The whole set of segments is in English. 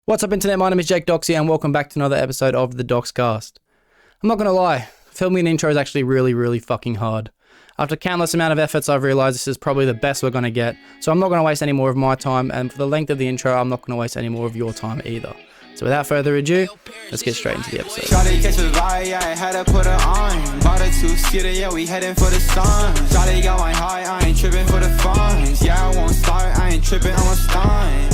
What's up, internet? My name is Jake Doxy, and welcome back to another episode of the Doxcast. I'm not going to lie, filming an intro is actually really fucking hard. After countless amount of efforts, I've realized this is probably the best we're going to get, so I'm not going to waste any more of my time, and for the length of the intro, I'm not going to waste any more of your time either. So without further ado, let's get straight into the episode. Shawty catch a vibe, yeah, I had to put her on. Bought a two-seater, yeah, we heading for the sun. Shawty got my high, I ain't tripping for the funds. Yeah, I won't start, I ain't tripping, I'm a stun.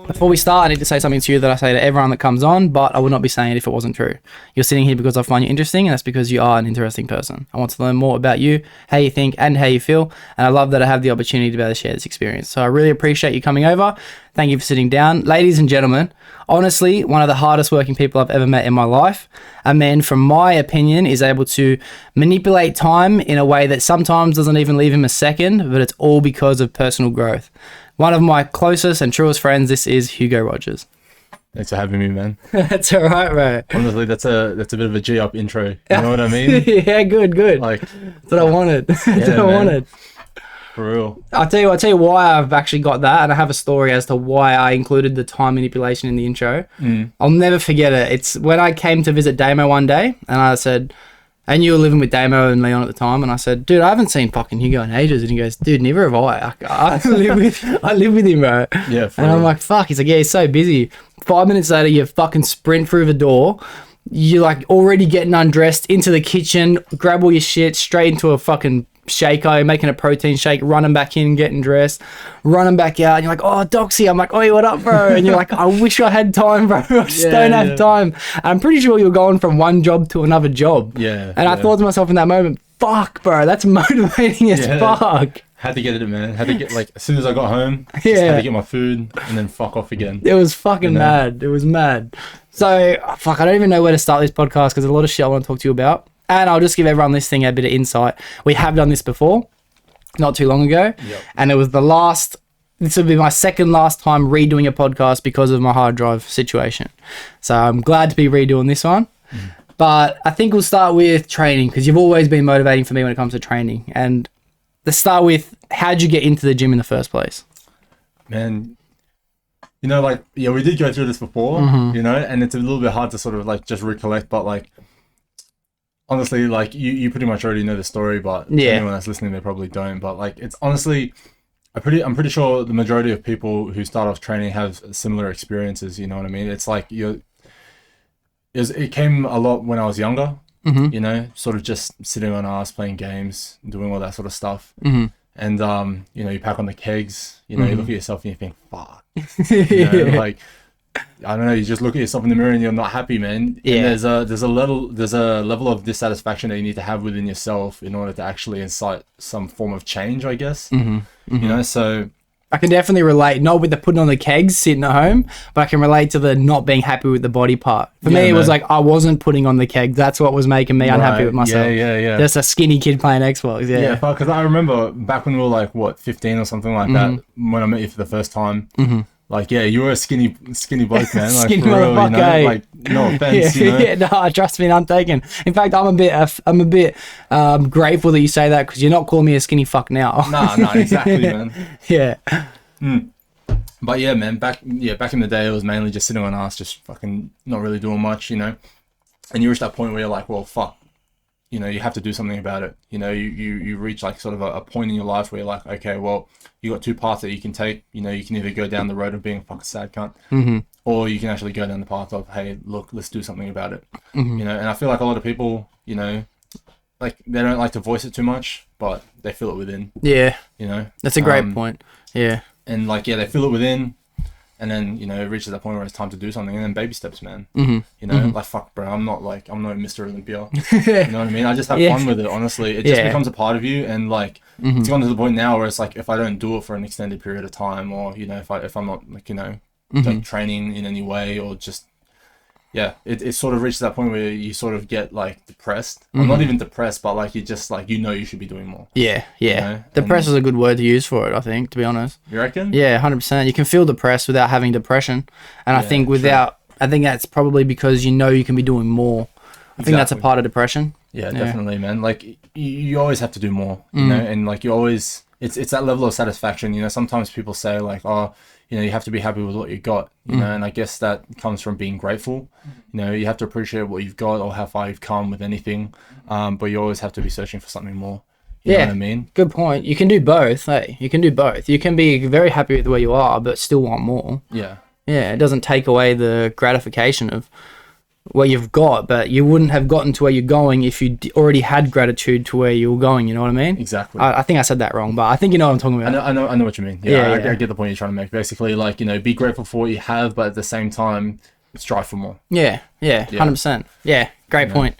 Before we start, I need to say something to you that I say to everyone that comes on, but I would not be saying it if it wasn't true. You're sitting here because I find you interesting, and that's because you are an interesting person. I want to learn more about you, how you think, and how you feel, and I love that I have the opportunity to be able to share this experience. So I really appreciate you coming over. Thank you for sitting down. Ladies and gentlemen, honestly, one of the hardest working people I've ever met in my life. A man, from my opinion, is able to manipulate time in a way that sometimes doesn't even leave him a second, but it's all because of personal growth. One of my closest and truest friends, this is Hugo Rogers. Thanks for having me, man. That's all right, bro. Honestly, that's a bit of a G-up intro. You know what I mean? Yeah, good. Like, that's what I wanted. That's what I wanted. For real. I'll tell you why I've actually got that, and I have a story as to why I included the time manipulation in the intro. I'll never forget it. It's when I came to visit Damo one day, and I said, and you were living with Damo and Leon at the time, and I said, dude, I haven't seen fucking Hugo in ages. And he goes, dude, neither have I. I live with him, bro. Yeah, and I'm like, fuck. He's like, yeah, he's so busy. 5 minutes later, you fucking sprint through the door. You're like already getting undressed, into the kitchen, grab all your shit, straight into a fucking shaker, making a protein shake, running back in, getting dressed, running back out, and you're like, oh, Doxy. I'm like, oh, what up, bro? And you're like, I wish I had time, bro. I just don't have time. And I'm pretty sure you're going from one job to another job. Yeah. And I thought to myself in that moment, fuck, bro, that's motivating as fuck. Had to get it, man. Had to get, like, as soon as I got home, just had to get my food and then fuck off again. It was fucking mad. It was mad. So, fuck, I don't even know where to start this podcast because there's a lot of shit I want to talk to you about. And I'll just give everyone listening a bit of insight. We have done this before, not too long ago. Yep. And it was this will be my second last time redoing a podcast because of my hard drive situation. So I'm glad to be redoing this one. But I think we'll start with training because you've always been motivating for me when it comes to training. And let's start with, how'd you get into the gym in the first place? Man, you know, like, yeah, we did go through this before, you know, and it's a little bit hard to sort of like just recollect, but like, honestly, like you pretty much already know the story, but anyone that's listening, they probably don't. But like, it's honestly, I'm pretty sure the majority of people who start off training have similar experiences. You know what I mean? It's like it came a lot when I was younger. You know, sort of just sitting on ass, playing games, doing all that sort of stuff. And you know, you pack on the kegs. You know, you look at yourself and you think, fuck. You know, like, I don't know, you just look at yourself in the mirror and you're not happy, man. Yeah. And there's a level of dissatisfaction that you need to have within yourself in order to actually incite some form of change, I guess. You know, so I can definitely relate, not with the putting on the kegs sitting at home, but I can relate to the not being happy with the body part. For me, it was like I wasn't putting on the kegs. That's what was making me unhappy with myself. Yeah. Just a skinny kid playing Xbox. Yeah, because I remember back when we were like, what, 15 or something like that, when I met you for the first time. Like, yeah, you were a skinny bloke, man. Like, skinny for real, motherfucker, you know? Like, no offense, you know? No, trust me, I'm taken. In fact, I'm a bit grateful that you say that because you're not calling me a skinny fuck now. Nah, exactly, man. Yeah. But yeah, man, back in the day, it was mainly just sitting on ass, just fucking not really doing much, you know? And you reach that point where you're like, well, fuck. You know, you have to do something about it. You know, you reach like sort of a point in your life where you're like, okay, well, you got two paths that you can take. You know, you can either go down the road of being a fucking sad cunt, or you can actually go down the path of, hey, look, let's do something about it. You know, and I feel like a lot of people, you know, like they don't like to voice it too much, but they feel it within. Yeah. You know, that's a great point. Yeah. And like, yeah, they feel it within. And then, you know, it reaches that point where it's time to do something. And then baby steps, man. You know, like, fuck, bro, I'm not Mr. Olympia. You know what I mean? I just have fun with it, honestly. It just becomes a part of you. And, like, it's gone to the point now where it's like, if I don't do it for an extended period of time, or, you know, if I'm not, like, you know, like training in any way, or just, it sort of reaches that point where you sort of get, like, depressed. Well, not even depressed, but, like, you just, like, you know you should be doing more. Yeah. You know? Depressed is a good word to use for it, I think, to be honest. You reckon? Yeah, 100%. You can feel depressed without having depression. And I think I think that's probably because you know you can be doing more. I think that's a part of depression. Yeah, definitely, man. Like, you always have to do more, you know? And, like, you always... It's that level of satisfaction, you know? Sometimes people say, like, oh, you know, you have to be happy with what you got, you know, and I guess that comes from being grateful. You know, you have to appreciate what you've got or how far you've come with anything, but you always have to be searching for something more. You know what I mean? Good point. You can do both, hey? You can do both. You can be very happy with where you are, but still want more. Yeah. Yeah, it doesn't take away the gratification of what you've got, but you wouldn't have gotten to where you're going if you already had gratitude to where you were going. You know what I mean? Exactly. I think I said that wrong, but I think you know what I'm talking about. I know what you mean. I get the point you're trying to make. Basically, like, you know, be grateful for what you have, but at the same time, strive for more. Yeah, 100%. Yeah, great point.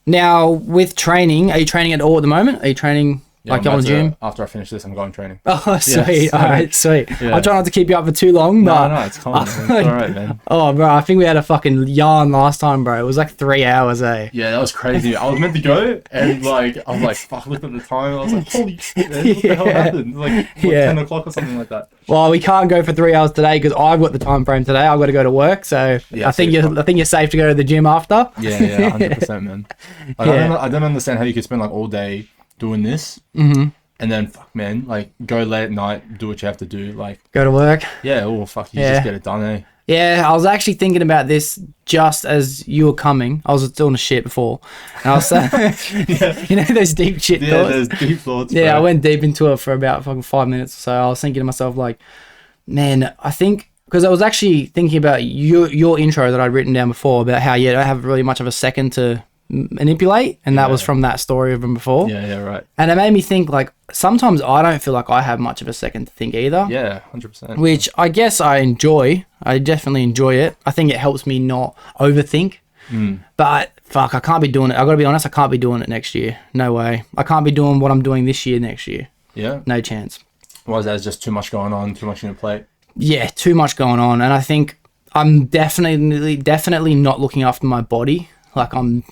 Now, with training, are you training at all at the moment? Are you training like going to the gym? After I finish this, I'm going training. Oh, sweet. Yeah, so, all right, sweet. Yeah. I'll try not to keep you up for too long, but... No, it's calm. It's all right, man. Oh, bro, I think we had a fucking yarn last time, bro. It was like 3 hours, eh? Yeah, that was crazy. I was meant to go, and like, I was like, fuck, I looked at the time, I was like, holy shit, man, what the hell happened? Like 10 o'clock or something like that. Well, we can't go for 3 hours today because I've got the time frame today. I've got to go to work, so Yeah, I think you're safe to go to the gym after. Yeah, 100%, man. Like, I don't understand how you could spend like all day doing this, and then fuck, man, like go late at night, do what you have to do, like Go to work. yeah, oh fuck, you just get it done, eh? Yeah, I was actually thinking about this just as you were coming. I was doing a shit before, and I was you know those deep shit Yeah, thoughts. those deep thoughts. Yeah, bro. I went deep into it for about fucking 5 minutes or so. I was thinking to myself, like, man, I think because I was actually thinking about your intro that I'd written down before about how you don't have really much of a second to manipulate, and that was from that story of from before. Yeah, right. And it made me think, like, sometimes I don't feel like I have much of a second to think either. Yeah, 100%. Which I guess I enjoy. I definitely enjoy it. I think it helps me not overthink. But fuck, I can't be doing it. I gotta be honest, I can't be doing it next year. No way. I can't be doing what I'm doing this year next year. Yeah. No chance. Why is that? Just too much going on, too much on your plate? Yeah, too much going on, and I think I'm definitely not looking after my body. Like I'm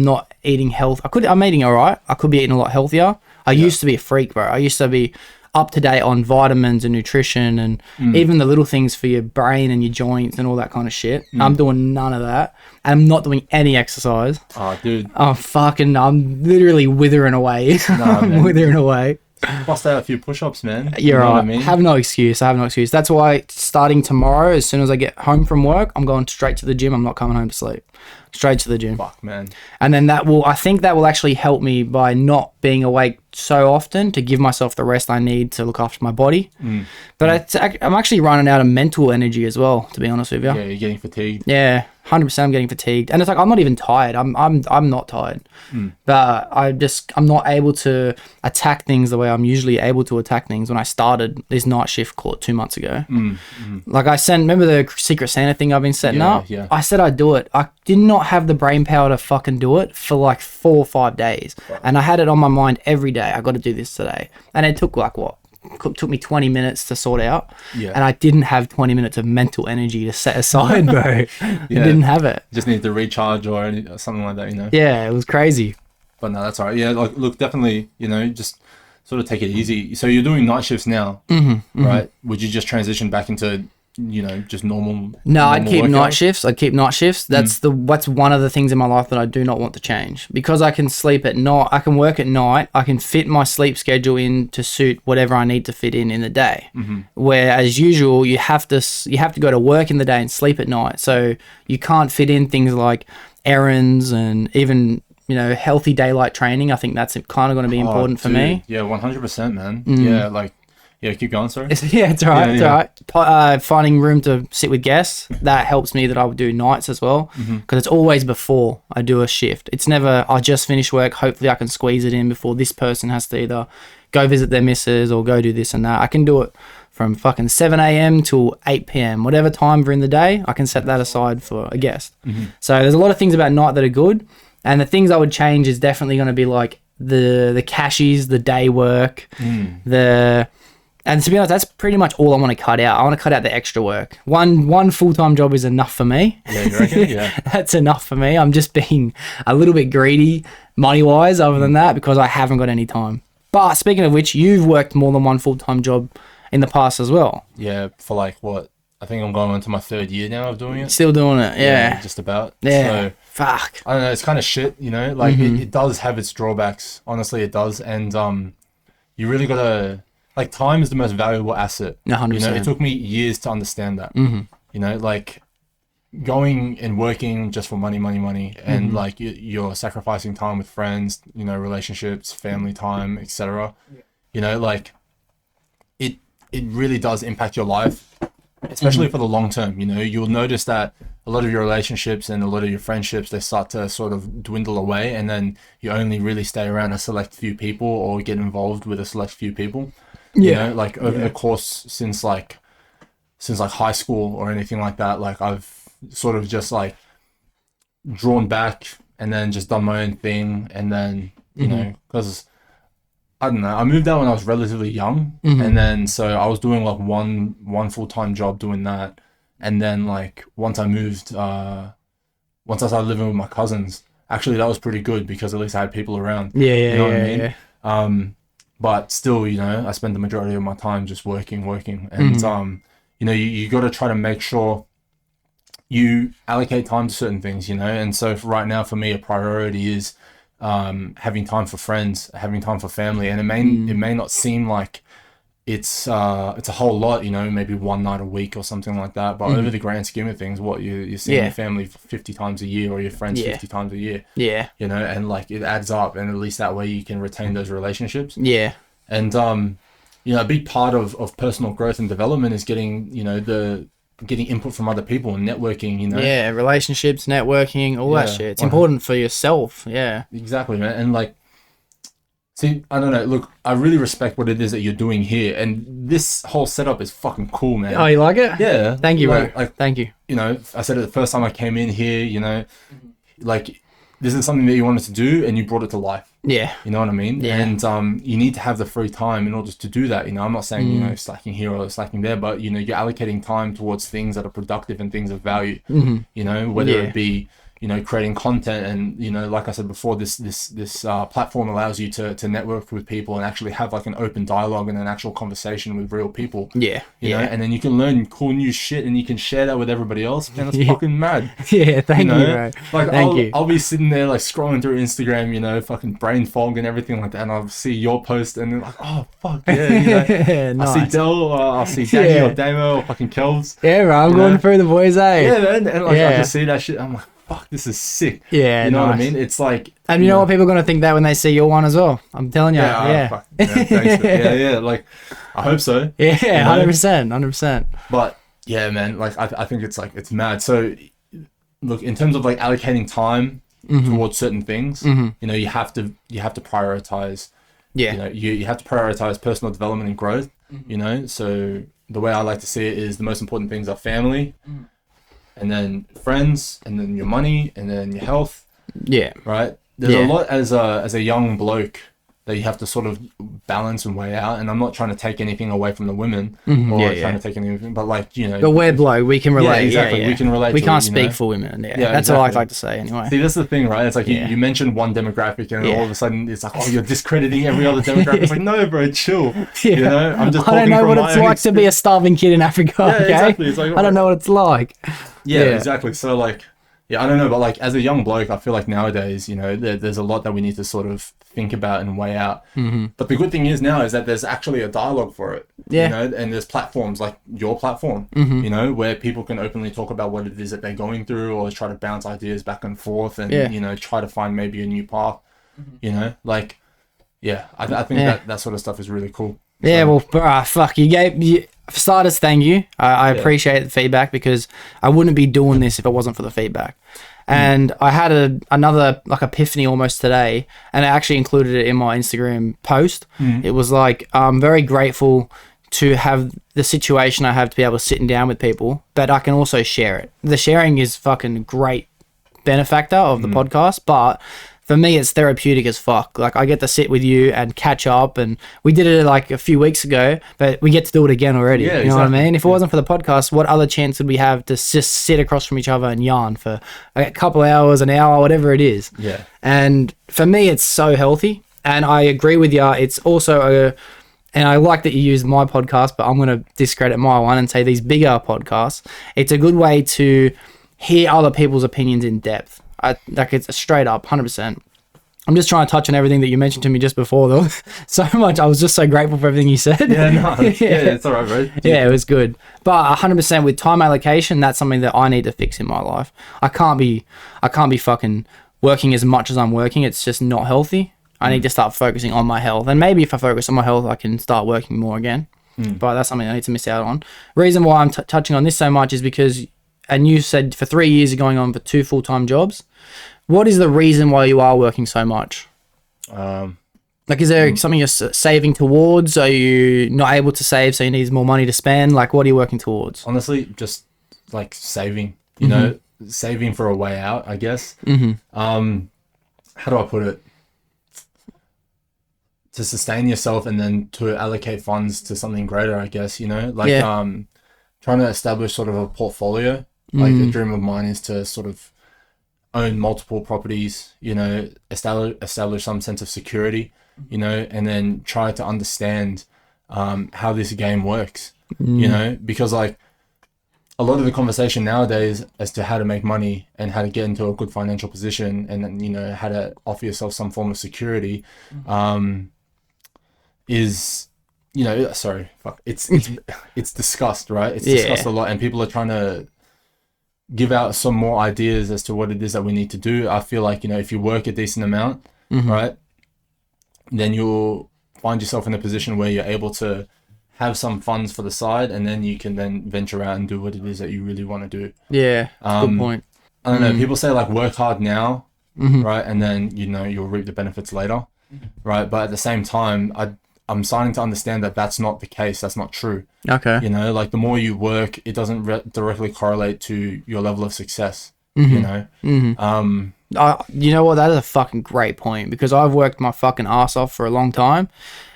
not eating health. I'm eating all right. I could be eating a lot healthier. I used to be a freak, bro. I used to be up to date on vitamins and nutrition and even the little things for your brain and your joints and all that kind of shit. I'm doing none of that. I'm not doing any exercise. Oh, dude. I'm literally withering away. Nah, man. Withering away. Bust out a few push-ups, man. You're know right. what I mean? I have no excuse. That's why starting tomorrow, as soon as I get home from work, I'm going straight to the gym. I'm not coming home to sleep. Straight to the gym. Fuck, man. And then I think that will actually help me by not being awake so often to give myself the rest I need to look after my body. But I'm actually running out of mental energy as well, to be honest with you. Yeah, you're getting fatigued. Yeah, 100% I'm getting fatigued. And it's like, I'm not even tired. I'm not tired. But I'm not able to attack things the way I'm usually able to attack things when I started this night shift court 2 months ago. Like remember the Secret Santa thing I've been setting up? Yeah. I said I'd do it. I did not have the brain power to fucking do it for like 4 or 5 days. And I had it on my mind every day. I got to do this today. And it took like what? Took me 20 minutes to sort out. Yeah. And I didn't have 20 minutes of mental energy to set aside, bro. I didn't have it. Just need to recharge or something like that, you know? Yeah, it was crazy. But no, that's all right. Yeah, like, look, definitely, you know, just sort of take it easy. So you're doing night shifts now, right? Would you just transition back into, you know, just normal? No, I'd keep workout? night shifts. That's one of the things in my life that I do not want to change, because I can sleep at night. I can work at night. I can fit my sleep schedule in to suit whatever I need to fit in the day. Where as usual, you have to go to work in the day and sleep at night. So you can't fit in things like errands and even, you know, healthy daylight training. I think that's kind of going to be important for me. Yeah, 100%, man. Yeah, like, yeah, keep going, sorry. Yeah, it's all right. It's all right. Finding room to sit with guests, that helps me that I would do nights as well, because it's always before I do a shift. It's never, I just finished work, hopefully I can squeeze it in before this person has to either go visit their missus or go do this and that. I can do it from fucking 7 a.m. till 8 p.m. Whatever time during the day, I can set that aside for a guest. So there's a lot of things about night that are good. And the things I would change is definitely going to be like the cashies, the day work, and to be honest, that's pretty much all I want to cut out. I want to cut out the extra work. One full-time job is enough for me. Yeah, you reckon? Yeah. That's enough for me. I'm just being a little bit greedy money-wise other than that, because I haven't got any time. But speaking of which, you've worked more than one full-time job in the past as well. Yeah, for like what? I think I'm going on to my 3rd year now of doing it. Still doing it, yeah. Just about. Yeah. So, fuck. I don't know, it's kind of shit, you know? Like, it does have its drawbacks. Honestly, it does. And you really got to like time is the most valuable asset. 100%. You know, it took me years to understand that. Mm-hmm. You know, like going and working just for money, and Mm-hmm. like you're sacrificing time with friends, you know, relationships, family time, etc. You know, like it really does impact your life, especially Mm-hmm. for the long term. You know, you'll notice that a lot of your relationships and a lot of your friendships, they start to sort of dwindle away, and then you only really stay around a select few people or get involved with a select few people. You know, like over the course since like high school or anything like that, like I've sort of just like drawn back and then just done my own thing, and then you know, because I don't know, I moved out when I was relatively young, and then so I was doing like one full-time job doing that, and then like once I started living with my cousins, actually that was pretty good because at least I had people around. Yeah, You know what I mean? yeah. But still, you know, I spend the majority of my time just working, and you know, you got to try to make sure you allocate time to certain things, you know. And so right now for me, a priority is having time for friends, having time for family, and it may not seem like it's a whole lot, you know, maybe one night a week or something like that, but over the grand scheme of things, what you're seeing your family 50 times a year, or your friends 50 times a year, you know, and like it adds up, and at least that way you can retain those relationships. And you know, a big part of personal growth and development is getting, you know, getting input from other people and networking, you know. Relationships, networking, all that shit. It's important for yourself. Exactly, man. And like, see, I don't know, look, I really respect what it is that you're doing here, and this whole setup is fucking cool, man. Oh, you like it? Yeah. Thank you, bro. Like, Thank you. you know, I said it the first time I came in here, you know, like this is something that you wanted to do and you brought it to life. Yeah. You know what I mean? Yeah. And you need to have the free time in order to do that. You know, I'm not saying, you know, slacking here or slacking there, but, you know, you're allocating time towards things that are productive and things of value, you know, whether it be, you know, creating content. And, you know, like I said before, this platform allows you to network with people and actually have like an open dialogue and an actual conversation with real people. You know, and then you can learn cool new shit and you can share that with everybody else. Man, that's fucking mad. Thank you, bro. Like Thank you. I'll be sitting there like scrolling through Instagram, you know, fucking brain fog and everything like that, and I'll see your post and then like, oh fuck yeah, you know. Nice. I see Del, I'll see Danny or Damo or fucking Kelvs. Yeah, bro, I'm going through the boys, Yeah, man, and like I just see that shit, I'm like, fuck, this is sick. Yeah, you know what I nice. mean? It's like, And you know what? People are going to think that when they see your one as well. I'm telling you. fuck, thanks, yeah, like I hope so. Yeah, you know? 100%. But yeah, man, like I think it's like, it's mad. So look, in terms of like allocating time towards certain things, you know, you have to prioritize. You know, you have to prioritize personal development and growth. You know, so the way I like to see it is the most important things are family, and then friends, and then your money, and then your health. Right. There's a lot as a young bloke that you have to sort of balance and weigh out. And I'm not trying to take anything away from the women or trying to take anything, but like, you know. But we're bloke, we can relate. Exactly. We can relate. We to can't it, speak know? for women. That's exactly. all I like to say anyway. See, that's the thing, right? It's like you mentioned one demographic, and all of a sudden it's like, oh, you're discrediting every other demographic. It's like, no, bro, chill. You know, I'm just. I don't know what it's like to be a starving kid in Africa. Yeah, okay? exactly. It's like, I don't know what it's like. Yeah, exactly. So like, I don't know, but like as a young bloke, I feel like nowadays, you know, there's a lot that we need to sort of think about and weigh out. But the good thing is now is that there's actually a dialogue for it. You know, and there's platforms like your platform, you know, where people can openly talk about what it is that they're going through, or try to bounce ideas back and forth, and you know, try to find maybe a new path. You know, like, I think that sort of stuff is really cool. Yeah, well, fuck, for starters, thank you. I appreciate the feedback, because I wouldn't be doing this if it wasn't for the feedback. And I had another like epiphany almost today, and I actually included it in my Instagram post. It was like, I'm very grateful to have the situation I have to be able to sit down with people, but I can also share it. The sharing is fucking great benefactor of the podcast, but for me, it's therapeutic as fuck. Like, I get to sit with you and catch up, and we did it like a few weeks ago, but we get to do it again already. You know what I mean? If it wasn't for the podcast, what other chance would we have to just sit across from each other and yarn for a couple hours, an hour, whatever it is? And for me, it's so healthy. And I agree with you. It's also and I like that you use my podcast, but I'm going to discredit my one and say these bigger podcasts. It's a good way to hear other people's opinions in depth. Like, it's straight up 100%. I'm just trying to touch on everything that you mentioned to me just before, though. So much. I was just so grateful for everything you said. Yeah, no, yeah, it's all right, bro. Yeah, it was good. But 100% with time allocation, that's something that I need to fix in my life. I can't be fucking working as much as I'm working. It's just not healthy. I need to start focusing on my health. And maybe if I focus on my health, I can start working more again. But that's something I need to miss out on. Reason why I'm touching on this so much is because, and you said for 3 years you're going on for 2 full-time jobs. What is the reason why you are working so much? Like, is there something you're saving towards? Are you not able to save, so you need more money to spend? Like, what are you working towards? Honestly, just like saving, you know, saving for a way out, I guess. How do I put it? To sustain yourself and then to allocate funds to something greater, I guess, you know, like trying to establish sort of a portfolio. Like the dream of mine is to sort of own multiple properties, you know, establish some sense of security, you know, and then try to understand how this game works, you know, because like a lot of the conversation nowadays as to how to make money and how to get into a good financial position and then, you know, how to offer yourself some form of security is, you know, it's discussed, right? It's discussed a lot, and people are trying to give out some more ideas as to what it is that we need to do. I feel like, you know, if you work a decent amount, right, then you'll find yourself in a position where you're able to have some funds for the side, and then you can then venture out and do what it is that you really want to do. Yeah, good point. I don't know, people say like work hard now, right, and then, you know, you'll reap the benefits later, right? But at the same time, I'm starting to understand that that's not the case. That's not true. Okay. You know, like the more you work, it doesn't directly correlate to your level of success, you know? You know what? That is a fucking great point, because I've worked my fucking ass off for a long time.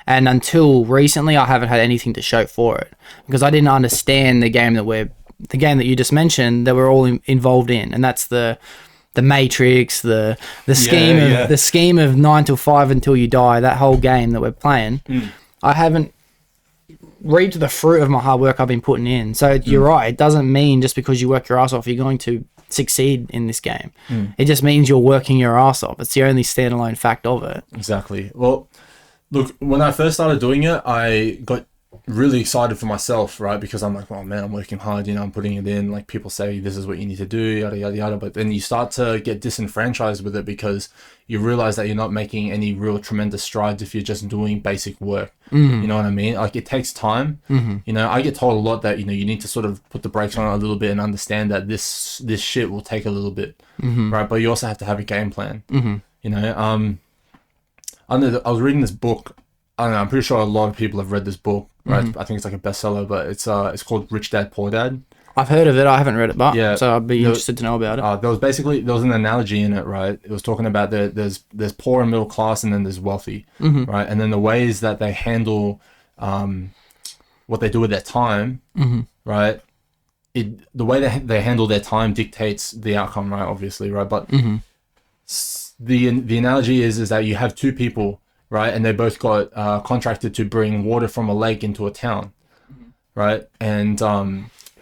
And until recently, I haven't had anything to show for it, because I didn't understand the game that you just mentioned that we're all involved in. And that's the Matrix, the scheme of 9 to 5 until you die, that whole game that we're playing. I haven't reaped the fruit of my hard work I've been putting in. So you're right, it doesn't mean just because you work your ass off you're going to succeed in this game. It just means you're working your ass off. It's the only standalone fact of it. Exactly. Well, look, when I first started doing it, I got really excited for myself, right? Because I'm like, oh man, I'm working hard, you know, I'm putting it in. Like, people say this is what you need to do, yada yada yada. But then you start to get disenfranchised with it, because you realize that you're not making any real tremendous strides if you're just doing basic work. You know what I mean? Like, it takes time. You know, I get told a lot that, you know, you need to sort of put the brakes on a little bit and understand that this shit will take a little bit, right? But you also have to have a game plan. You know, I was reading this book. I don't know, I'm pretty sure a lot of people have read this book, right? I think it's like a bestseller, but it's called Rich Dad, Poor Dad. I've heard of it. I haven't read it, but yeah, so I'd be interested to know about it. There was an analogy in it, right? It was talking about there's poor and middle class, and then there's wealthy, right? And then the ways that they handle what they do with their time, right? The way they handle their time dictates the outcome, right? Obviously, right? But the analogy is that you have two people, right? And they both got contracted to bring water from a lake into a town, right? And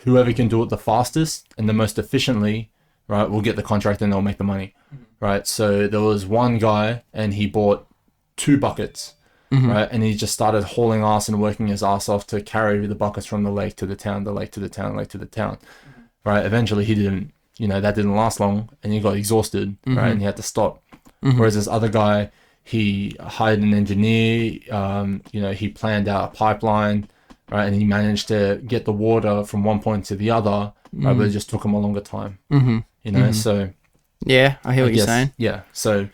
whoever can do it the fastest and the most efficiently, right, will get the contract and they'll make the money, right? So there was one guy and he bought 2 buckets, right? And he just started hauling ass and working his ass off to carry the buckets from the lake to the town, the lake to the town, lake to the town, right? Eventually he didn't, you know, that didn't last long and he got exhausted, right? And he had to stop. Whereas this other guy, he hired an engineer, you know, he planned out a pipeline, right? And he managed to get the water from one point to the other, right? But it just took him a longer time, you know? So yeah, I hear what you're saying. Yeah. So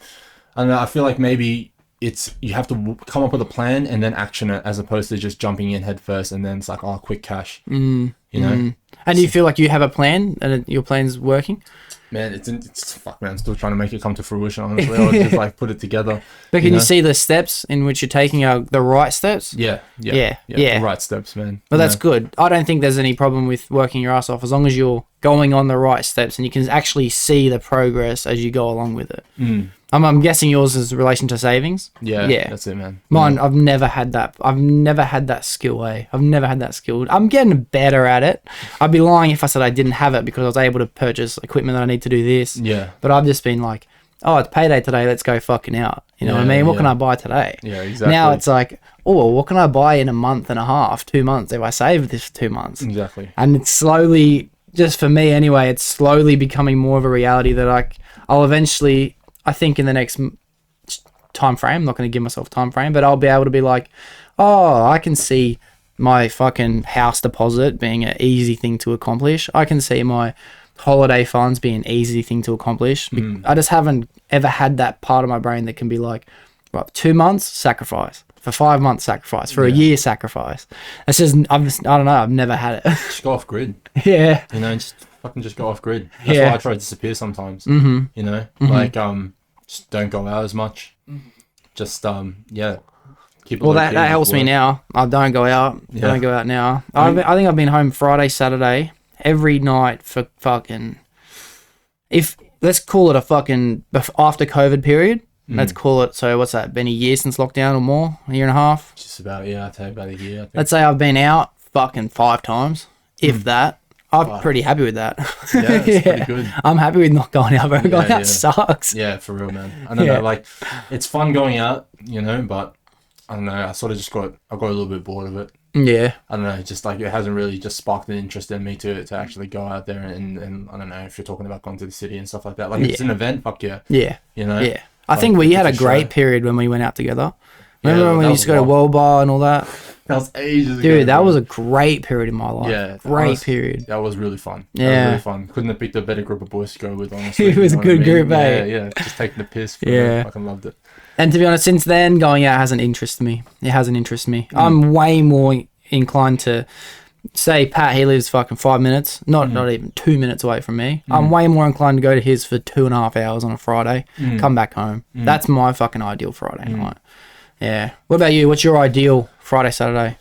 I don't know, I feel like maybe you have to come up with a plan and then action it, as opposed to just jumping in head first and then it's like, oh, quick cash, you know? And do you feel like you have a plan and your plan's working? Man, it's fuck, man. I'm still trying to make it come to fruition, honestly. I'll just like put it together. But can you see the steps in which you're taking are the right steps? Yeah. The right steps, man. Well, that's good. I don't think there's any problem with working your ass off as long as you're going on the right steps and you can actually see the progress as you go along with it. I'm guessing yours is in relation to savings. Yeah, that's it, man. Mine, I've never had that. I've never had that skill, I've never had that skill. I'm getting better at it. I'd be lying if I said I didn't have it, because I was able to purchase equipment that I need to do this. Yeah. But I've just been like oh, it's payday today, let's go fucking out. You know what I mean? What can I buy today? Yeah, exactly. Now it's like, oh, well, what can I buy in a month and a half, 2 months, if I save this for 2 months? Exactly. And it's slowly, just for me anyway, it's slowly becoming more of a reality that I'll eventually, I think in the next time frame, I'm not going to give myself a time frame, but I'll be able to be like, oh, I can see my fucking house deposit being an easy thing to accomplish. I can see my holiday funds being an easy thing to accomplish. I just haven't ever had that part of my brain that can be like, right, 2 months, sacrifice. For 5 months, sacrifice. For a year, sacrifice. It's just, I don't know, I've never had it. Just go off grid. Yeah. You know, just go off grid. That's why I try to disappear sometimes. You know, like, just don't go out as much. Just, keep it Well, low that key, just helps me work. now. I don't go out. I don't go out now. I think I've been home Friday, Saturday, every night for fucking... Let's call it a fucking after COVID period. Let's call it, so what's that, been a year since lockdown or more? A year and a half? Just about, I'd say about a year, I think. Let's say I've been out fucking 5 times, if that. I'm pretty happy with that. Yeah, it's pretty good. I'm happy with not going out, bro. Going out yeah. sucks. Yeah, for real, man. I don't know, like, it's fun going out, you know, but I don't know, I sort of just I got a little bit bored of it. Yeah. I don't know, just like it hasn't really just sparked an interest in me to actually go out there and I don't know if you're talking about going to the city and stuff like that. Like, if it's an event, fuck yeah. Yeah. You know? Yeah. I Like, think we had a it's great show. period when we went out together. Remember when we that used to was go to wild. World Bar and all that? That was ages ago. Dude, that bro. was a great period in my life. Yeah, Great period. That was really fun. Yeah. That was really fun. Couldn't have picked a better group of boys to go with, honestly. It was you a know what good group, yeah, eh? Yeah, just taking the piss. Yeah. I fucking loved it. And to be honest, since then, going out hasn't interested me. It hasn't interested me. I'm way more inclined to say Pat, he lives fucking 5 minutes, not even 2 minutes away from me. I'm way more inclined to go to his for 2.5 hours on a Friday, come back home. That's my fucking ideal Friday night. Yeah. What about you? What's your ideal Friday, Saturday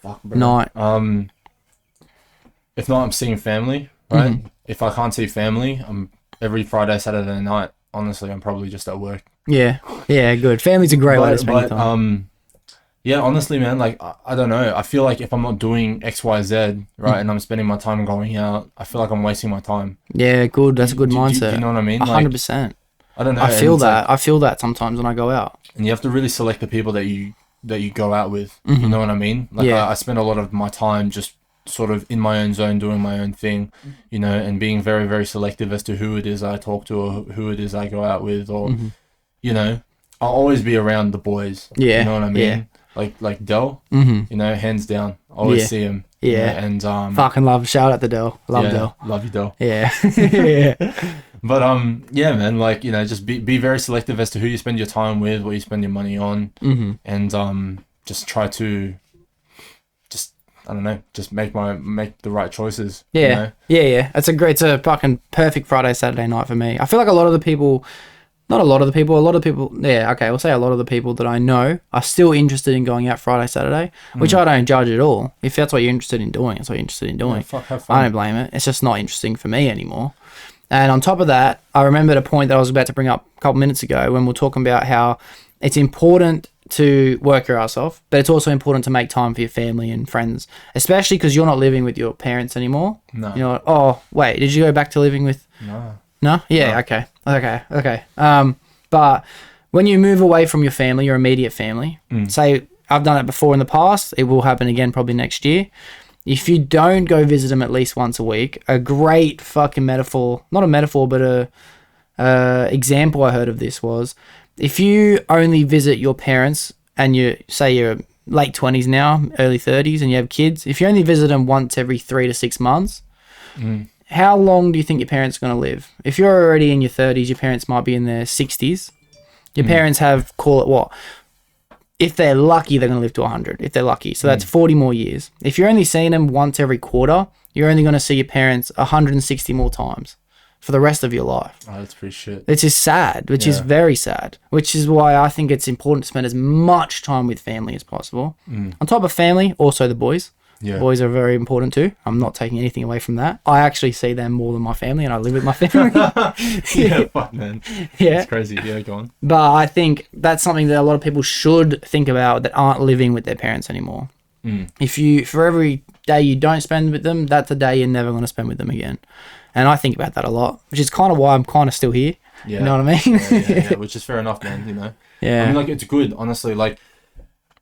Fuck, bro. night? If not, I'm seeing family, right? If I can't see family, I'm every Friday, Saturday night. Honestly, I'm probably just at work. Yeah. Yeah, good. Family's a great way to spend your time. Yeah, honestly, man, like, I don't know. I feel like if I'm not doing X, Y, Z, right, and I'm spending my time going out, I feel like I'm wasting my time. Yeah, good. That's a good mindset. Do you know what I mean? Like, 100%. I don't know. I feel and it's that. like- I feel that sometimes when I go out. and you have to really select the people that you go out with. You know what I mean? Like, Yeah. I spend a lot of my time just sort of in my own zone doing my own thing, you know, and being very, very selective as to who it is I talk to or who it is I go out with, or you know, I'll always be around the boys. Yeah, You know what I mean? yeah. Like Del, you know, hands down. Always Yeah. see him. Yeah. You know, and Fucking love. Shout out to Del. Love yeah, Del. love you, Del. Yeah. Yeah. But yeah, man, like, you know, just be very selective as to who you spend your time with, what you spend your money on, and just try to just, I don't know, just make the right choices. Yeah. You know? Yeah. It's a fucking perfect Friday, Saturday night for me. I feel like a lot of the people, yeah, okay, we'll say a lot of the people that I know are still interested in going out Friday, Saturday, which I don't judge at all. If that's what you're interested in doing, that's what you're interested in doing. Yeah, fuck, have fun. I don't blame it. It's just not interesting for me anymore. And on top of that, I remembered a point that I was about to bring up a couple minutes ago when we were talking about how it's important to work your ass off, but it's also important to make time for your family and friends, especially because you're not living with your parents anymore. No. You know, oh, wait, did you go back to living with... No? Yeah, No. Okay. But when you move away from your family, your immediate family, say I've done it before in the past, it will happen again probably next year. If you don't go visit them at least once a week, a great fucking metaphor, not a metaphor, but a example I heard of this was, if you only visit your parents and you're late 20s now, early 30s, and you have kids, if you only visit them once every 3 to 6 months, how long do you think your parents are going to live? If you're already in your 30s, your parents might be in their 60s. Your parents have, call it what? If they're lucky, they're going to live to 100, if they're lucky. So that's 40 more years. If you're only seeing them once every quarter, you're only going to see your parents 160 more times for the rest of your life. Oh, that's pretty shit. Which is sad, which is Yeah. very sad, which is why I think it's important to spend as much time with family as possible. On top of family, also the boys. Yeah. Boys are very important too. I'm not taking anything away from that. I actually see them more than my family, and I live with my family. Yeah, fuck, man. Yeah. It's crazy. Yeah, go on. But I think that's something that a lot of people should think about that aren't living with their parents anymore. For every day you don't spend with them, that's a day you're never going to spend with them again. And I think about that a lot, which is kind of why I'm kind of still here. Yeah. You know what I mean? Yeah, which is fair enough, man. You know. Yeah. I mean, like, it's good, honestly. Like,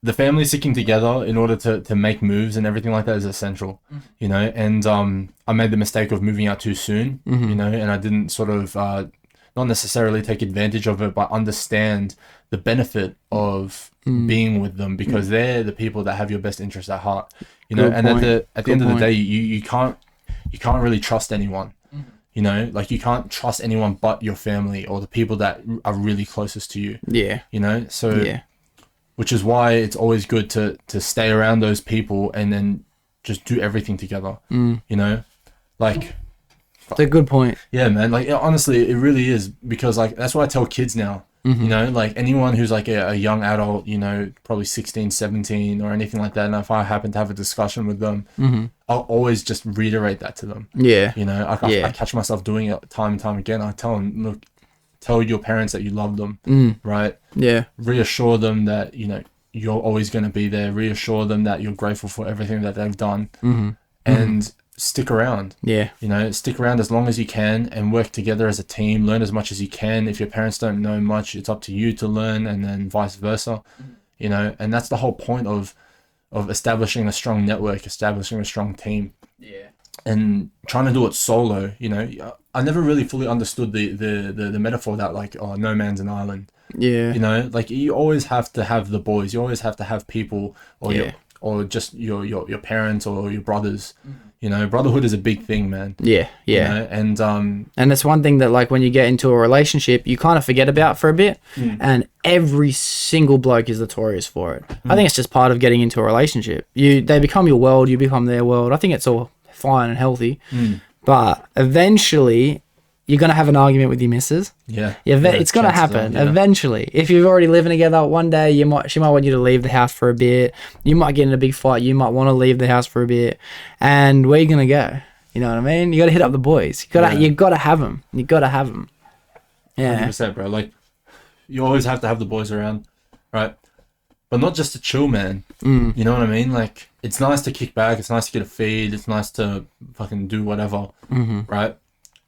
the family sticking together in order to make moves and everything like that is essential, you know. And I made the mistake of moving out too soon, you know, and I didn't sort of not necessarily take advantage of it, but understand the benefit of being with them, because they're the people that have your best interest at heart, you know. Good And point. at the end of the day, you can't really trust anyone. You know, like, you can't trust anyone but your family or the people that are really closest to you. Yeah. You know, so Yeah. which is why it's always good to stay around those people and then just do everything together. You know, like, It's a good point. yeah, man. Like, honestly, it really is, because, like, that's what I tell kids now. You know, like, anyone who's like a young adult, you know, probably 16, 17 or anything like that, and if I happen to have a discussion with them, I'll always just reiterate that to them. Yeah. You know, I catch myself doing it time and time again. I tell them, look, tell your parents that you love them, right? Yeah. Reassure them that, you know, you're always going to be there. Reassure them that you're grateful for everything that they've done, and stick around. Yeah. You know, stick around as long as you can and work together as a team. Learn as much as you can. If your parents don't know much, it's up to you to learn, and then vice versa. You know, and that's the whole point of establishing a strong network, establishing a strong team. Yeah. And trying to do it solo, you know, I never really fully understood the metaphor that, like, oh, no man's an island. Yeah. You know, like, you always have to have the boys. You always have to have people, or just your parents or your brothers. You know, brotherhood is a big thing, man. Yeah. Yeah. You know? And it's one thing that, like, when you get into a relationship, you kind of forget about for a bit, and every single bloke is notorious for it. I think it's just part of getting into a relationship. They become your world, you become their world. I think it's all fine and healthy, but eventually you're gonna have an argument with your missus. It's gonna happen eventually. If you're already living together, one day she might want you to leave the house for a bit. You might get in a big fight. You might want to leave the house for a bit. And where you gonna go? You know what I mean? You gotta hit up the boys. You gotta have them. You gotta have them. Yeah. 100%, bro. Like, you always have to have the boys around, right? But not just to chill, man. You know what I mean? Like, it's nice to kick back. It's nice to get a feed. It's nice to fucking do whatever, right?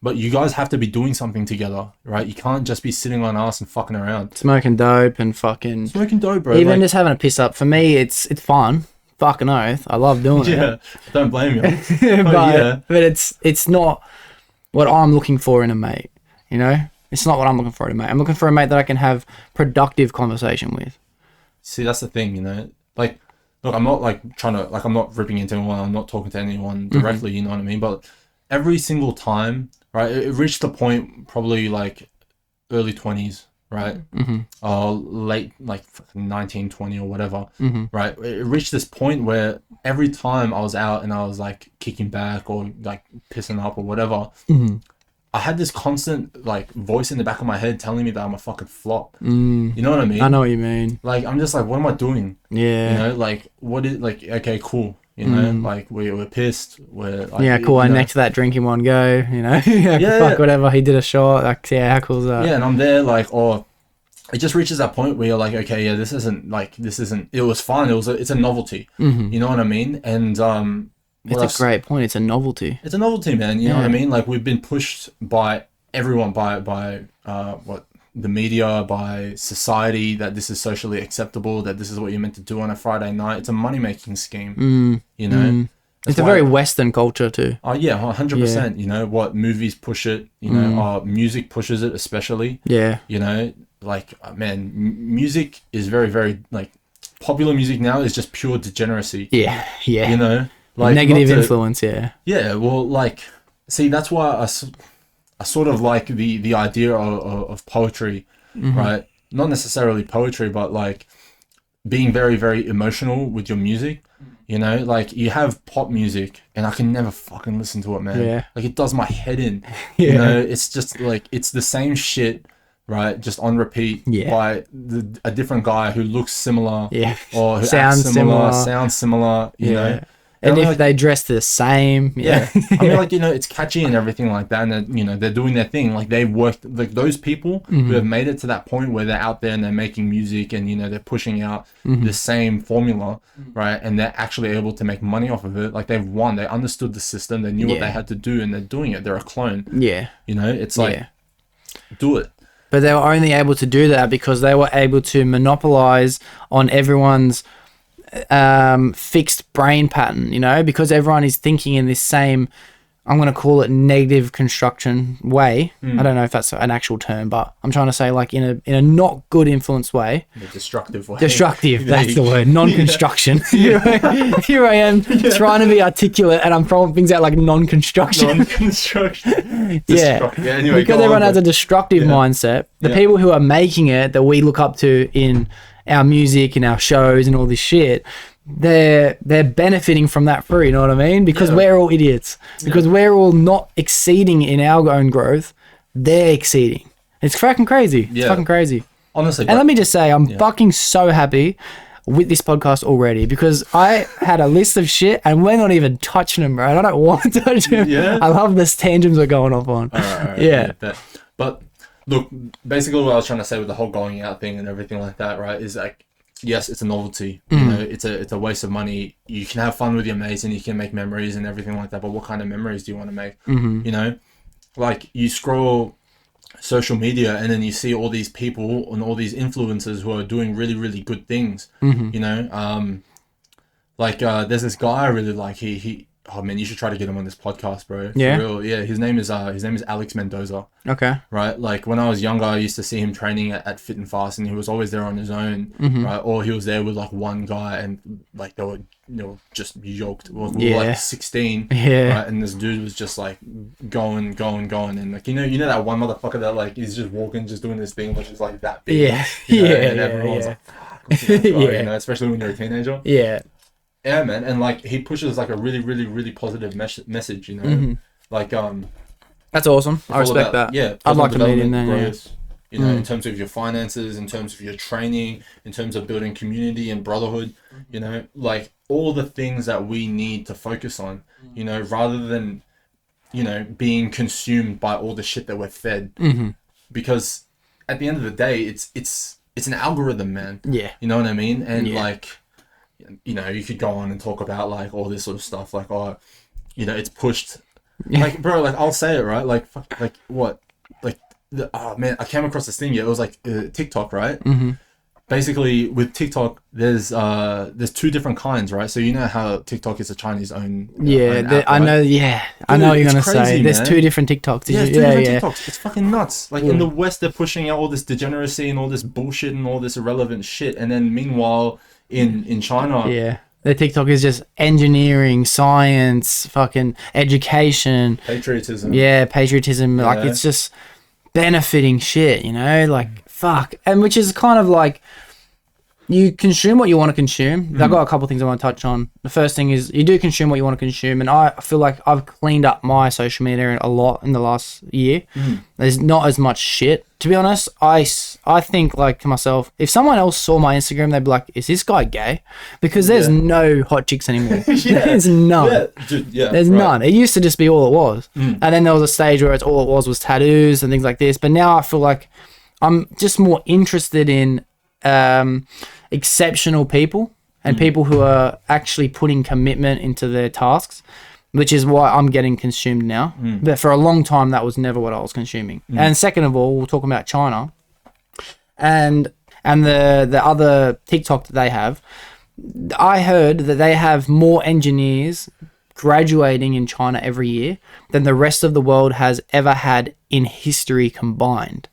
But you guys have to be doing something together, right? You can't just be sitting on ass and fucking around. Smoking dope and fucking... Smoking dope, bro. Even just having a piss up. For me, it's fun. Fucking oath. I love doing it. Yeah, don't blame you. but it's not what I'm looking for in a mate, you know? It's not what I'm looking for in a mate. I'm looking for a mate that I can have productive conversation with. See, that's the thing, you know? Like, look, I'm not, like, trying to... Like, I'm not ripping into anyone. I'm not talking to anyone directly, you know what I mean? But every single time... Right, it reached the point probably like early 20s, right? Late, like 19, 20 or whatever, right? It reached this point where every time I was out and I was like kicking back or like pissing up or whatever, I had this constant like voice in the back of my head telling me that I'm a fucking flop. You know what I mean? I know what you mean. Like, I'm just like, what am I doing? Yeah. You know, like, what is, like, okay, cool. You know, like, we're pissed. We're like, yeah, cool. I necked that drink in one go, you know? Fuck, whatever. He did a shot. Like, yeah, how cool is that? Yeah, and I'm there, like, oh, it just reaches that point where you're like, okay, yeah, this isn't, it was fun. It's a novelty. You know what I mean? And, it's a great point. It's a novelty. It's a novelty, man. You know what I mean? Like, we've been pushed by everyone, by the media, by society, that this is socially acceptable, that this is what you're meant to do on a Friday night. It's a money-making scheme, you know? It's a very Western culture too. Oh, yeah, 100%. You know, what movies push it, you know, music pushes it especially. Yeah. You know, like, man, music is very, very, like, popular music now is just pure degeneracy. Yeah, yeah. You know? Like, negative influence, yeah. Yeah, well, like, see, that's why I sort of like the idea of poetry, right? Not necessarily poetry, but like being very, very emotional with your music, you know? Like, you have pop music and I can never fucking listen to it, man. Yeah. Like, it does my head in, you know? It's just like, it's the same shit, right? Just on repeat by a different guy who looks similar or who acts similar, sounds similar, you know? And if like, they dress the same, I mean, like, you know, it's catchy and everything like that, and you know, they're doing their thing. Like, they've worked, like, those people who have made it to that point where they're out there and they're making music and, you know, they're pushing out the same formula, right? And they're actually able to make money off of it. Like, they've won. They understood the system. They knew what they had to do, and they're doing it. They're a clone. Yeah. You know, it's like, do it. But they were only able to do that because they were able to monopolize on everyone's fixed brain pattern, you know, because everyone is thinking in this same, I'm going to call it negative construction way. I don't know if that's an actual term, but I'm trying to say like in a not good influence way. In a destructive way. Destructive, that's the word. Non-construction. Here I am trying to be articulate and I'm throwing things out like non-construction. Non-construction. Yeah. Anyway, Because everyone has a destructive mindset. The people who are making it that we look up to in our music and our shows and all this shit, they're benefiting from that through, you know what I mean? Because we're all idiots. Because we're all not exceeding in our own growth. They're exceeding. It's fucking crazy. It's fucking crazy. Honestly. And let me just say, I'm fucking so happy with this podcast already because I had a list of shit and we're not even touching them, bro. And I don't want to touch them. Yeah. I love this tangents we're going off on. All right, yeah. But look, basically what I was trying to say with the whole going out thing and everything like that, right, is like, yes, it's a novelty. You know, it's a waste of money. You can have fun with your mates and you can make memories and everything like that. But what kind of memories do you want to make? You know, like you scroll social media and then you see all these people and all these influencers who are doing really, really good things. You know, there's this guy I really like. Oh man, you should try to get him on this podcast, bro. For real. Yeah, his name is Alex Mendoza. Okay. Right, like when I was younger, I used to see him training at Fit and Fast, and he was always there on his own, right? Or he was there with like one guy, and like they were, just yoked. We were like 16, right? And this dude was just like going, and like you know that one motherfucker that like he's just walking, just doing this thing, which is like that big, and everyone's like, fuck, you know, especially when you're a teenager. Yeah, man, and like he pushes like a really, really, really positive message, you know, like that's awesome. I respect that. Yeah, I'd like to meet him then. Growth, you know, in terms of your finances, in terms of your training, in terms of building community and brotherhood, you know, like all the things that we need to focus on, you know, rather than, you know, being consumed by all the shit that we're fed, because at the end of the day, it's an algorithm, man. Yeah, you know what I mean, and like. You know, you could go on and talk about like all this sort of stuff, like you know, it's pushed, like bro, like I'll say it right, like fuck, like what, like oh man, I came across this thing. Yeah, it was like TikTok, right? Basically, with TikTok, there's two different kinds, right? So you know how TikTok is a Chinese owned. Own app, I right? know. Yeah, dude, I know what you're gonna say. There's two different TikToks. Two different TikToks. It's fucking nuts. Like in the West, they're pushing out all this degeneracy and all this bullshit and all this irrelevant shit, and then meanwhile. In China, the TikTok is just engineering, science, fucking education, patriotism. Patriotism. Like it's just benefiting shit, you know. Like fuck, and which is kind of like you consume what you want to consume. I've got a couple of things I want to touch on. The first thing is you do consume what you want to consume, and I feel like I've cleaned up my social media a lot in the last year. There's not as much shit. To be honest, I think like to myself, if someone else saw my Instagram, they'd be like, is this guy gay? Because there's no hot chicks anymore. There's none. There's none. It used to just be all it was. And then there was a stage where it's all it was tattoos and things like this. But now I feel like I'm just more interested in exceptional people and people who are actually putting commitment into their tasks, which is why I'm getting consumed now. But for a long time, that was never what I was consuming. And second of all, we're talking about China and the other TikTok that they have. I heard that they have more engineers graduating in China every year than the rest of the world has ever had in history combined.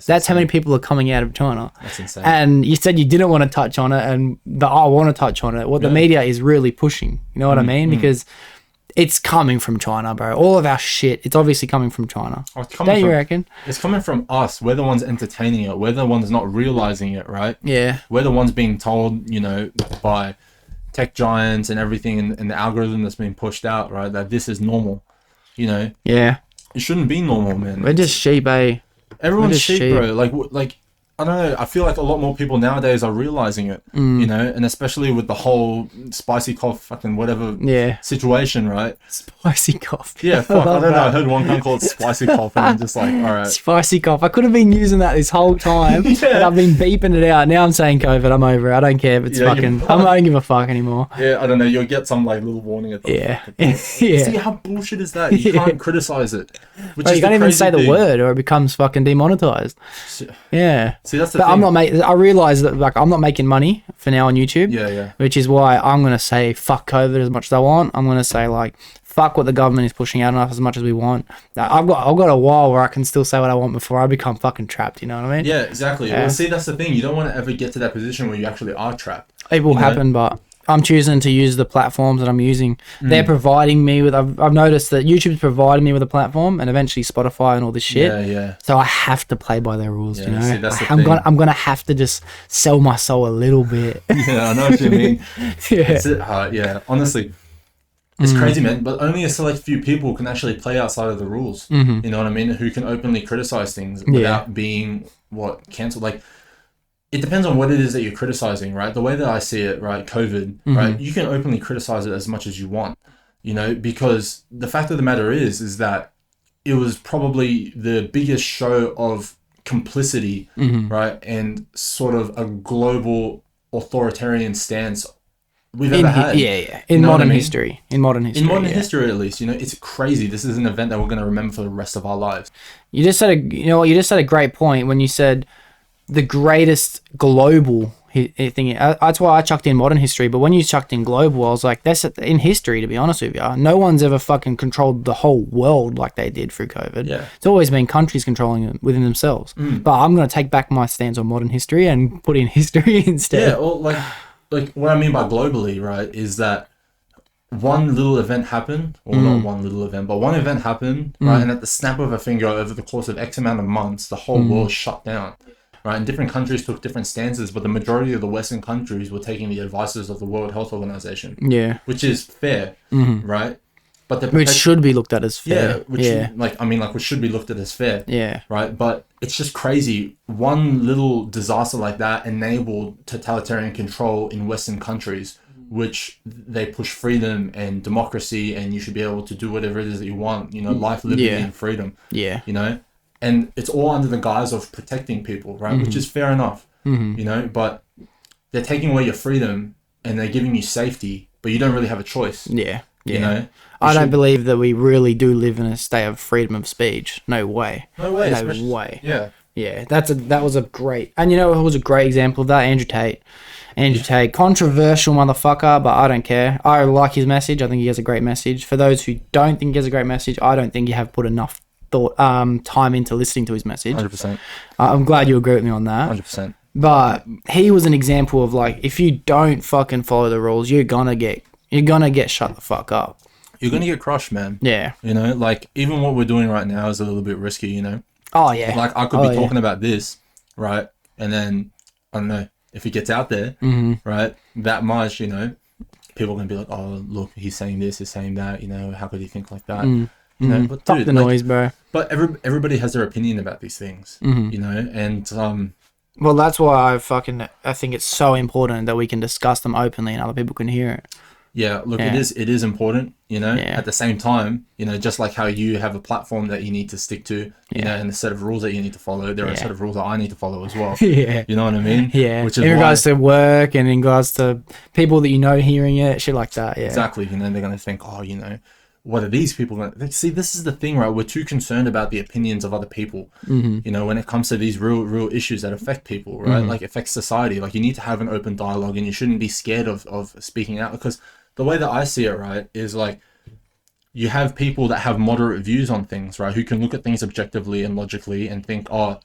That's how many people are coming out of China. That's insane. And you said you didn't want to touch on it, and I want to touch on it. What the media is really pushing. You know what I mean? Because it's coming from China, bro. All of our shit, it's obviously coming from China. Don't you reckon? It's coming from us. We're the ones entertaining it. We're the ones not realizing it, right? Yeah. We're the ones being told, you know, by tech giants and everything and the algorithm that's being pushed out, right? That this is normal, you know? Yeah. It shouldn't be normal, man. We're just sheep, eh? Everyone's sheep, bro. Like I don't know. I feel like a lot more people nowadays are realizing it, you know, and especially with the whole spicy cough, fucking whatever situation, right? Spicy cough. Yeah, fuck. I don't know. I heard one guy call it spicy cough, and I'm just like, all right. Spicy cough. I could have been using that this whole time, and I've been beeping it out. Now I'm saying COVID. I'm over it. I don't care if it's fucking. I don't give a fuck anymore. Yeah, I don't know. You'll get some like little warning at the yeah. See how bullshit is that? You can't criticize it. Bro, you can't even say the word, or it becomes fucking demonetized. Yeah. See, that's the but thing. I realize that like I'm not making money for now on YouTube. Yeah. Which is why I'm gonna say fuck COVID as much as I want. I'm gonna say like fuck what the government is pushing out on us as much as we want. I've got a while where I can still say what I want before I become fucking trapped. You know what I mean? Yeah, exactly. Yeah. Well, see, that's the thing. You don't want to ever get to that position where you actually are trapped. It will happen, but I'm choosing to use the platforms that I'm using. They're providing me with. I've noticed that YouTube's providing me with a platform, and eventually Spotify and all this shit. Yeah. So I have to play by their rules. You know, see, that's the I'm thing. gonna have to just sell my soul a little bit. Yeah, I know what you mean. Yeah. Yeah. Honestly, it's crazy, man. But only a select few people can actually play outside of the rules. You know what I mean? Who can openly criticize things without being cancelled? Like, it depends on what it is that you're criticizing, right? The way that I see it, right? COVID, right? You can openly criticize it as much as you want, you know, because the fact of the matter is that it was probably the biggest show of complicity, right? And sort of a global authoritarian stance we've ever had. In modern history. In modern history, at least, you know, it's crazy. This is an event that we're going to remember for the rest of our lives. You just said a great point when you said the greatest global thing. That's why I chucked in modern history, but when you chucked in global, I was like, that's in history, to be honest with you. No one's ever fucking controlled the whole world like they did through COVID. Yeah. It's always been countries controlling it within themselves. But I'm going to take back my stance on modern history and put in history instead. Yeah, well, like what I mean by globally, right, is that one little event happened, or not one little event, but one event happened, right, and at the snap of a finger over the course of X amount of months, the whole world shut down. Right, and different countries took different stances, but the majority of the Western countries were taking the advices of the World Health Organization. Yeah, which is fair, right? But which should be looked at as fair. Which should be looked at as fair. Yeah, right. But it's just crazy. One little disaster like that enabled totalitarian control in Western countries, which they push freedom and democracy, and you should be able to do whatever it is that you want. You know, life, liberty, and freedom. Yeah, you know. And it's all under the guise of protecting people, right? Which is fair enough, you know, but they're taking away your freedom and they're giving you safety, but you don't really have a choice. Yeah. You know? I don't believe that we really do live in a state of freedom of speech. No way. No way. No way. Yeah. Yeah. That was a great, and you know, it was a great example of that. Andrew Tate, controversial motherfucker, but I don't care. I like his message. I think he has a great message. For those who don't think he has a great message, I don't think you have put enough time into listening to his message. 100%. I'm glad you agree with me on that. 100%. But he was an example of like, if you don't fucking follow the rules, you're gonna get shut the fuck up. You're gonna get crushed, man. Yeah. You know, like even what we're doing right now is a little bit risky, you know? Oh yeah. Like I could be talking about this, right? And then I don't know, if it gets out there, right, that much, you know, people are gonna be like, oh look, he's saying this, he's saying that, you know, how could he think like that? You know, but dude, the noise, bro. But everybody has their opinion about these things, you know, and well, that's why I think it's so important that we can discuss them openly and other people can hear it. Yeah, look, it is important, you know. At the same time, you know, just like how you have a platform that you need to stick to, you know, and a set of rules that you need to follow, there are a set of rules that I need to follow as well. You know what I mean? Yeah. Which is in regards to work and in regards to people that you know hearing it, shit like that. Yeah. Exactly. You know, they're gonna think, oh, you know, what are these people going to see? This is the thing, right? We're too concerned about the opinions of other people, you know, when it comes to these real issues that affect people, right? Like affect society. Like you need to have an open dialogue and you shouldn't be scared of speaking out, because the way that I see it, right, is like you have people that have moderate views on things, right? Who can look at things objectively and logically and think, or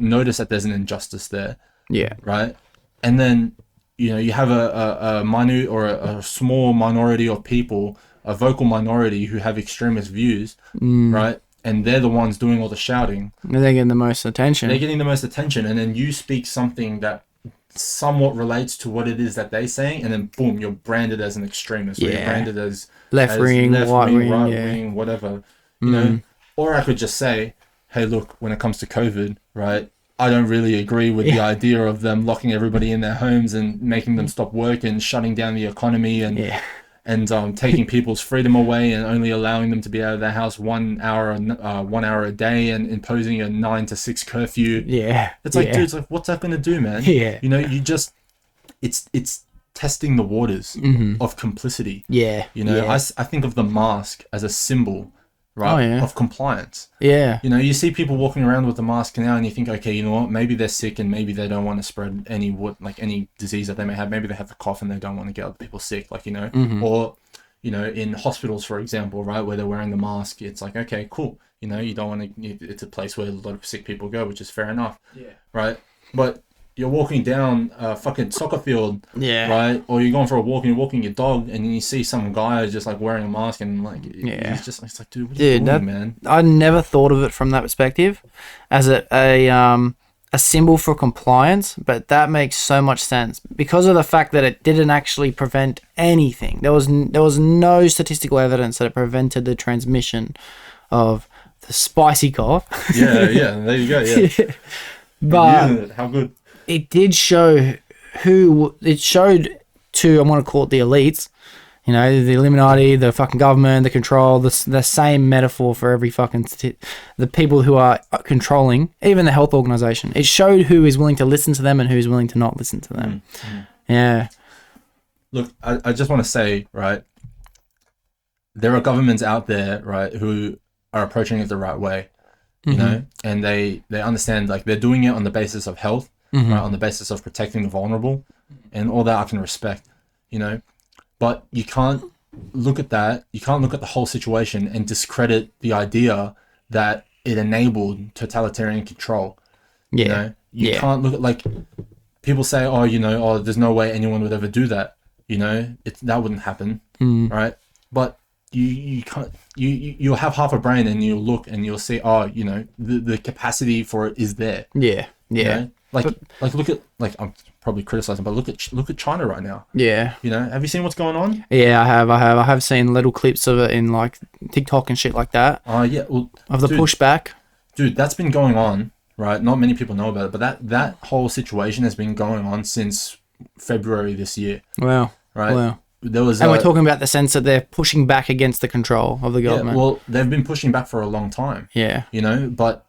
notice that there's an injustice there. Yeah. Right. And then, you know, you have a minute or a small minority of people, a vocal minority who have extremist views, right? And they're the ones doing all the shouting. And they're getting the most attention. They're getting the most attention. And then you speak something that somewhat relates to what it is that they're saying. And then boom, you're branded as an extremist. Or you're branded as left wing, right wing, whatever. You know? Or I could just say, hey, look, when it comes to COVID, right? I don't really agree with the idea of them locking everybody in their homes and making them stop work and shutting down the economy and taking people's freedom away and only allowing them to be out of their house 1 hour a day and imposing a 9 to 6 curfew. Yeah. It's like, dude, it's like, what's that going to do, man? Yeah. You know, it's testing the waters of complicity. Yeah. You know, yeah. I think of the mask as a symbol, right, of compliance. Yeah. You know, you see people walking around with the mask now and you think, okay, you know what, maybe they're sick and maybe they don't want to spread any disease that they may have. Maybe they have the cough and they don't want to get other people sick, like, you know, or, you know, in hospitals, for example, right, where they're wearing the mask, it's like, okay, cool. You know, you don't want to, it's a place where a lot of sick people go, which is fair enough. Yeah. Right. But you're walking down a fucking soccer field, right? Or you're going for a walk and you're walking your dog and you see some guy just like wearing a mask and like, it's like, dude, what are you doing, man? I never thought of it from that perspective as a symbol for compliance, but that makes so much sense because of the fact that it didn't actually prevent anything. There was no statistical evidence that it prevented the transmission of the spicy cough. Yeah, there you go, yeah. But how good. It did show it showed to, I want to call it the elites, you know, the Illuminati, the fucking government, the control, the same metaphor for every fucking, the people who are controlling, even the health organization. It showed who is willing to listen to them and who's willing to not listen to them. Yeah. Look, I just want to say, right, there are governments out there, right, who are approaching it the right way, you know, and they understand, like, they're doing it on the basis of health, right, on the basis of protecting the vulnerable, and all that I can respect, you know, but you can't look at that, you can't look at the whole situation and discredit the idea that it enabled totalitarian control. You know, you can't look at, like, people say, oh, you know, oh, there's no way anyone would ever do that, you know, that wouldn't happen, right? But you can't, you'll have half a brain and you'll look and you'll see, oh, you know, the capacity for it is there. You know? Like look at, like, I'm probably criticizing, but look at China right now. Yeah. You know, have you seen what's going on? Yeah, I have seen little clips of it in, like, TikTok and shit like that. Yeah, well, of the pushback. Dude, that's been going on, right? Not many people know about it, but that whole situation has been going on since February this year. Wow. Right? Wow. There was, and we're talking about the sense that they're pushing back against the control of the government. Yeah, well, they've been pushing back for a long time. Yeah. You know, but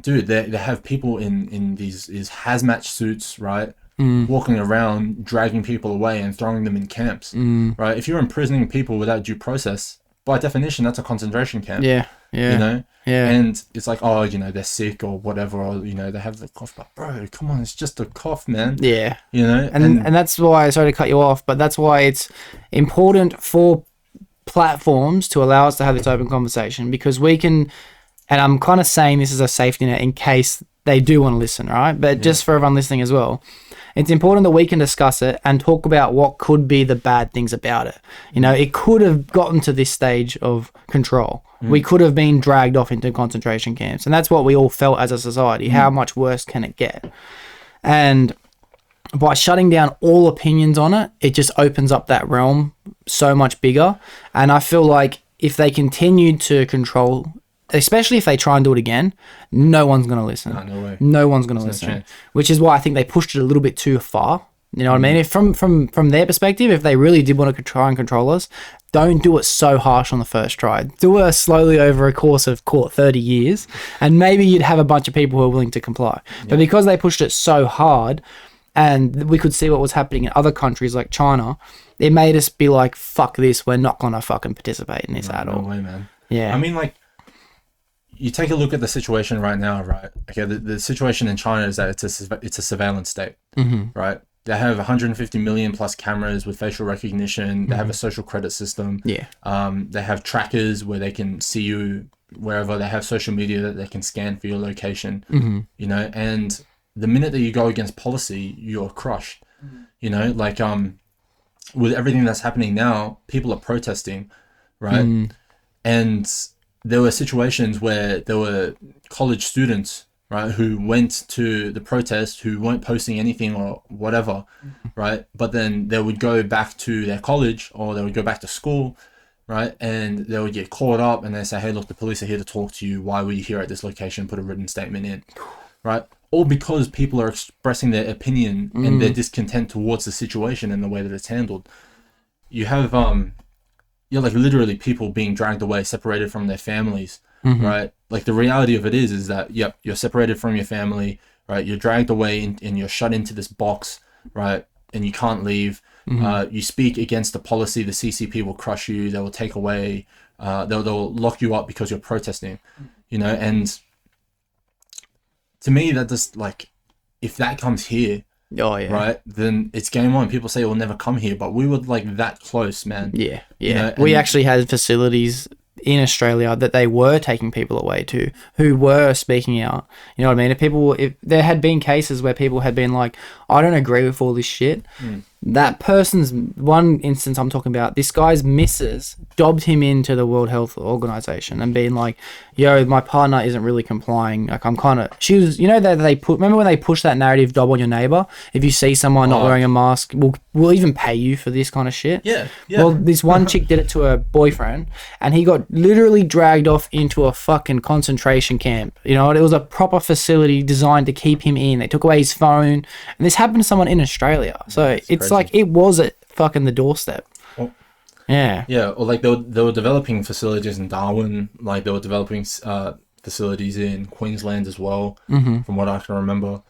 dude, they have people in these hazmat suits, right? Walking around, dragging people away and throwing them in camps, right? If you're imprisoning people without due process, by definition, that's a concentration camp. Yeah. You know? Yeah. And it's like, oh, you know, they're sick or whatever, or, you know, they have the cough, but bro, come on, it's just a cough, man. Yeah. You know? And that's why, sorry to cut you off, but that's why it's important for platforms to allow us to have this open conversation, because we can, and I'm kind of saying this as a safety net in case they do want to listen, right? But just for everyone listening as well, it's important that we can discuss it and talk about what could be the bad things about it. You know, it could have gotten to this stage of control. We could have been dragged off into concentration camps. And that's what we all felt as a society. How much worse can it get? And by shutting down all opinions on it, it just opens up that realm so much bigger. And I feel like if they continue to control, especially if they try and do it again, no one's going to listen. No way. No one's going to listen. Which is why I think they pushed it a little bit too far. You know what I mean? If from their perspective, if they really did want to try and control us, don't do it so harsh on the first try. Do it slowly over a course of, call it, 30 years, and maybe you'd have a bunch of people who are willing to comply. But because they pushed it so hard, and we could see what was happening in other countries like China, it made us be like, fuck this, we're not going to fucking participate in this at all. No way, man. Yeah. I mean, like, you take a look at the situation right now, right? Okay, the situation in China is that it's a surveillance state, right? They have 150 million plus cameras with facial recognition. They have a social credit system. Yeah. They have trackers where they can see you wherever. They have social media that they can scan for your location. You know, and the minute that you go against policy, you're crushed. You know, like with everything that's happening now, people are protesting, right? And there were situations where there were college students, right, who went to the protest, who weren't posting anything or whatever, right? But then they would go back to their college or they would go back to school, right? And they would get caught up and they say, hey, look, the police are here to talk to you. Why were you here at this location? Put a written statement in, right? all because people are expressing their opinion and their discontent towards the situation and the way that it's handled. You have like literally people being dragged away, separated from their families, right? Like the reality of it is that you're separated from your family, right? You're dragged away and you're shut into this box, right? And you can't leave. You speak against the policy, the CCP will crush you. They will take away. They'll lock you up because you're protesting, and to me, that just like, if that comes here, right, then it's game on. People say it will never come here, but we were like that close, man. We actually had facilities in Australia that they were taking people away to who were speaking out. You know what I mean? If there had been cases where people had been like, I don't agree with all this shit. That person's, one instance I'm talking about, this guy's missus dobbed him into the World Health Organization and being like, yo, my partner isn't really complying. Like, I'm kind of, she was, that remember when they pushed that narrative, dob on your neighbor? If you see someone not wearing a mask, we'll even pay you for this kind of shit. Yeah. Well, this one chick did it to her boyfriend and he got literally dragged off into a fucking concentration camp. It was a proper facility designed to keep him in. They took away his phone, and this happened to someone in Australia. So it's crazy. like it was at fucking the doorstep. Yeah, or like they were developing facilities in Darwin, like they were developing facilities in Queensland as well, from what I can remember.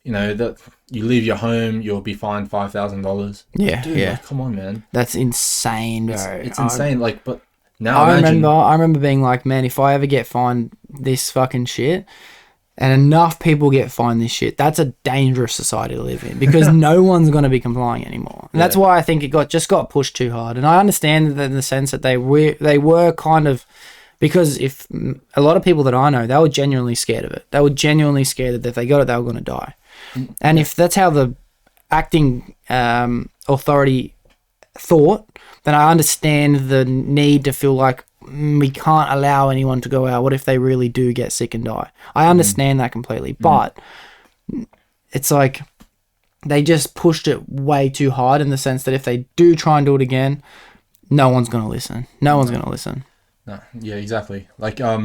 That you leave your home, you'll be fined $5,000. Yeah, dude, like, come on, man, that's insane, bro. It's insane. Like, but now I remember being like, man, if I ever get fined this fucking shit, and enough people get fined this shit, that's a dangerous society to live in because no one's going to be complying anymore. And that's why I think it got pushed too hard. And I understand that in the sense that they were kind of, because if a lot of people that I know, they were genuinely scared of it. They were genuinely scared that if they got it, they were going to die. And if that's how the acting authority thought, then I understand the need to feel like, we can't allow anyone to go out. What if they really do get sick and die? I understand that completely, but it's like they just pushed it way too hard in the sense that if they do try and do it again, no one's going to listen. No one's going to listen. No, yeah, exactly. Like, I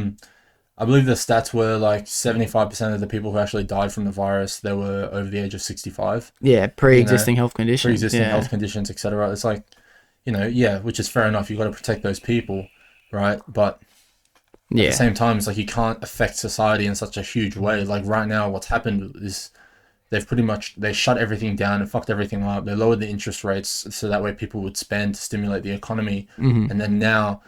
believe the stats were like 75% of the people who actually died from the virus, they were over the age of 65. Yeah, pre-existing health conditions. Pre-existing health conditions, etc. It's like, which is fair enough. You've got to protect those people. Right, but at the same time, it's like you can't affect society in such a huge way. Like right now, what's happened is they shut everything down and fucked everything up. They lowered the interest rates so that way people would spend to stimulate the economy. And then now,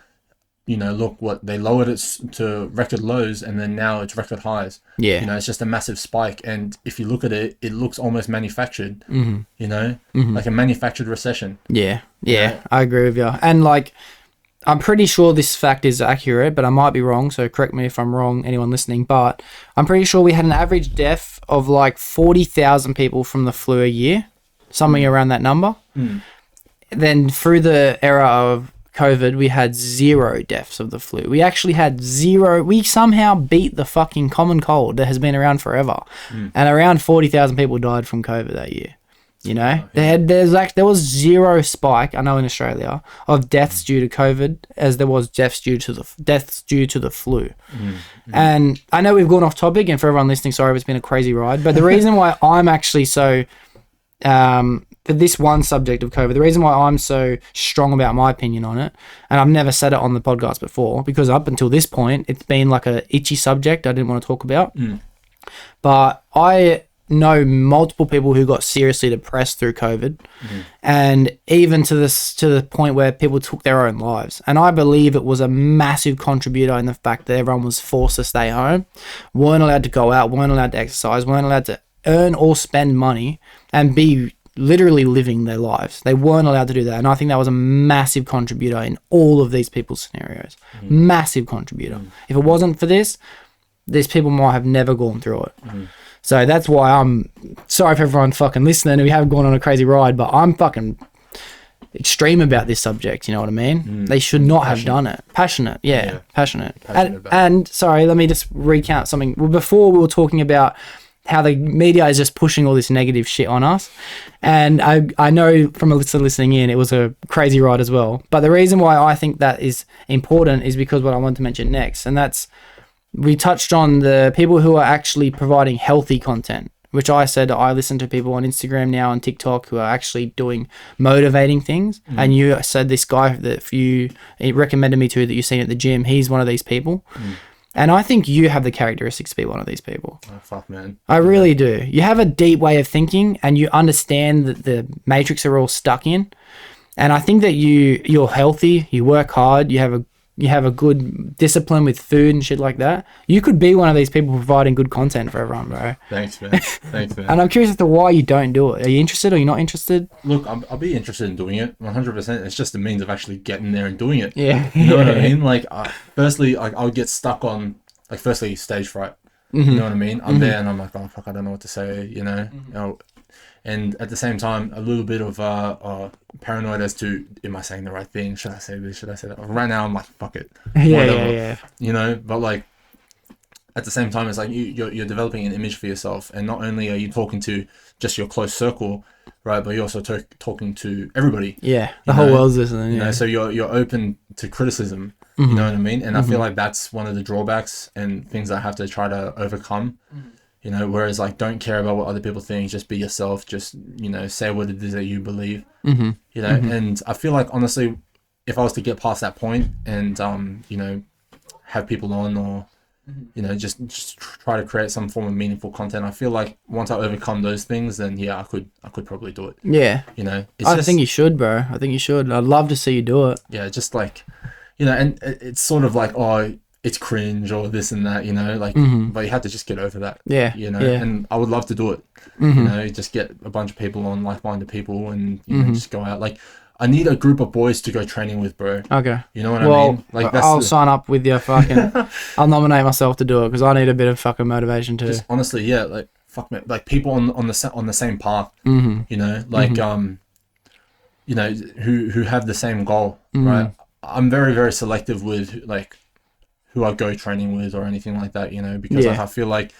look what they lowered it to record lows, and then now it's record highs. Yeah, it's just a massive spike. And if you look at it, it looks almost manufactured. Like a manufactured recession. Yeah, I agree with you. And like, I'm pretty sure this fact is accurate, but I might be wrong, so correct me if I'm wrong, anyone listening, but I'm pretty sure we had an average death of like 40,000 people from the flu a year, something around that number. Then through the era of COVID, we had 0 deaths of the flu. We actually had 0. We somehow beat the fucking common cold that has been around forever. And around 40,000 people died from COVID that year. There was 0 spike, I know, in Australia of deaths due to COVID as there was deaths due to the flu. And I know we've gone off topic, and for everyone listening, sorry if it's been a crazy ride, but the reason why I'm actually so for this one subject of COVID, the reason why I'm so strong about my opinion on it, and I've never said it on the podcast before, because up until this point it's been like a itchy subject I didn't want to talk about. But I know multiple people who got seriously depressed through COVID, and even to the point where people took their own lives. And I believe it was a massive contributor in the fact that everyone was forced to stay home, weren't allowed to go out, weren't allowed to exercise, weren't allowed to earn or spend money and be literally living their lives. They weren't allowed to do that. And I think that was a massive contributor in all of these people's scenarios. Massive contributor. If it wasn't for this, these people might have never gone through it. So that's why I'm sorry for everyone fucking listening. We haven't gone on a crazy ride, but I'm fucking extreme about this subject. You know what I mean? They should not have done it. Passionate. Yeah. Passionate. And sorry, let me just recount something. Well, before we were talking about how the media is just pushing all this negative shit on us. And I know from a listener listening in, it was a crazy ride as well. But the reason why I think that is important is because what I want to mention next. And that's we touched on the people who are actually providing healthy content, which I said I listen to people on Instagram now and TikTok who are actually doing motivating things. And you said this guy that he recommended me to that you've seen at the gym, he's one of these people. And I think you have the characteristics to be one of these people. Oh, fuck, man. I really do. You have a deep way of thinking and you understand that the matrix are all stuck in. And I think that you're healthy, you work hard, you have a good discipline with food and shit like that. You could be one of these people providing good content for everyone, bro. Thanks, man. Thanks, man. And I'm curious as to why you don't do it. Are you interested or you're not interested? Look, I'll be interested in doing it 100%. It's just a means of actually getting there and doing it. Yeah. You know what I mean? Like, firstly, like, I would get stuck on, like, firstly, stage fright. You know what I mean? I'm there and I'm like, oh, fuck, I don't know what to say, you know? And at the same time, a little bit of paranoid as to, am I saying the right thing? Should I say this? Should I say that? Right now, I'm like, fuck it. Yeah. You know, but like, at the same time, it's like you're developing an image for yourself. And not only are you talking to just your close circle, right, but you're also talking to everybody. Yeah, the whole world's listening. You know, so you're open to criticism. You know what I mean? And I feel like that's one of the drawbacks and things I have to try to overcome. You know, whereas like don't care about what other people think, just be yourself, just, you know, say what it is that you believe. You know, and I feel like honestly, if I was to get past that point and you know, have people on or you know, just try to create some form of meaningful content, I feel like once I overcome those things, then yeah, I could probably do it. Yeah. You know, I think you should, bro. I think you should. I'd love to see you do it. Yeah, just like, you know, and it's sort of like, oh, it's cringe or this and that, you know, like, but you have to just get over that. Yeah. You know, Yeah. and I would love to do it. You know, just get a bunch of people on, like-minded people, and you know, just go out. Like, I need a group of boys to go training with, bro. Okay. You know what I mean? Like, I'll sign up with you. Fucking, I'll nominate myself to do it because I need a bit of fucking motivation too. Just honestly, yeah, like fuck me, like people on the same path. You know, like you know, who have the same goal, right? I'm very, very selective with like who I go training with or anything like that, you know, because like, I feel like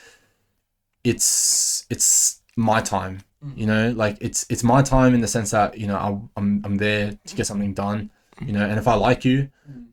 it's my time, you know, like it's my time in the sense that, you know, I'm there to get something done, you know, and if I like you,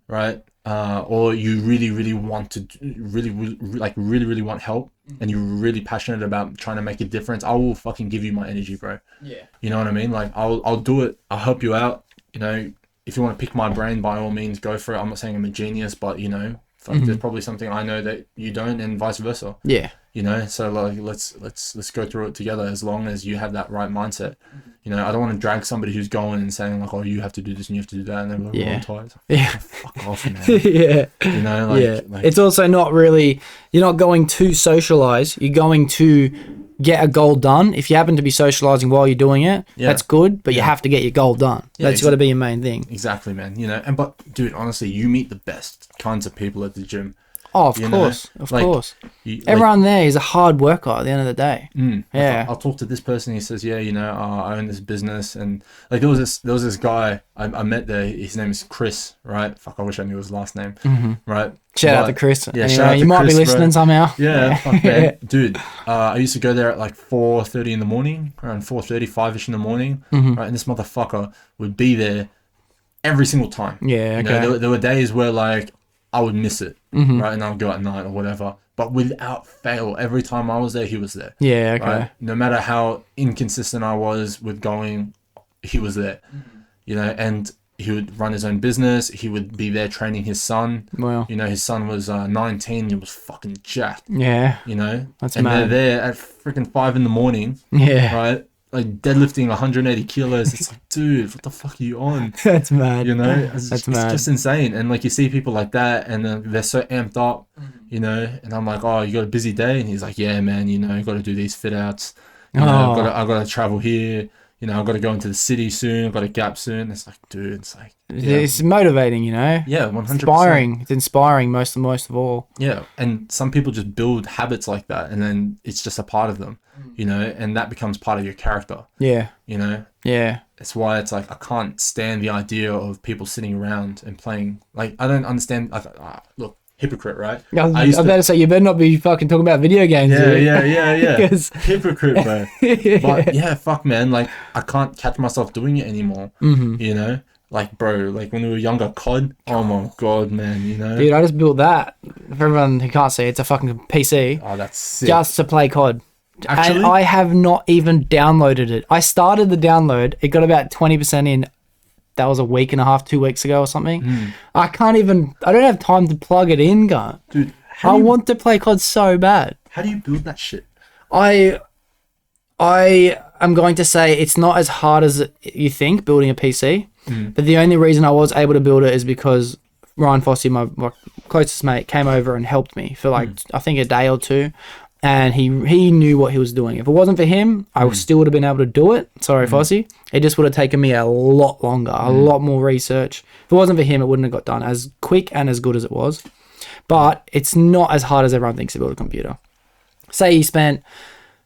right, or you really want to really want help and you're really passionate about trying to make a difference, I will fucking give you my energy, bro. Yeah. You know what I mean? Like I'll do it. I'll help you out. You know, if you want to pick my brain, by all means, go for it. I'm not saying I'm a genius, but you know, there's probably something I know that you don't, and vice versa. Yeah. You know, so like let's go through it together as long as you have that right mindset. You know, I don't want to drag somebody who's going and saying like, oh, you have to do this and you have to do that, and then we're all tired. Yeah. Fuck off, man. Yeah. You know, like it's also not really, you're not going to socialize. You're going to get a goal done. If you happen to be socializing while you're doing it, that's good, but you have to get your goal done. That's got to be your main thing. Exactly, man. You know, but dude, honestly, you meet the best kinds of people at the gym. Oh, of course. Everyone there is a hard worker at the end of the day. Yeah. I'll talk to this person. He says, yeah, you know, I own this business. And like, there was this guy I met there. His name is Chris, right? Fuck, I wish I knew his last name. Right. Shout out to Chris. Yeah, anyway, shout out to you might Chris, be listening somehow. Yeah. Fuck, man. Dude, I used to go there at like 4:30 in the morning, around 4:30, 5-ish in the morning. Right. And this motherfucker would be there every single time. Yeah. Okay. You know, there were days where like, I would miss it, right? And I'll go at night or whatever. But without fail, every time I was there, he was there. Yeah, okay. Right? No matter how inconsistent I was with going, he was there. You know, and he would run his own business. He would be there training his son. Wow. You know, his son was 19. He was fucking jacked. Yeah. You know? That's mad. They're there at freaking 5 in the morning. Yeah. Right? Like deadlifting 180 kilos. It's like, dude, what the fuck are you on? That's mad. You know, it's just insane. And like you see people like that, and they're so amped up, you know. And I'm like, oh, you got a busy day? And he's like, yeah, man. You know, you got to do these fit outs. You know, I got to travel here. You know, I've got to go into the city soon. I've got a gap soon. It's like, dude, it's like... Yeah. It's motivating, you know? Yeah, 100%. Inspiring. It's inspiring most of all. Yeah, and some people just build habits like that, and then it's just a part of them, you know? And that becomes part of your character. Yeah. You know? Yeah. That's why it's like, I can't stand the idea of people sitting around and playing... Like, I don't understand... Like, look, hypocrite, right? I better say, you better not be fucking talking about video games. Yeah. Hypocrite, bro. But yeah, fuck, man. Like, I can't catch myself doing it anymore. You know, like, bro, like when we were younger, COD. Oh my god, man, you know. Dude, I just built that. For everyone who can't see, it's a fucking PC. Oh, that's sick. Just to play COD. Actually? And I have not even downloaded it. I started the download. It got about 20% in. That was a week and a half, 2 weeks ago or something. I don't have time to plug it in, guy. Dude, I want to play COD so bad. how do you build that shit? I am going to say it's not as hard as you think building a PC. But the only reason I was able to build it is because Ryan Fossey, my closest mate, came over and helped me for like I think a day or two, and he knew what he was doing. If it wasn't for him, I still would have been able to do it. Sorry, Fossey. It just would have taken me a lot longer, a lot more research. If it wasn't for him, it wouldn't have got done as quick and as good as it was. But it's not as hard as everyone thinks to build a computer. Say you spent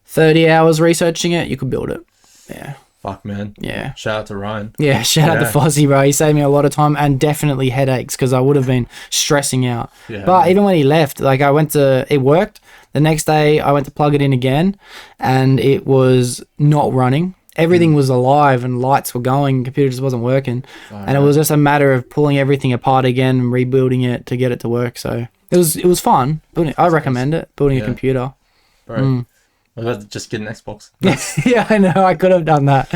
30 hours researching it, you could build it. Yeah. Fuck, man. Yeah. Shout out to Ryan. Yeah, shout out to Fossey, bro. He saved me a lot of time and definitely headaches because I would have been stressing out. Yeah, but man. even when he left, like it worked. The next day I went to plug it in again and it was not running. Everything was alive and lights were going. Computer just wasn't working. And it was just a matter of pulling everything apart again and rebuilding it to get it to work. So it was fun. I recommend it, building a computer. Bro. I was about to just get an Xbox. Yeah, I know. I could have done that.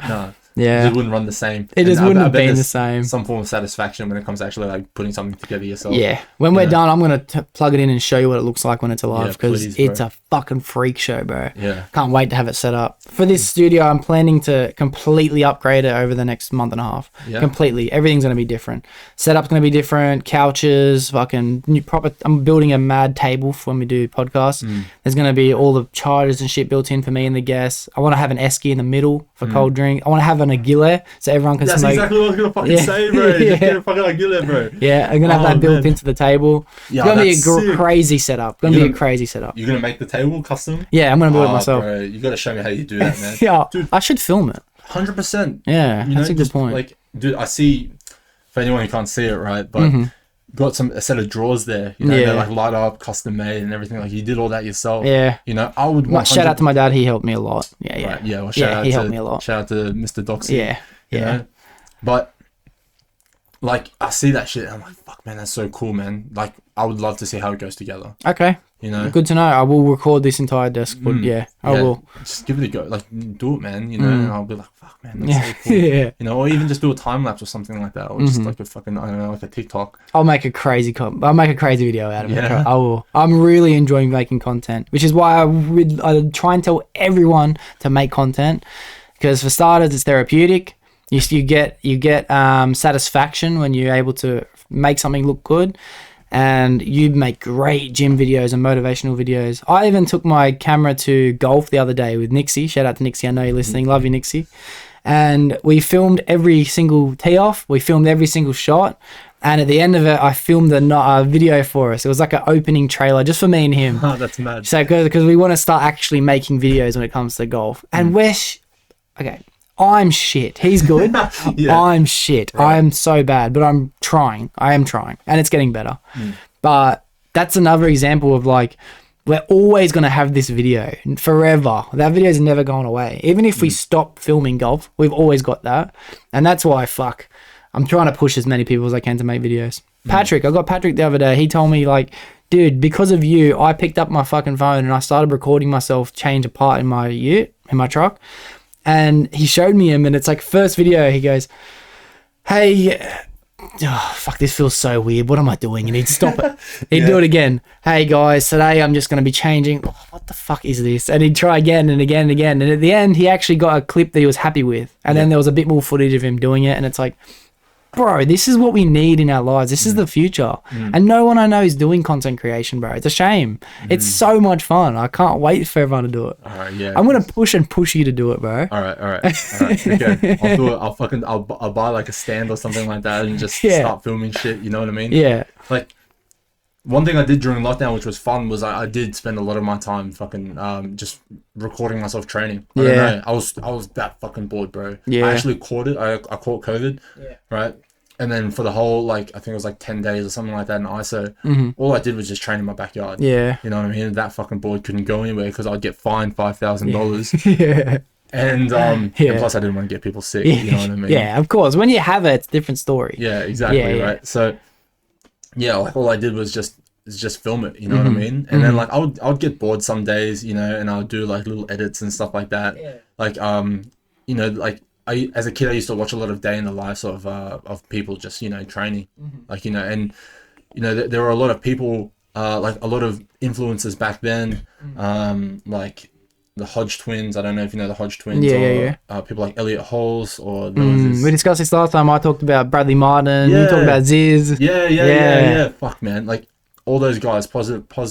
No. Yeah. It just wouldn't run the same. It just And wouldn't I have bet been the there's same. Some form of satisfaction when it comes to actually like putting something together yourself. Yeah. When we're done, I'm going to plug it in and show you what it looks like when it's alive Yeah, because please, it's bro. a fucking freak show, bro. Yeah. Can't wait to have it set up. For this studio, I'm planning to completely upgrade it over the next month and a half. Yeah. Completely. Everything's going to be different. Setup's going to be different. Couches, fucking new proper. I'm building a mad table for when we do podcasts. There's going to be all the chargers and shit built in for me and the guests. I want to have an esky in the middle for cold drink. I want to have an Aguila so everyone can That's smoke. exactly what I was going to fucking say, bro. Yeah. Just get a fucking Aguila, bro. Yeah, I'm gonna have that built man. into the table. Yeah, It's gonna be a that's sick. crazy setup. Gonna be a crazy setup. You're going to make the table custom? Yeah, I'm gonna build it myself. Bro, you got to show me how you do that, man. Yeah, Dude, I should film it. 100%. Yeah, You that's a good just, point. Like, dude, I see, for anyone who can't see it, right, but got a set of drawers there, you know, Yeah. they're like light up, custom made and everything. Like, you did all that yourself. Yeah. You know, I would want Shout out to my dad. He helped me a lot. Yeah, yeah. Right, yeah, well, shout out he to, helped me a lot. Shout out to Mr. Doxy. Yeah, you yeah. know? But, like, I see that shit and I'm like, fuck, man, that's so cool, man. Like, I would love to see how it goes together, Okay, you know? good to know. I will record this entire desk. But yeah, I will. Just give it a go. Like, do it, man, you know? And I'll be like, fuck, man, that's Yeah, so cool. yeah. You know, or even just do a time lapse or something like that. Or just like a fucking, I don't know, like a TikTok. I'll make a crazy I'll make a crazy video out of it. Yeah. I will. I'm really enjoying making content, which is why I try and tell everyone to make content because for starters, it's therapeutic. You get satisfaction when you're able to make something look good, and you make great gym videos and motivational videos. I even took my camera to golf the other day with Nixie. Shout out to Nixie. I know you're listening. Love you, Nixie. And we filmed every single tee off. We filmed every single shot. And at the end of it, I filmed a video for us. It was like an opening trailer just for me and him. Oh, that's mad. So, because we want to start actually making videos when it comes to golf. And okay, I'm shit. He's good. Yeah. I'm shit. Right. I'm so bad, but I'm trying. I am trying. And it's getting better. But that's another example of like, we're always going to have this video forever. That video is never going away. Even if we stop filming golf, we've always got that. And that's why, I'm trying to push as many people as I can to make videos. Patrick, I got Patrick the other day. He told me like, dude, because of you, I picked up my fucking phone and I started recording myself change a part in my ute, in my truck. And he showed me him and it's like first video, he goes, hey, fuck, this feels so weird. What am I doing? And he'd stop it. He'd do it again. Hey guys, today I'm just going to be changing. Oh, what the fuck is this? And he'd try again and again and again. And at the end, he actually got a clip that he was happy with. And then there was a bit more footage of him doing it. And it's like, bro, this is what we need in our lives. This is the future. And no one I know is doing content creation, bro. It's a shame. It's so much fun. I can't wait for everyone to do it. All right, yeah. I'm going to push you to do it, bro. All right. Okay. I'll do it. I'll buy like a stand or something like that and just start filming shit. You know what I mean? Yeah. Like, one thing I did during lockdown, which was fun, was I did spend a lot of my time fucking just recording myself training. I don't know. I was that fucking bored, bro. Yeah. I actually caught it. I caught COVID. Yeah. Right. And then for the whole, like, I think it was like 10 days or something like that in ISO, all I did was just train in my backyard. Yeah. You know what I mean? That fucking board couldn't go anywhere because I'd get fined $5,000. Yeah. And and plus I didn't want to get people sick, you know what I mean? Yeah, of course. When you have it, it's a different story. Yeah, exactly, right? So yeah, like all I did was just film it, you know what I mean? And then like I would get bored some days, you know, and I would do like little edits and stuff like that. Yeah. Like you know, like I as a kid I used to watch a lot of day in the lives of people just, you know, training. Like, you know, and you know, there were a lot of people like a lot of influencers back then, like the Hodge twins. I don't know if you know the Hodge twins, people like Elliot Halls, or there was this... We discussed this last time. I talked about Bradley Martin. You talked about Ziz. Yeah. Fuck, man, like all those guys,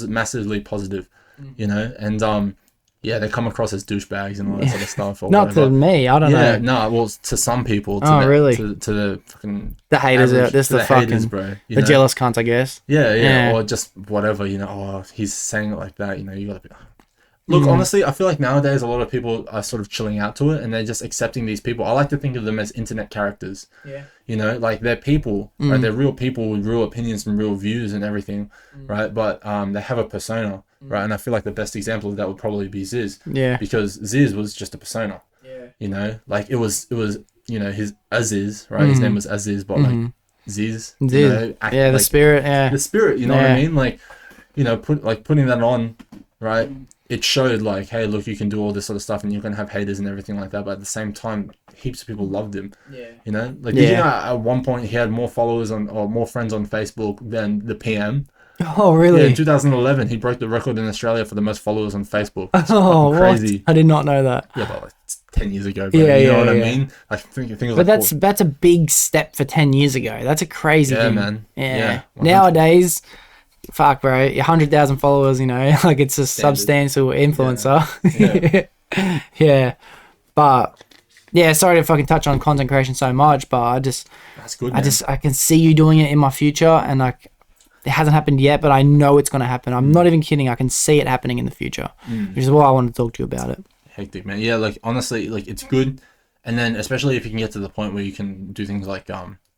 massively positive, you know, and yeah, they come across as douchebags and all that sort of stuff. Or Not whatever. to me, I don't know. Yeah, no, well, to some people. To really? To the fucking the haters average, out. This the fucking haters, bro. The jealous cunts, I guess. Yeah, or just whatever, you know. Oh, he's saying it like that, you know. You gotta be. Look, honestly, I feel like nowadays a lot of people are sort of chilling out to it and they're just accepting these people. I like to think of them as internet characters. Yeah. You know, like they're people, right? They're real people with real opinions and real views and everything, right? But they have a persona, right? And I feel like the best example of that would probably be Ziz. Yeah. Because Ziz was just a persona. Yeah. You know, like it was, you know, his Aziz, right? His name was Aziz, but like Ziz. You know, the spirit, The spirit, you know what I mean? Like, you know, putting that on, right? It showed like, hey, look, you can do all this sort of stuff and you're going to have haters and everything like that. But at the same time, heaps of people loved him. Yeah. You know, like, did you know at one point he had more followers or more friends on Facebook than the PM? Oh, really? Yeah, in 2011, he broke the record in Australia for the most followers on Facebook. It's crazy. What? I did not know that. Yeah, but like, it's 10 years ago, bro. You know what I mean? Like, but like that's a big step for 10 years ago. That's a crazy thing. Man. Yeah. Nowadays... Fuck, bro, 100,000 followers, you know, like it's a substantial influencer. Yeah. But yeah, sorry to fucking touch on content creation so much, but that's good, man. I can see you doing it in my future, and like it hasn't happened yet, but I know it's gonna happen. I'm not even kidding. I can see it happening in the future, which is why I wanted to talk to you about it. Hectic, man. Yeah, like honestly, like it's good, and then especially if you can get to the point where you can do things like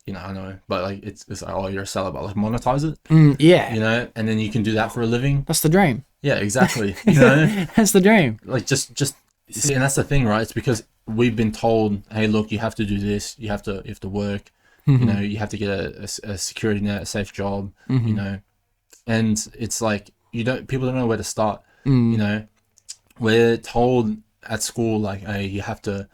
you know, I know, but like it's like, oh, you're a seller, but like monetize it. Yeah. You know, and then you can do that for a living. That's the dream. Yeah, exactly. You know, that's the dream. Like just see, and that's the thing, right? It's because we've been told, hey, look, you have to do this, you have to work, you know, you have to get a security net, a safe job, you know, and it's like people don't know where to start. You know, we're told at school like, hey, you have to.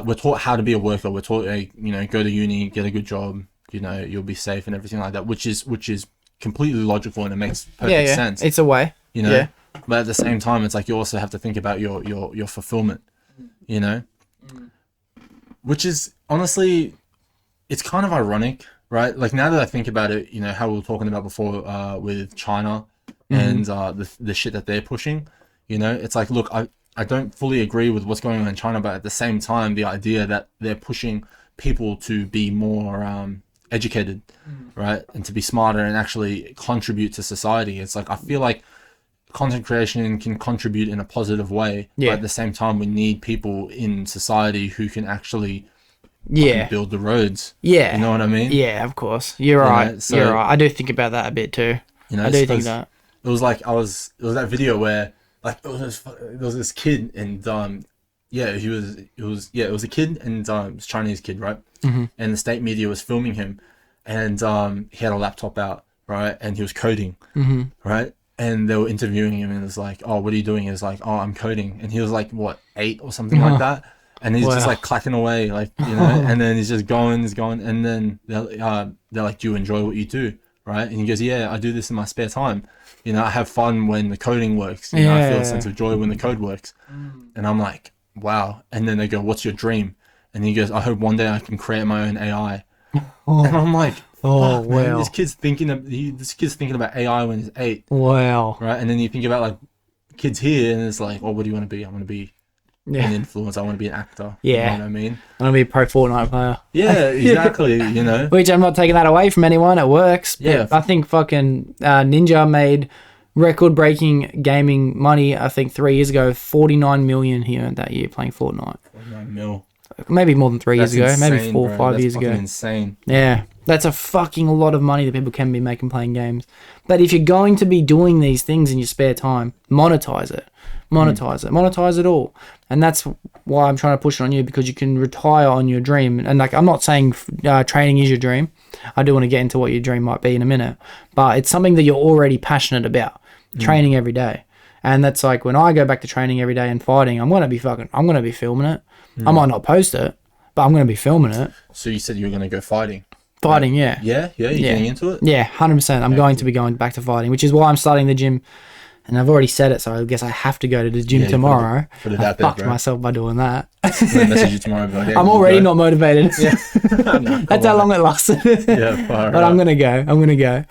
We're taught how to be a worker. We're taught, you know, go to uni, get a good job. You know, you'll be safe and everything like that, which is completely logical and it makes perfect sense. It's a way, you know. But at the same time, it's like you also have to think about your fulfillment. You know, which is honestly, it's kind of ironic, right? Like now that I think about it, you know, how we were talking about before with China and the shit that they're pushing. You know, it's like, look, I don't fully agree with what's going on in China, but at the same time, the idea that they're pushing people to be more educated, right? And to be smarter and actually contribute to society. It's like, I feel like content creation can contribute in a positive way, but at the same time, we need people in society who can actually build the roads. Yeah. You know what I mean? Yeah, of course. You're right. So, you're right. I do think about that a bit too. You know, I do think that. It was like, it was that video where, like there was this kid and it was a kid and it was a Chinese kid, right? And the state media was filming him and he had a laptop out, right? And he was coding, right? And they were interviewing him and it was like, oh, what are you doing? He was like, oh, I'm coding. And he was like, what, 8 or something like that? And he's just like clacking away, like, you know, and then he's going. And then they're like, do you enjoy what you do? Right? And he goes, yeah, I do this in my spare time. You know, I have fun when the coding works. You know, I feel a sense of joy when the code works. And I'm like, wow. And then they go, what's your dream? And he goes, I hope one day I can create my own AI. And I'm like, oh, wow. Man, this kid's thinking about AI when he's 8. Wow. Right? And then you think about like kids here and it's like, oh, what do you want to be? I want to be an influencer. I want to be an actor. Yeah. You know what I mean? I want to be a pro Fortnite player. Yeah, exactly. You know? Which I'm not taking that away from anyone. It works. Yeah. I think fucking Ninja made record-breaking gaming money, I think 3 years ago. 49 million he earned that year playing Fortnite. 49 mil. Maybe more than 3 years ago. Insane, maybe 4 or 5 years ago. That's insane. Yeah. That's a fucking lot of money that people can be making playing games. But if you're going to be doing these things in your spare time, monetize it. Monetize it all. And that's why I'm trying to push it on you, because you can retire on your dream. And like, I'm not saying training is your dream. I do want to get into what your dream might be in a minute, but it's something that you're already passionate about, training every day. And that's like, when I go back to training every day and fighting, I'm going to be filming it. I might not post it, but I'm going to be filming it. So you said you were going to go fighting? Fighting, yeah. Yeah? You're getting into it? Yeah, 100%. I'm going to be going back to fighting, which is why I'm starting the gym. And I've already said it, so I guess I have to go to the gym tomorrow. Put it I out there, fucked bro. myself by doing that. I'm gonna message you tomorrow. I'm already not motivated. Yeah. That's how long it lasted. Yeah, far But out. I'm gonna go.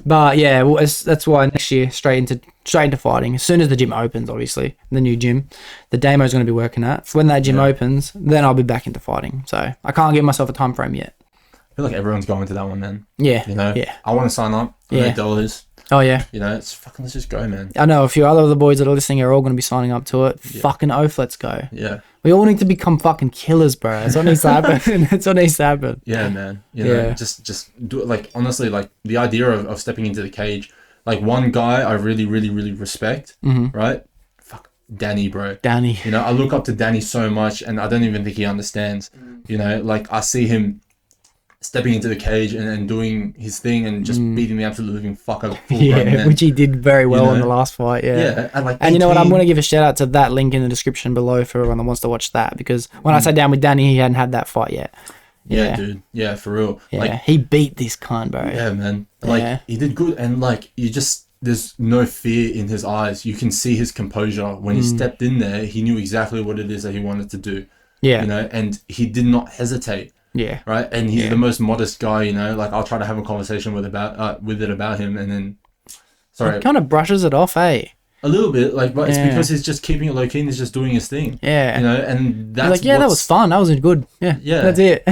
But yeah, well, that's why next year straight into fighting. As soon as the gym opens, obviously the new gym, the Damo's gonna be working at. When that gym opens, then I'll be back into fighting. So I can't give myself a time frame yet. I feel like everyone's going to that one, man. Yeah. You know? Yeah. I want to sign up. $100. Oh yeah. You know, it's fucking, let's just go, man. I know a few other of the boys that are listening are all going to be signing up to it. Fucking oath, let's go. Yeah. We all need to become fucking killers, bro. That's what needs to happen. That's what needs to happen. Yeah, man. You know, just do it. Like, honestly, like the idea of stepping into the cage, like one guy I really, really, really respect, right? Fuck, Danny, bro. Danny. You know, I look up to Danny so much, and I don't even think he understands. You know, like I see him stepping into the cage and doing his thing and just beating the absolute living fuck out of full grown men. Which he did very well You know? in the last fight. Yeah, and like, and you know what? I'm going to give a shout out to that link in the description below for everyone that wants to watch that, because when I sat down with Danny, he hadn't had that fight yet. Yeah, dude. Yeah, for real. Yeah, Like, he beat this cunt, bro. yeah, man. Like, he did good, and like, there's no fear in his eyes. You can see his composure. When he stepped in there, he knew exactly what it is that he wanted to do. Yeah. You know, and he did not hesitate. Yeah. Right. And he's the most modest guy, you know, like I'll try to have a conversation with it about him, and then He kind of brushes it off, eh? a little bit, like, but it's because he's just keeping it low key and he's just doing his thing. Yeah. You know, and that's He's like, that was fun. That was good. Yeah. Yeah. That's it.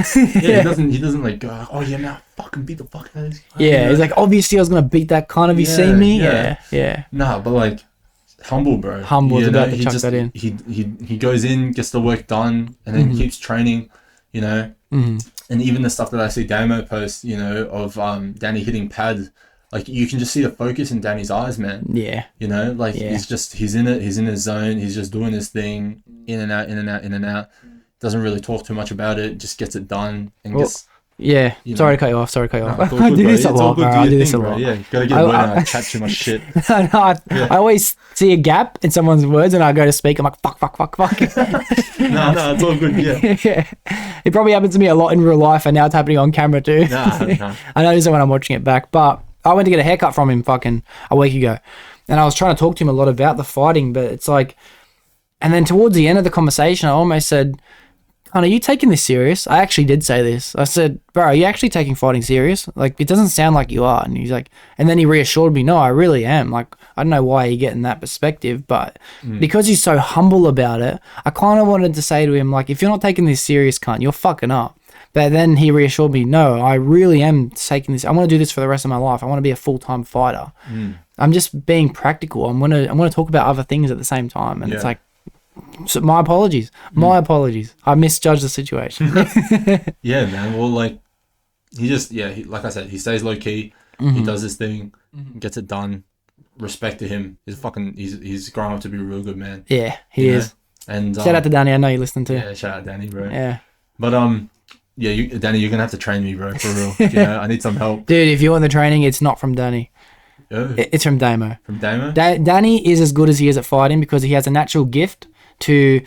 Yeah, he doesn't like go, oh yeah, man, I fucking beat the fuck out of this guy. Yeah. You know? He's like, obviously I was going to beat that cunt. Have you seen me? Yeah. Nah, but like, humble, bro. Humble, you about know, to chuck that in. He goes in, gets the work done, and then keeps training, you know. And even the stuff that I see Damo post, you know, of Danny hitting pads, like you can just see the focus in Danny's eyes, man. Yeah. You know, like he's in it, he's in his zone, he's just doing his thing, in and out. Doesn't really talk too much about it, just gets it done and gets. Yeah, You sorry know. to cut you off. Nah, I do this a lot, bro. I do this a lot. Yeah, gotta get when I chat too much shit. I always see a gap in someone's words and I go to speak. I'm like, fuck. No, it's all good. Yeah. Yeah. It probably happens to me a lot in real life, and now it's happening on camera too. Nah. I notice it when I'm watching it back. But I went to get a haircut from him fucking a week ago, and I was trying to talk to him a lot about the fighting, but it's like, and then towards the end of the conversation, I almost said, are you taking this serious? I actually did say this. I said, bro, are you actually taking fighting serious? Like, it doesn't sound like you are. And he's like, and then he reassured me, no, I really am. Like, I don't know why you're getting that perspective, but because he's so humble about it, I kind of wanted to say to him, like, if you're not taking this serious, cunt, you're fucking up. But then he reassured me, no, I really am taking this. I want to do this for the rest of my life. I want to be a full-time fighter. I'm just being practical. I'm gonna talk about other things at the same time. And it's like, so my apologies. I misjudged the situation. Yeah, man. Well, like, like I said, he stays low key. He does his thing, gets it done. Respect to him. He's grown up to be a real good man. Yeah, he is. And shout out to Danny. I know you listen to. Yeah, shout out Danny, bro. Yeah. But Danny, you're gonna have to train me, bro, for real. You know, I need some help. Dude, if you want the training, it's not from Danny. It's from Damo. From Damo? Danny is as good as he is at fighting because he has a natural gift to,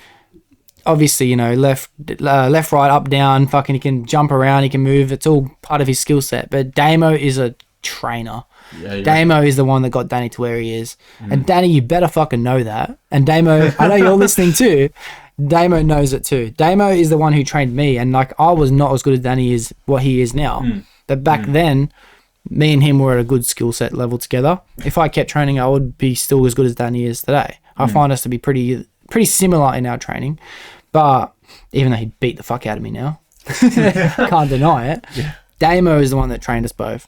obviously, you know, left, right, up, down, fucking he can jump around, he can move. It's all part of his skill set. But Damo is a trainer. Yeah, Damo is the one that got Danny to where he is. And Danny, you better fucking know that. And Damo, I know you're listening too. Damo knows it too. Damo is the one who trained me. And like, I was not as good as Danny is what he is now. But back then, me and him were at a good skill set level together. If I kept training, I would be still as good as Danny is today. I find us to be pretty similar in our training. But even though he beat the fuck out of me now, can't deny it. Yeah. Damo is the one that trained us both.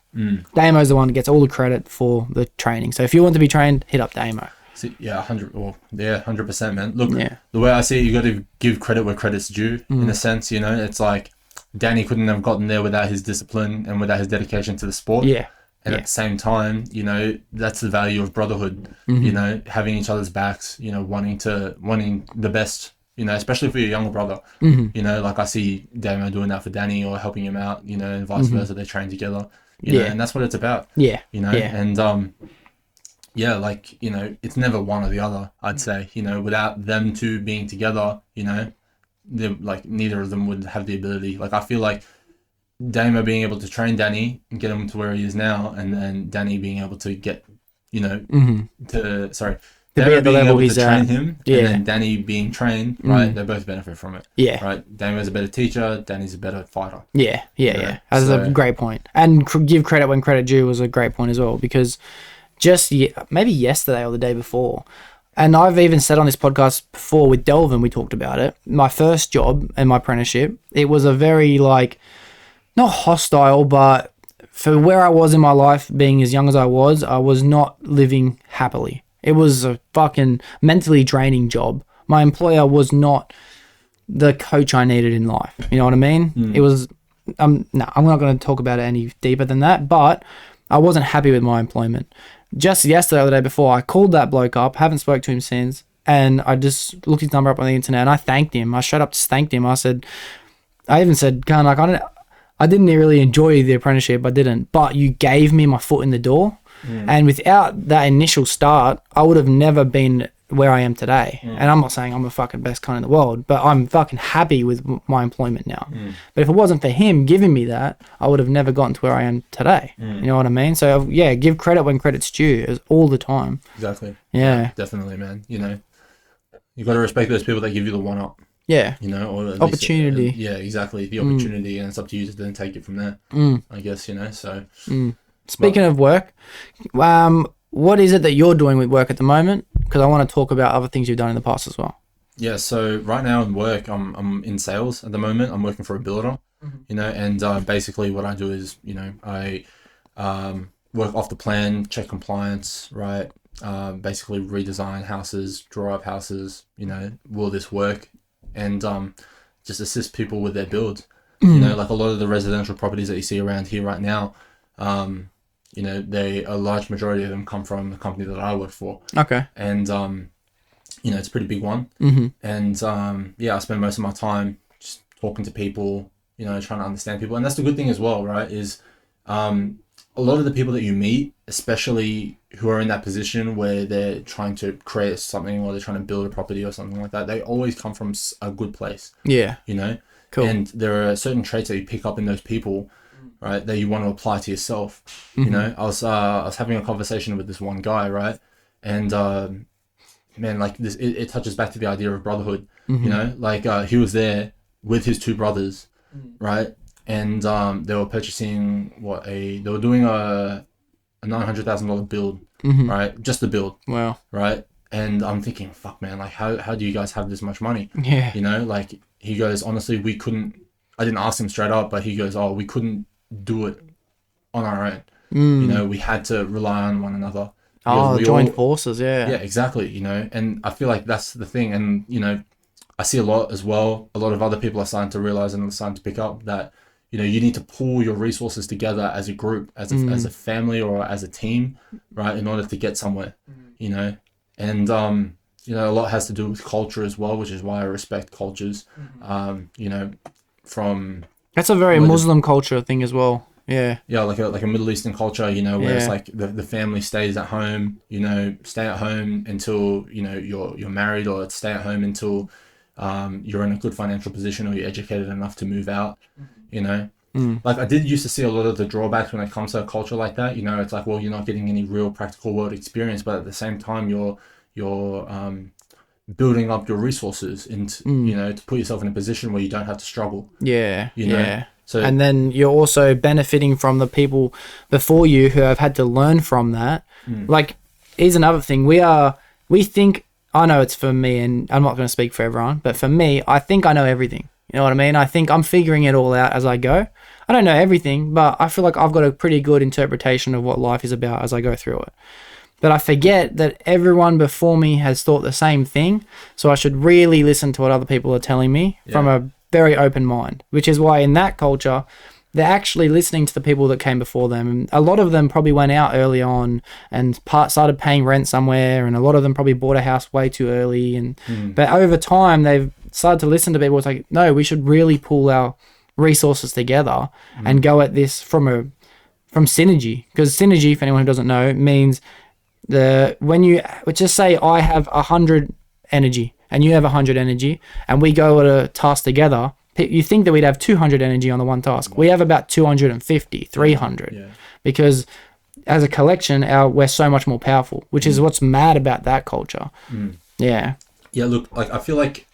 Damo is the one that gets all the credit for the training. So if you want to be trained, hit up Damo. See, 100%, man. Look, the way I see it, you got to give credit where credit's due. In a sense, you know, it's like Danny couldn't have gotten there without his discipline and without his dedication to the sport. Yeah. And at the same time, you know, that's the value of brotherhood, you know, having each other's backs, you know, wanting the best, you know, especially for your younger brother. You know, like I see Damo doing that for Danny or helping him out, you know, and vice versa. They train together, you know, and that's what it's about. Yeah. You know, and yeah, like, you know, it's never one or the other, I'd say, you know, without them two being together, you know, like neither of them would have the ability. Like, I feel like Damo being able to train Danny and get him to where he is now, and then Danny being able to get, you know, Damo be at the being level able he's to train at. him, Yeah. and then Danny being trained, right? They both benefit from it. Yeah. Right? Damo's a better teacher, Danny's a better fighter. Yeah. That's so- a great point. And give credit when credit due was a great point as well, because just maybe yesterday or the day before, and I've even said on this podcast before with Delvin, we talked about it, my first job and my apprenticeship, it was a very, like, not hostile, but for where I was in my life, being as young as I was not living happily. It was a fucking mentally draining job. My employer was not the coach I needed in life. You know what I mean? It was, I'm not going to talk about it any deeper than that, but I wasn't happy with my employment. Just yesterday or the day before, I called that bloke up, haven't spoke to him since, and I just looked his number up on the internet and I thanked him. I straight up just thanked him. I even said, "Gun, like, I didn't really enjoy the apprenticeship, I didn't, but you gave me my foot in the door. And without that initial start, I would have never been where I am today. And I'm not saying I'm the fucking best cunt in the world, but I'm fucking happy with my employment now. But if it wasn't for him giving me that, I would have never gotten to where I am today. You know what I mean? So yeah, give credit when credit's due all the time. Exactly. Yeah. Definitely, man. You know, you got to respect those people that give you the one up. Yeah. You know, or at Opportunity. Least, yeah, exactly. The opportunity, and it's up to you to then take it from there. I guess, you know. So, Speaking of work, what is it that you're doing with work at the moment? Because I want to talk about other things you've done in the past as well. yeah. So right now in work, I'm in sales at the moment. I'm working for a builder. You know, and basically what I do is, you know, I work off the plan, check compliance, right? Basically redesign houses, draw up houses. You know, will this work? And just assist people with their builds. You know, like a lot of the residential properties that you see around here right now, you know, a large majority of them come from the company that I work for. Okay. And, you know, it's a pretty big one. And, yeah, I spend most of my time just talking to people, you know, trying to understand people. And that's the good thing as well, right, is a lot of the people that you meet, especially who are in that position where they're trying to create something or they're trying to build a property or something like that, they always come from a good place. Yeah. You know? Cool. And there are certain traits that you pick up in those people, right, that you want to apply to yourself. You know? I was having a conversation with this one guy, right? And man, like this, it touches back to the idea of brotherhood. You know? Like he was there with his two brothers, right? And they were purchasing they were doing a $900,000 build, right? Just the build. Wow. Right? And I'm thinking, fuck, man, like how do you guys have this much money? Yeah. You know, like he goes, honestly, I didn't ask him straight up, but he goes, we couldn't do it on our own. You know, we had to rely on one another. Joined forces, yeah. Yeah, exactly, you know, and I feel like that's the thing. And, you know, I see a lot as well. A lot of other people are starting to realize and are starting to pick up that, you know, you need to pull your resources together as a group, as a family or as a team, right, in order to get somewhere, you know. And, you know, a lot has to do with culture as well, which is why I respect cultures, you know, from... That's a very Muslim culture thing as well. Yeah. Yeah, like a Middle Eastern culture, you know, where it's like the family stays at home, you know, stay at home until, you know, you're married, or stay at home until you're in a good financial position or you're educated enough to move out, you know. Like I did used to see a lot of the drawbacks when it comes to a culture like that. You know, it's like, well, you're not getting any real practical world experience, but at the same time, you're building up your resources into, you know, to put yourself in a position where you don't have to struggle. Yeah. You know? Yeah. So, and then you're also benefiting from the people before you who have had to learn from that. Like, here's another thing. We think, I know it's for me, and I'm not going to speak for everyone, but for me, I think I know everything. You know what I mean? I think I'm figuring it all out as I go. I don't know everything, but I feel like I've got a pretty good interpretation of what life is about as I go through it. But I forget that everyone before me has thought the same thing, so I should really listen to what other people are telling me from a very open mind, which is why in that culture, they're actually listening to the people that came before them. And a lot of them probably went out early on and started paying rent somewhere. And a lot of them probably bought a house way too early. And but over time, they've started to listen to people. It's like, no, we should really pool our resources together and go at this from synergy. Because synergy, for anyone who doesn't know, means when you just say I have 100 energy and you have 100 energy and we go at a task together, you think that we'd have 200 energy on the one task. We have about 250, 300 because as a collection, we're so much more powerful, which is what's mad about that culture. Yeah. Yeah, look, like I feel like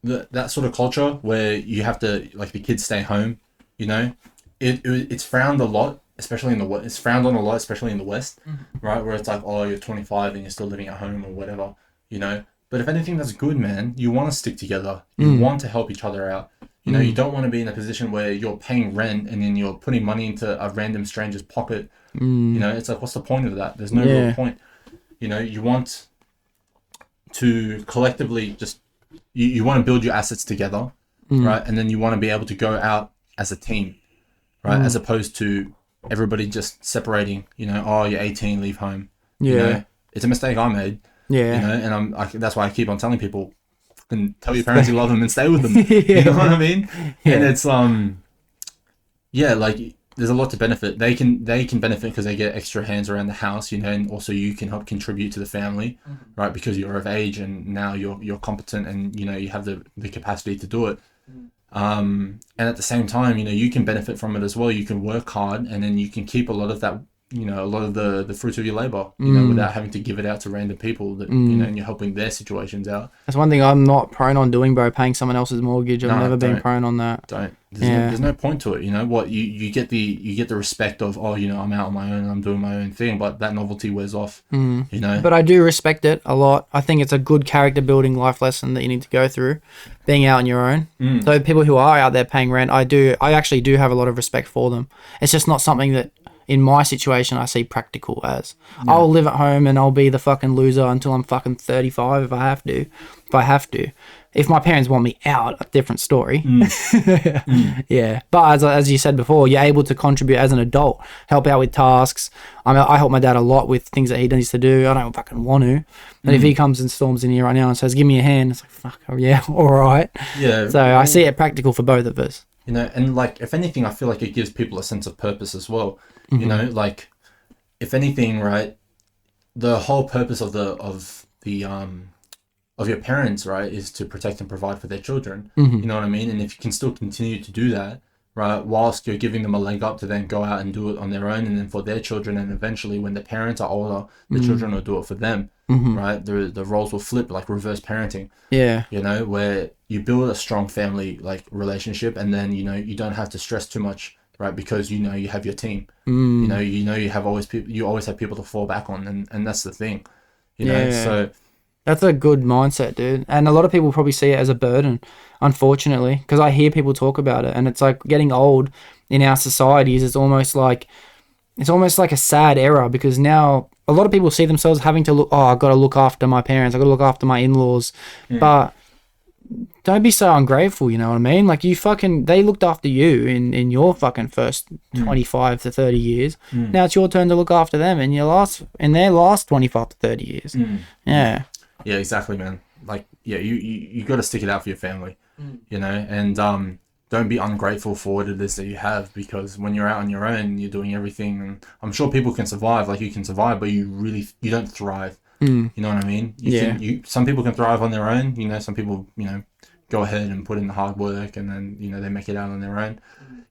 that sort of culture where you have to, like, the kids stay home, you know, it's frowned a lot, especially in the West. It's frowned on a lot, especially in the West, right? Where it's like, oh, you're 25 and you're still living at home or whatever, you know. But if anything, that's good, man. You want to stick together. You want to help each other out. You know, you don't want to be in a position where you're paying rent and then you're putting money into a random stranger's pocket. You know, it's like, what's the point of that? There's no real point. You know, you want to collectively just, you want to build your assets together, right? And then you want to be able to go out as a team, right? As opposed to everybody just separating, you know, oh, you're 18, leave home. You know, it's a mistake I made. Yeah, you know, and that's why I keep on telling people, fucking tell your parents you love them and stay with them. You know what I mean? And it's yeah, like there's a lot to benefit. They can benefit because they get extra hands around the house, you know, and also you can help contribute to the family, right? Because you're of age and now you're competent and you know you have the capacity to do it. And at the same time, you know, you can benefit from it as well. You can work hard and then you can keep a lot of that, you know, a lot of the fruits of your labor, you know, without having to give it out to random people that, you know, and you're helping their situations out. That's one thing I'm not prone on doing, bro, paying someone else's mortgage. I've never been prone on that. There's no point to it, you know. What you get the respect of, oh, you know, I'm out on my own and I'm doing my own thing, but that novelty wears off, you know. But I do respect it a lot. I think it's a good character building life lesson that you need to go through, being out on your own. So people who are out there paying rent, I actually do have a lot of respect for them. It's just not something that in my situation I see practical as. I'll live at home and I'll be the fucking loser until I'm fucking 35 if I have to. If my parents want me out, a different story. Yeah, but as you said before, you're able to contribute as an adult, help out with tasks. I help my dad a lot with things that he needs to do. I don't fucking want to, but if he comes and storms in here right now and says, "Give me a hand," it's like, "Fuck, oh, yeah, all right." Yeah. So I see it practical for both of us. You know, and like if anything, I feel like it gives people a sense of purpose as well. You know, like if anything, right, the whole purpose of your parents, right, is to protect and provide for their children. You know what I mean? And if you can still continue to do that, right, whilst you're giving them a leg up to then go out and do it on their own and then for their children, and eventually when the parents are older, the children will do it for them, right? The roles will flip, like reverse parenting. Yeah. You know, where you build a strong family like relationship and then, you know, you don't have to stress too much, right? Because you know you have your team. You know you have always have people to fall back on, and that's the thing. You know, so that's a good mindset, dude. And a lot of people probably see it as a burden, unfortunately, because I hear people talk about it, and it's like getting old in our societies. It's almost like a sad era because now a lot of people see themselves having to look. Oh, I've got to look after my parents. I've got to look after my in-laws, but don't be so ungrateful, you know what I mean? Like they looked after you in your fucking first 25 to 30 years. Now it's your turn to look after them in their last 25 to 30 years. Yeah. Yeah, exactly, man. Like, yeah, you got to stick it out for your family, you know, and don't be ungrateful for what it is that you have, because when you're out on your own, you're doing everything, and I'm sure people can survive, like you can survive, but you don't thrive. You know what I mean? Some people can thrive on their own, you know, some people, you know, go ahead and put in the hard work and then, you know, they make it out on their own,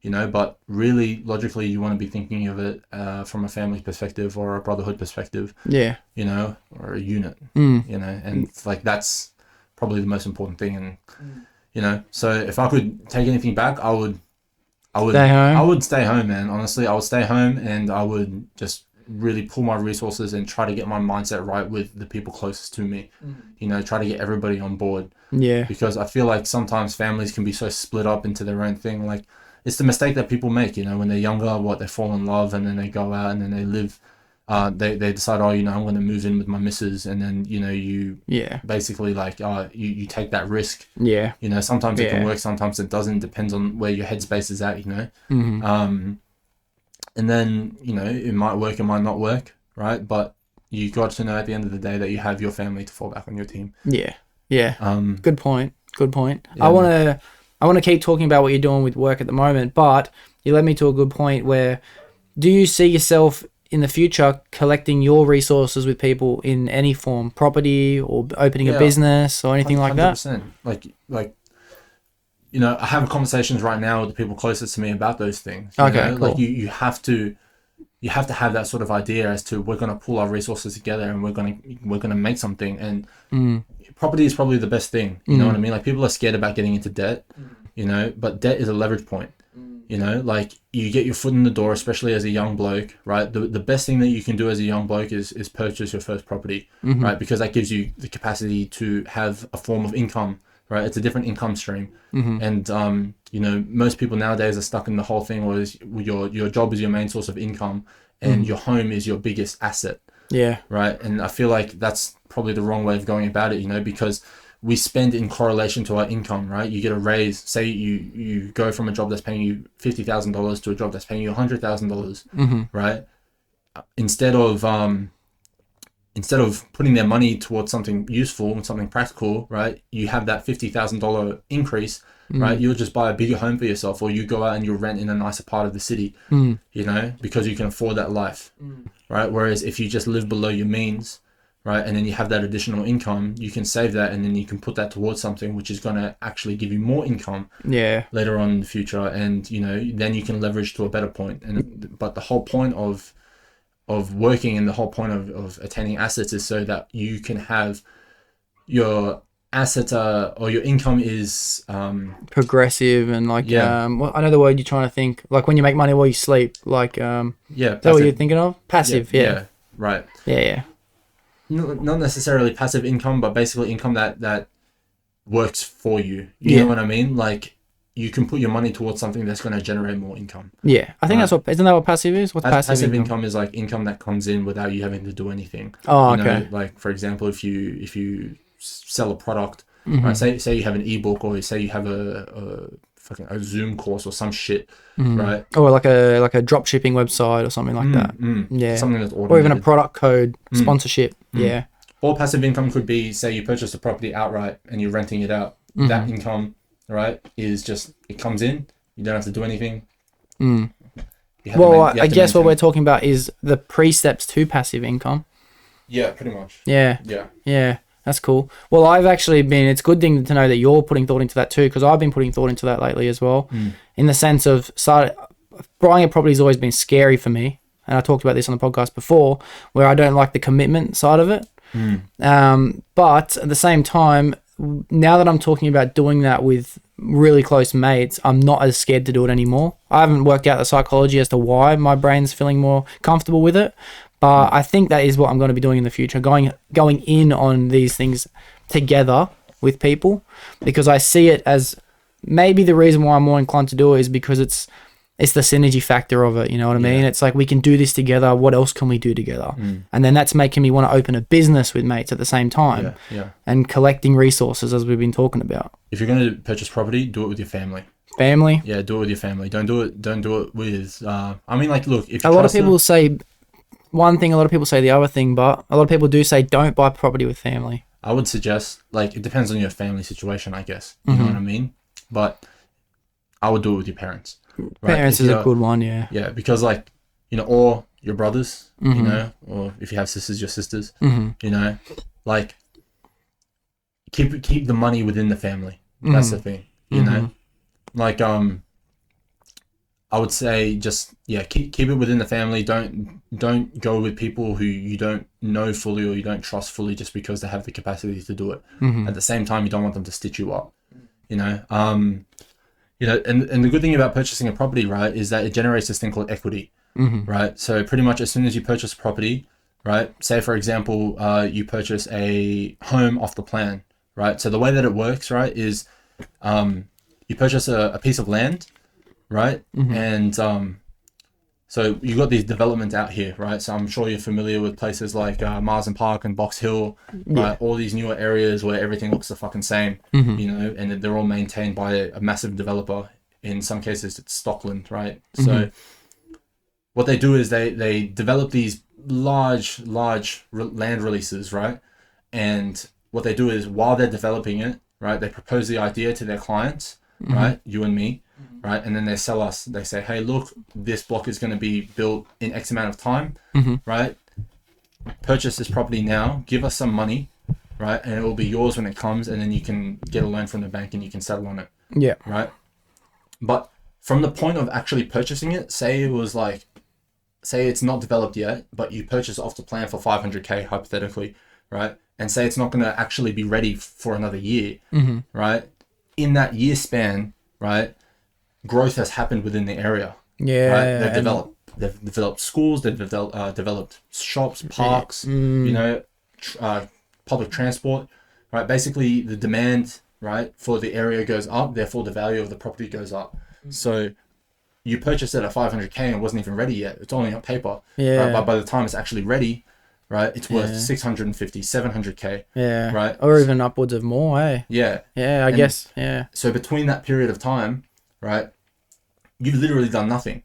you know, but really logically you want to be thinking of it from a family perspective or a brotherhood perspective, you know, or a unit, you know, and like that's probably the most important thing. And you know, so if I could take anything back, I would stay home, man. Honestly, I would stay home and I would just really pull my resources and try to get my mindset right with the people closest to me, you know, try to get everybody on board. Because I feel like sometimes families can be so split up into their own thing. Like it's the mistake that people make, you know, when they're younger, they fall in love and then they go out and then they live they decide, oh, you know, I'm going to move in with my missus, and then, you know, you basically like you take that risk. Yeah. You know, sometimes it can work, sometimes it doesn't. Depends on where your headspace is at. You know. And then, you know, it might work, it might not work, right? But you got to know at the end of the day that you have your family to fall back on, your team. Yeah. Yeah. Good point. Good point. Yeah, I want to keep talking about what you're doing with work at the moment, but you led me to a good point where, do you see yourself in the future collecting your resources with people in any form, property or opening a business or anything like that? 100%. Like, you know, I have conversations right now with the people closest to me about those things. You know? Cool. Like you have to have that sort of idea as to, we're going to pull our resources together and we're going to make something. And property is probably the best thing. You know what I mean? Like, people are scared about getting into debt, you know, but debt is a leverage point. You know, like, you get your foot in the door, especially as a young bloke, right? The best thing that you can do as a young bloke is purchase your first property, right? Because that gives you the capacity to have a form of income, right? It's a different income stream. And, you know, most people nowadays are stuck in the whole thing where your job is your main source of income and your home is your biggest asset. Yeah. Right. And I feel like that's probably the wrong way of going about it, you know, because we spend in correlation to our income, right? You get a raise, say you go from a job that's paying you $50,000 to a job that's paying you $100,000, right? Instead of putting their money towards something useful and something practical, right? You have that $50,000 increase, right? You'll just buy a bigger home for yourself, or you go out and you'll rent in a nicer part of the city, you know, because you can afford that life, right? Whereas if you just live below your means, right, and then you have that additional income, you can save that and then you can put that towards something which is going to actually give you more income later on in the future. And, you know, then you can leverage to a better point. But the whole point of working and the whole point of attaining assets is so that you can have your assets or your income is progressive and like well, I know the word you're trying to think, like when you make money while you sleep, like is that what you're thinking of? Passive. Right. Yeah. Not necessarily passive income, but basically income that works for you. You know what I mean? Like, you can put your money towards something that's going to generate more income. Yeah, I think isn't that what passive is? What's passive income is like income that comes in without you having to do anything. Oh, you okay. know, like, for example, if you sell a product, right? Say you have an ebook, or say you have a Zoom course or some shit, right? Or like a drop shipping website or something like that. Yeah, something that's automated. Or even a product code sponsorship. Yeah. Or passive income could be, say you purchased a property outright and you're renting it out. That income, right, is just, it comes in. You don't have to do anything. Well, I guess what we're talking about is the precepts to passive income. Yeah, pretty much. Yeah. That's cool. Well, I've actually been, it's a good thing to know that you're putting thought into that too, because I've been putting thought into that lately as well, in the sense of buying a property has always been scary for me. And I talked about this on the podcast before, where I don't like the commitment side of it. But at the same time, now that I'm talking about doing that with really close mates, I'm not as scared to do it anymore. I haven't worked out the psychology as to why my brain's feeling more comfortable with it. But I think that is what I'm going to be doing in the future, going in on these things together with people, because I see it as maybe the reason why I'm more inclined to do it is because it's the synergy factor of it. You know what I mean? It's like, we can do this together. What else can we do together? And then that's making me want to open a business with mates at the same time. And collecting resources, as we've been talking about. If you're going to purchase property, do it with your family. Yeah, do it with your family. Don't do it with. I mean, like, look. If a lot of people say one thing, a lot of people say the other thing, but a lot of people do say don't buy property with family. I would suggest, like, it depends on your family situation, I guess. You know what I mean? But I would do it with your parents. Right? Parents is a good one, yeah. Yeah, because, like, you know, or your brothers, you know, or if you have sisters, your sisters, you know, like, keep the money within the family. That's the thing, you know, like, I would say just, keep it within the family. Don't go with people who you don't know fully or you don't trust fully just because they have the capacity to do it. At the same time, you don't want them to stitch you up, you know. You know, and the good thing about purchasing a property, right, is that it generates this thing called equity, right? So pretty much as soon as you purchase a property, right, say for example, you purchase a home off the plan, right? So the way that it works, right, is you purchase a piece of land, right? And So you got these developments out here, right? So I'm sure you're familiar with places like Marsden Park and Box Hill, right? All these newer areas where everything looks the fucking same, you know, and they're all maintained by a massive developer. In some cases, it's Stockland, right? So what they do is they develop these large land releases, right? And what they do is while they're developing it, right, they propose the idea to their clients, right, you and me, right, and then they sell us. They say, hey, look, this block is going to be built in X amount of time, right? Purchase this property now, give us some money, right, and it will be yours when it comes, and then you can get a loan from the bank and you can settle on it. Yeah. Right. But from the point of actually purchasing it, say it's not developed yet, but you purchase off the plan for 500K hypothetically, right? And say it's not going to actually be ready for another year, right? In that year span, right, growth has happened within the area. Yeah. Right? They've developed schools, they've developed shops, parks, you know, public transport, right? Basically, the demand, right, for the area goes up, therefore the value of the property goes up. So you purchased it at 500K and it wasn't even ready yet. It's only on paper. Yeah. Right? But by the time it's actually ready, right, it's worth 650, 700K. Yeah. Right. Or even upwards of more, eh? Yeah. Yeah, I guess. Yeah. So between that period of time, right, you've literally done nothing,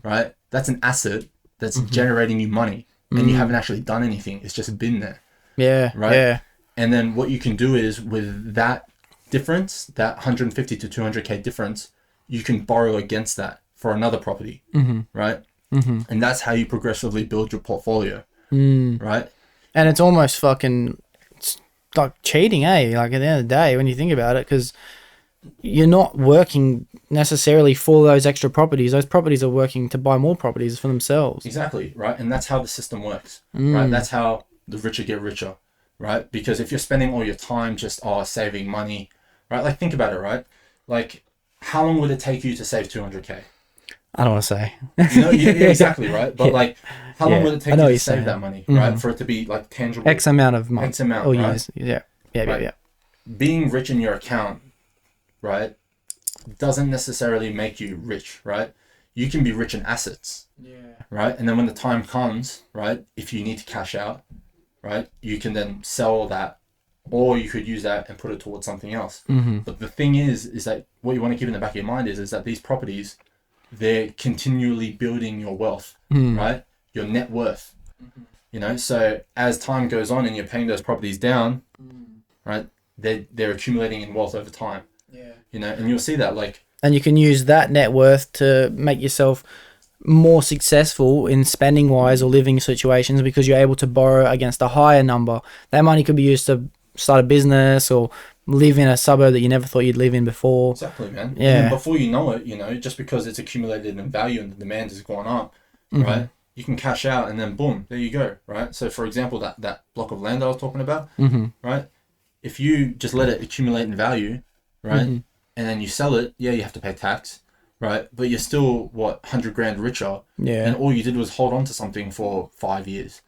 right? That's an asset that's generating you money and you haven't actually done anything. It's just been there. Yeah. Right. Yeah. And then what you can do is with that difference, that 150 to 200K difference, you can borrow against that for another property, right? And that's how you progressively build your portfolio, right? And it's almost fucking like cheating, eh? Like at the end of the day, when you think about it, because you're not working necessarily for those extra properties. Those properties are working to buy more properties for themselves. Exactly, right? And that's how the system works, right? That's how the richer get richer, right? Because if you're spending all your time just saving money, right? Like think about it, right? Like how long would it take you to save 200K? I don't want to say. You know, yeah, exactly, right? But like, how long would it take you to save that money, right? For it to be like tangible. X amount of months. X amount, or right? years. Yeah. Yeah, Right. yeah. Being rich in your account, right, doesn't necessarily make you rich, right? You can be rich in assets, right? And then when the time comes, right, if you need to cash out, right, you can then sell that, or you could use that and put it towards something else. But the thing is that what you want to keep in the back of your mind is that these properties, they're continually building your wealth, right? Your net worth, you know? So as time goes on and you're paying those properties down, right, they're accumulating in wealth over time. You know, and you'll see that like... And you can use that net worth to make yourself more successful in spending wise or living situations because you're able to borrow against a higher number. That money could be used to start a business or live in a suburb that you never thought you'd live in before. Exactly, man. Yeah. And then before you know it, you know, just because it's accumulated in value and the demand has gone up, right, you can cash out and then boom, there you go, right? So for example, that block of land I was talking about, right, if you just let it accumulate in value, right, and then you sell it, yeah, you have to pay tax, right, but you're still 100 grand richer, and all you did was hold on to something for 5 years,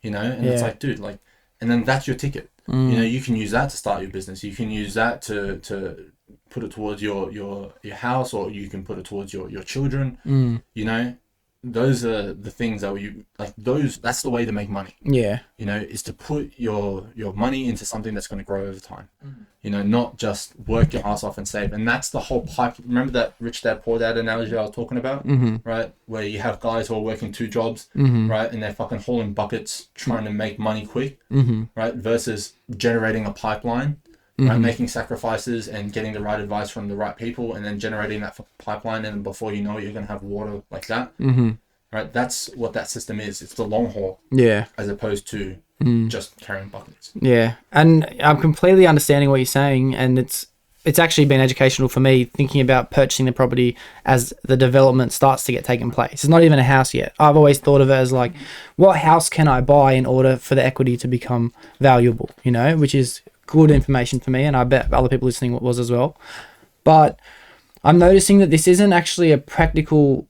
you know, and it's like, dude, like, and then that's your ticket. You know, you can use that to start your business. You can use that to put it towards your house, or you can put it towards your children. You know, those are the things that you like. That's the way to make money. Yeah, you know, is to put your money into something that's going to grow over time. You know, not just work your ass off and save. And that's the whole pipe. Remember that rich dad poor dad analogy I was talking about, right? Where you have guys who are working 2 jobs, right, and they're fucking hauling buckets trying to make money quick, right, versus generating a pipeline. Right, making sacrifices and getting the right advice from the right people, and then generating that pipeline, and before you know it, you're going to have water like that. Right, that's what that system is. It's the long haul. Yeah, as opposed to just carrying buckets. Yeah, and I'm completely understanding what you're saying, and it's actually been educational for me thinking about purchasing the property as the development starts to get taken place. It's not even a house yet. I've always thought of it as like, what house can I buy in order for the equity to become valuable? You know, which is good information for me, and I bet other people listening was as well. But I'm noticing that this isn't actually a practical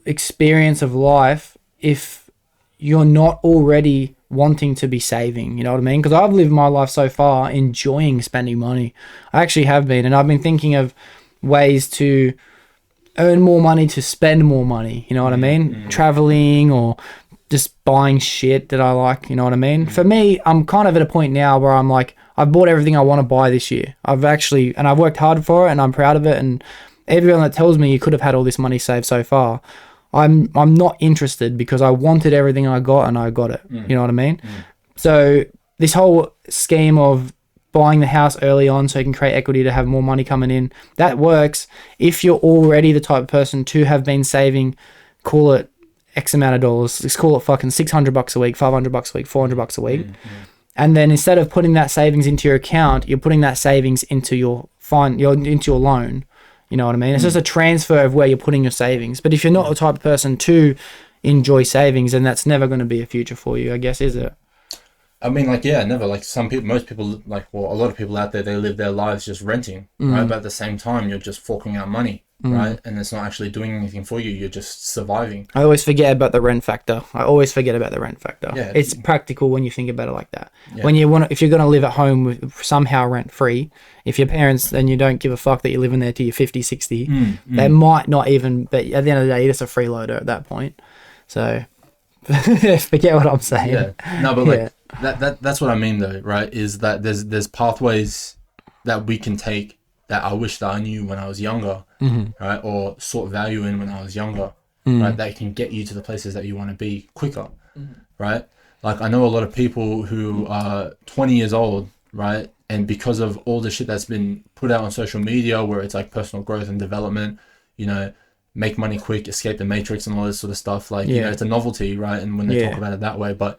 experience of life if you're not already wanting to be saving, you know what I mean? Because I've lived my life so far enjoying spending money. I actually have been, and I've been thinking of ways to earn more money to spend more money. You know what I mean? Traveling or just buying shit that I like. You know what I mean? For me, I'm kind of at a point now where I'm like, I've bought everything I want to buy this year. I've worked hard for it and I'm proud of it. And everyone that tells me you could have had all this money saved so far, I'm not interested because I wanted everything I got and I got it. You know what I mean? So this whole scheme of buying the house early on so you can create equity to have more money coming in, that works if you're already the type of person to have been saving, call it X amount of dollars, let's call it fucking $600 a week, $500 a week, $400 a week. And then instead of putting that savings into your account, you're putting that savings into your loan. You know what I mean? It's just a transfer of where you're putting your savings. But if you're not the type of person to enjoy savings, then that's never going to be a future for you, I guess, is it? I mean, like, yeah, never. Like, most people, like, well, a lot of people out there, they live their lives just renting, right? But at the same time, you're just forking out money, right? And it's not actually doing anything for you. You're just surviving. I always forget about the rent factor. Yeah. It's practical when you think about it like that. Yeah. If you're going to live at home with somehow rent free, if your parents, then you don't give a fuck that you're living there till you're 50, 60, they might not even, but at the end of the day, you're just a freeloader at that point. So forget what I'm saying. Yeah. No, but like, that's what I mean though, right? Is that there's pathways that we can take that I wish that I knew when I was younger, right? Or sought value in when I was younger, right? That can get you to the places that you want to be quicker, right? Like, I know a lot of people who are 20 years old, right? And because of all the shit that's been put out on social media, where it's like personal growth and development, you know, make money quick, escape the matrix and all this sort of stuff. Like, you know, it's a novelty, right? And when they talk about it that way, but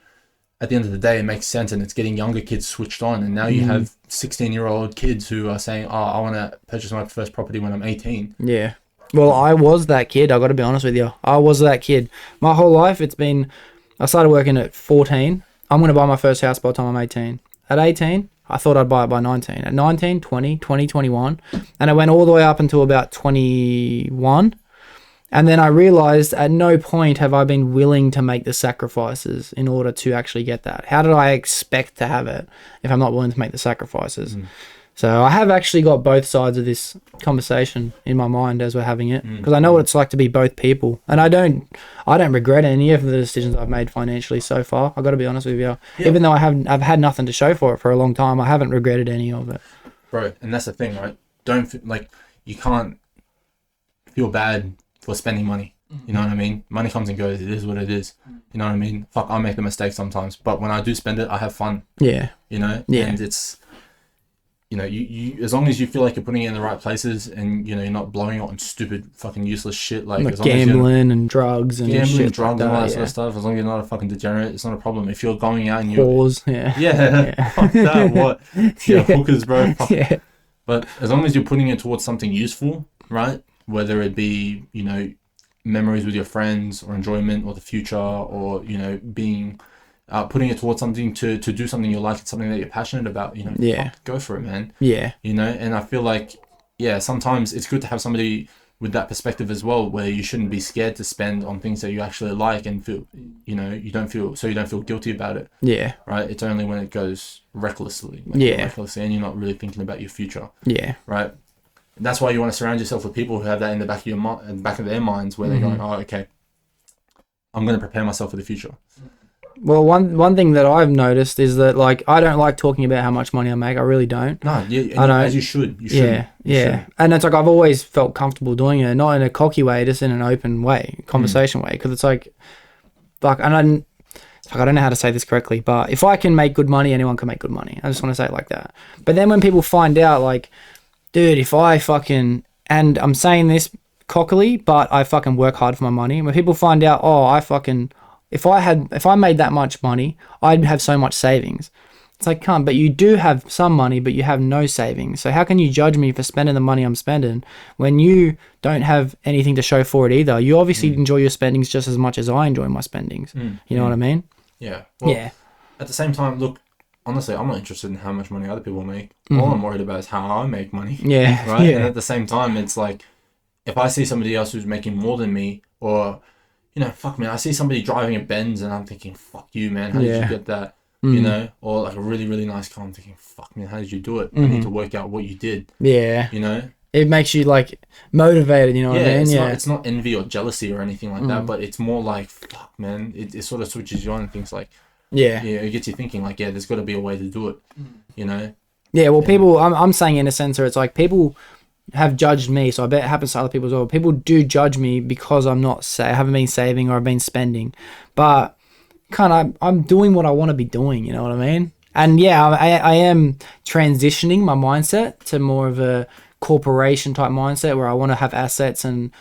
at the end of the day, it makes sense, and it's getting younger kids switched on. And now you have 16-year-old kids who are saying, oh, I want to purchase my first property when I'm 18. Yeah. Well, I was that kid. I got to be honest with you. I was that kid. My whole life, I started working at 14. I'm going to buy my first house by the time I'm 18. At 18, I thought I'd buy it by 19. At 19, 20, 21. And I went all the way up until about 21. And then I realized at no point have I been willing to make the sacrifices in order to actually get that. How did I expect to have it if I'm not willing to make the sacrifices? So I have actually got both sides of this conversation in my mind as we're having it, because I know what it's like to be both people. And I don't regret any of the decisions I've made financially so far. I've got to be honest with you. Yeah. Even though I've had nothing to show for it for a long time, I haven't regretted any of it. Bro, and that's the thing, right? You can't feel bad for spending money. You know what I mean? Money comes and goes. It is what it is. You know what I mean? Fuck, I make a mistake sometimes, but when I do spend it, I have fun. Yeah. You know? Yeah. And it's, you know, you as long as you feel like you're putting it in the right places, and, you know, you're not blowing it on stupid fucking useless shit like as long gambling and drugs and shit drugs like and all that, that sort of stuff. As long as you're not a fucking degenerate, it's not a problem. If you're going out and you're whores, fuck that, what? Yeah, hookers, bro. Fuck. Yeah. But as long as you're putting it towards something useful, right? Whether it be, you know, memories with your friends, or enjoyment, or the future, or, you know, being putting it towards something to do something you like and something that you're passionate about, you know, fuck, go for it, man. Yeah. You know, and I feel like, sometimes it's good to have somebody with that perspective as well, where you shouldn't be scared to spend on things that you actually like and feel, you know, you don't feel guilty about it. Yeah. Right? It's only when it goes recklessly. Recklessly, and you're not really thinking about your future. Yeah. Right? And that's why you want to surround yourself with people who have that in the back of in the back of their minds, where they're going, oh, okay, I'm going to prepare myself for the future. Well, one thing that I've noticed is that, like, I don't like talking about how much money I make. I really don't. No, yeah, I know. As you should. You should. Yeah. And it's like, I've always felt comfortable doing it, not in a cocky way, just in an open way, conversation way. Because it's like, fuck, and I don't know how to say this correctly, but if I can make good money, anyone can make good money. I just want to say it like that. But then when people find out, like, dude, if I fucking, and I'm saying this cockily, but I fucking work hard for my money. When people find out, if I made that much money, I'd have so much savings. It's like, but you do have some money, but you have no savings. So how can you judge me for spending the money I'm spending when you don't have anything to show for it either? You obviously enjoy your spendings just as much as I enjoy my spendings. You know what I mean? Yeah. Well, at the same time, look, honestly, I'm not interested in how much money other people make. All I'm worried about is how I make money. Yeah. Right? Yeah. And at the same time, it's like, if I see somebody else who's making more than me, or, you know, fuck, man, I see somebody driving a Benz and I'm thinking, fuck you, man, how did you get that? You know? Or like a really, really nice car, I'm thinking, fuck, man, how did you do it? I need to work out what you did. Yeah. You know? it makes you like motivated. You know what I mean? It's not envy or jealousy or anything like that, but it's more like, fuck, man. It sort of switches you on and things like, it gets you thinking like, there's got to be a way to do it. You know? Yeah. Well, people. I'm saying in a sense where it's like people have judged me, so I bet it happens to other people as well. People do judge me because I'm not I haven't been saving or I've been spending, but I'm doing what I want to be doing. You know what I mean? And yeah, I am transitioning my mindset to more of a corporation type mindset where I want to have assets and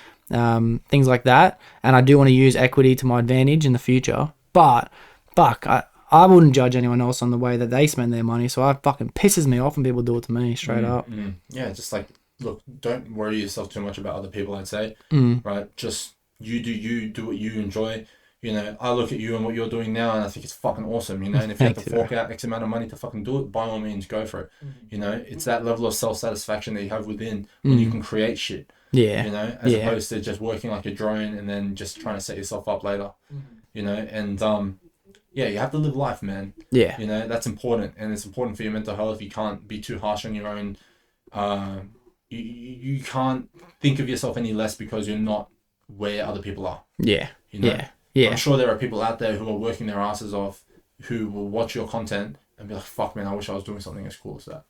things like that, and I do want to use equity to my advantage in the future. But fuck, I wouldn't judge anyone else on the way that they spend their money, so it fucking pisses me off when people do it to me straight up. Yeah, just like, look, don't worry yourself too much about other people, I'd say. Right? Just you do what you enjoy. You know, I look at you and what you're doing now, and I think it's fucking awesome, you know, and if you have to fork out X amount of money to fucking do it, by all means, go for it. You know, it's that level of self-satisfaction that you have within when you can create shit. Yeah. You know, as opposed to just working like a drone and then just trying to set yourself up later. You know, and you have to live life, man. Yeah. You know, that's important, and it's important for your mental health. You can't be too harsh on your own. You can't think of yourself any less because you're not where other people are. Yeah. You know? Yeah. I'm sure there are people out there who are working their asses off who will watch your content and be like, fuck, man, I wish I was doing something as cool as that.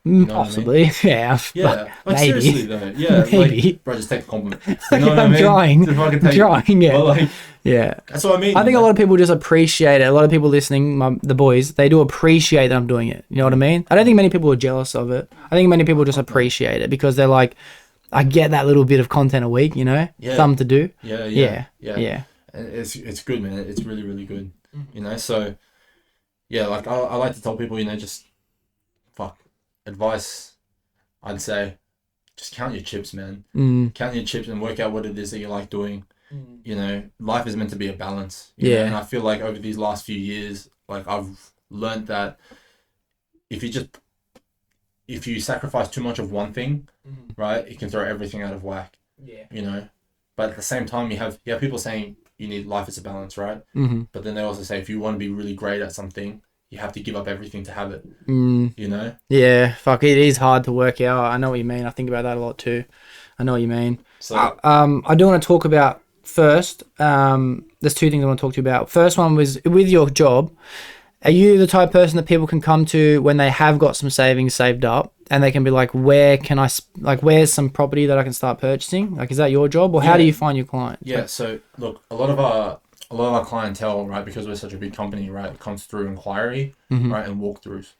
You know possibly. I mean? Yeah. Like, maybe. Seriously, though. Yeah. Maybe. Like, bro, just take the compliment. You know what I mean? I'm trying, yeah. But like, yeah. That's what I mean. I think a lot of people just appreciate it. A lot of people listening, the boys, they do appreciate that I'm doing it. You know what I mean? I don't think many people are jealous of it. I think many people just appreciate it because they're like, I get that little bit of content a week, you know? Yeah. Something to do. Yeah. And it's good, man. It's really, really good. You know, so yeah, like I like to tell people, you know, just advice, I'd say just count your chips, man. Count your chips and work out what it is that you like doing. You know, life is meant to be a balance. You know? And I feel like over these last few years, like I've learned that if you sacrifice too much of one thing, right, it can throw everything out of whack. Yeah. You know, but at the same time, you have people saying you need life as a balance, right? But then they also say if you want to be really great at something, you have to give up everything to have it. You know? Yeah, fuck, it is hard to work out. I know what you mean. I think about that a lot too. I know what you mean. So I do want to talk about first. There's two things I want to talk to you about. First one was with your job. Are you the type of person that people can come to when they have got some savings saved up and they can be like, where's some property that I can start purchasing? Like, is that your job, or how do you find your clients? Yeah. So look, a lot of our clientele, right, because we're such a big company, right, it comes through inquiry, right, and walkthroughs,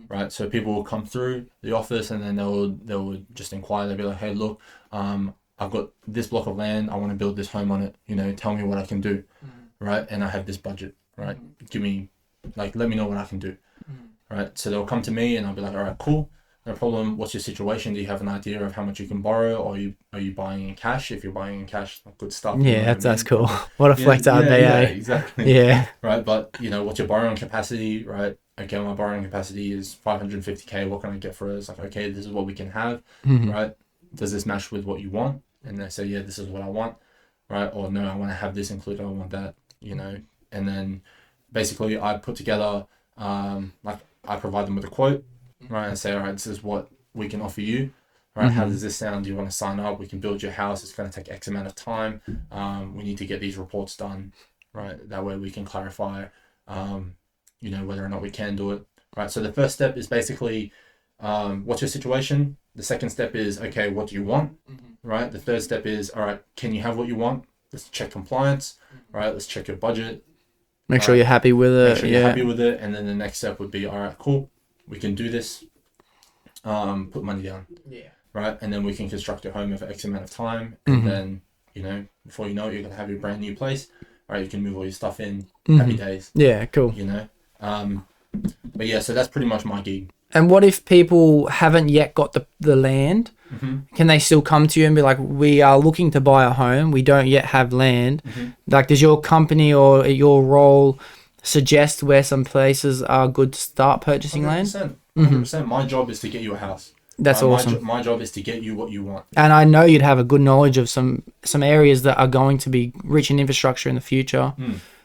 right. So people will come through the office and then they will just inquire. They'll be like, hey, look, I've got this block of land. I want to build this home on it. You know, tell me what I can do, right, and I have this budget, right. Let me know what I can do, right. So they'll come to me and I'll be like, all right, cool. No problem. What's your situation? Do you have an idea of how much you can borrow, or are you buying in cash? If you're buying in cash, good stuff. Yeah, that's cool. What a flex out there, eh? Exactly. Yeah. Right, but you know, what's your borrowing capacity, right? Okay, my borrowing capacity is 550k. What can I get for it? It's like, okay, this is what we can have, right? Does this match with what you want? And they say, yeah, this is what I want, right? Or no, I want to have this included. I want that, you know. And then basically, I put together, I provide them with a quote. Right, and say, all right, this is what we can offer you. Right, how does this sound? Do you want to sign up? We can build your house. It's going to take X amount of time. We need to get these reports done. Right, that way we can clarify, you know, whether or not we can do it. Right, so the first step is basically, what's your situation? The second step is, okay, what do you want? Right, the third step is, all right, can you have what you want? Let's check compliance. Right, let's check your budget. Make sure you're happy with it. Make sure you're happy with it, and then the next step would be, all right, cool. We can do this, put money down, right? And then we can construct your home over X amount of time. And then, you know, before you know it, you're going to have your brand new place, right? You can move all your stuff in, happy days. Yeah, cool. You know? But yeah, so that's pretty much my gig. And what if people haven't yet got the land? Can they still come to you and be like, we are looking to buy a home, we don't yet have land. Like, does your company or your role suggest where some places are good to start purchasing 100%, land? 100%. My job is to get you a house. That's awesome. My job is to get you what you want. And I know you'd have a good knowledge of some areas that are going to be rich in infrastructure in the future.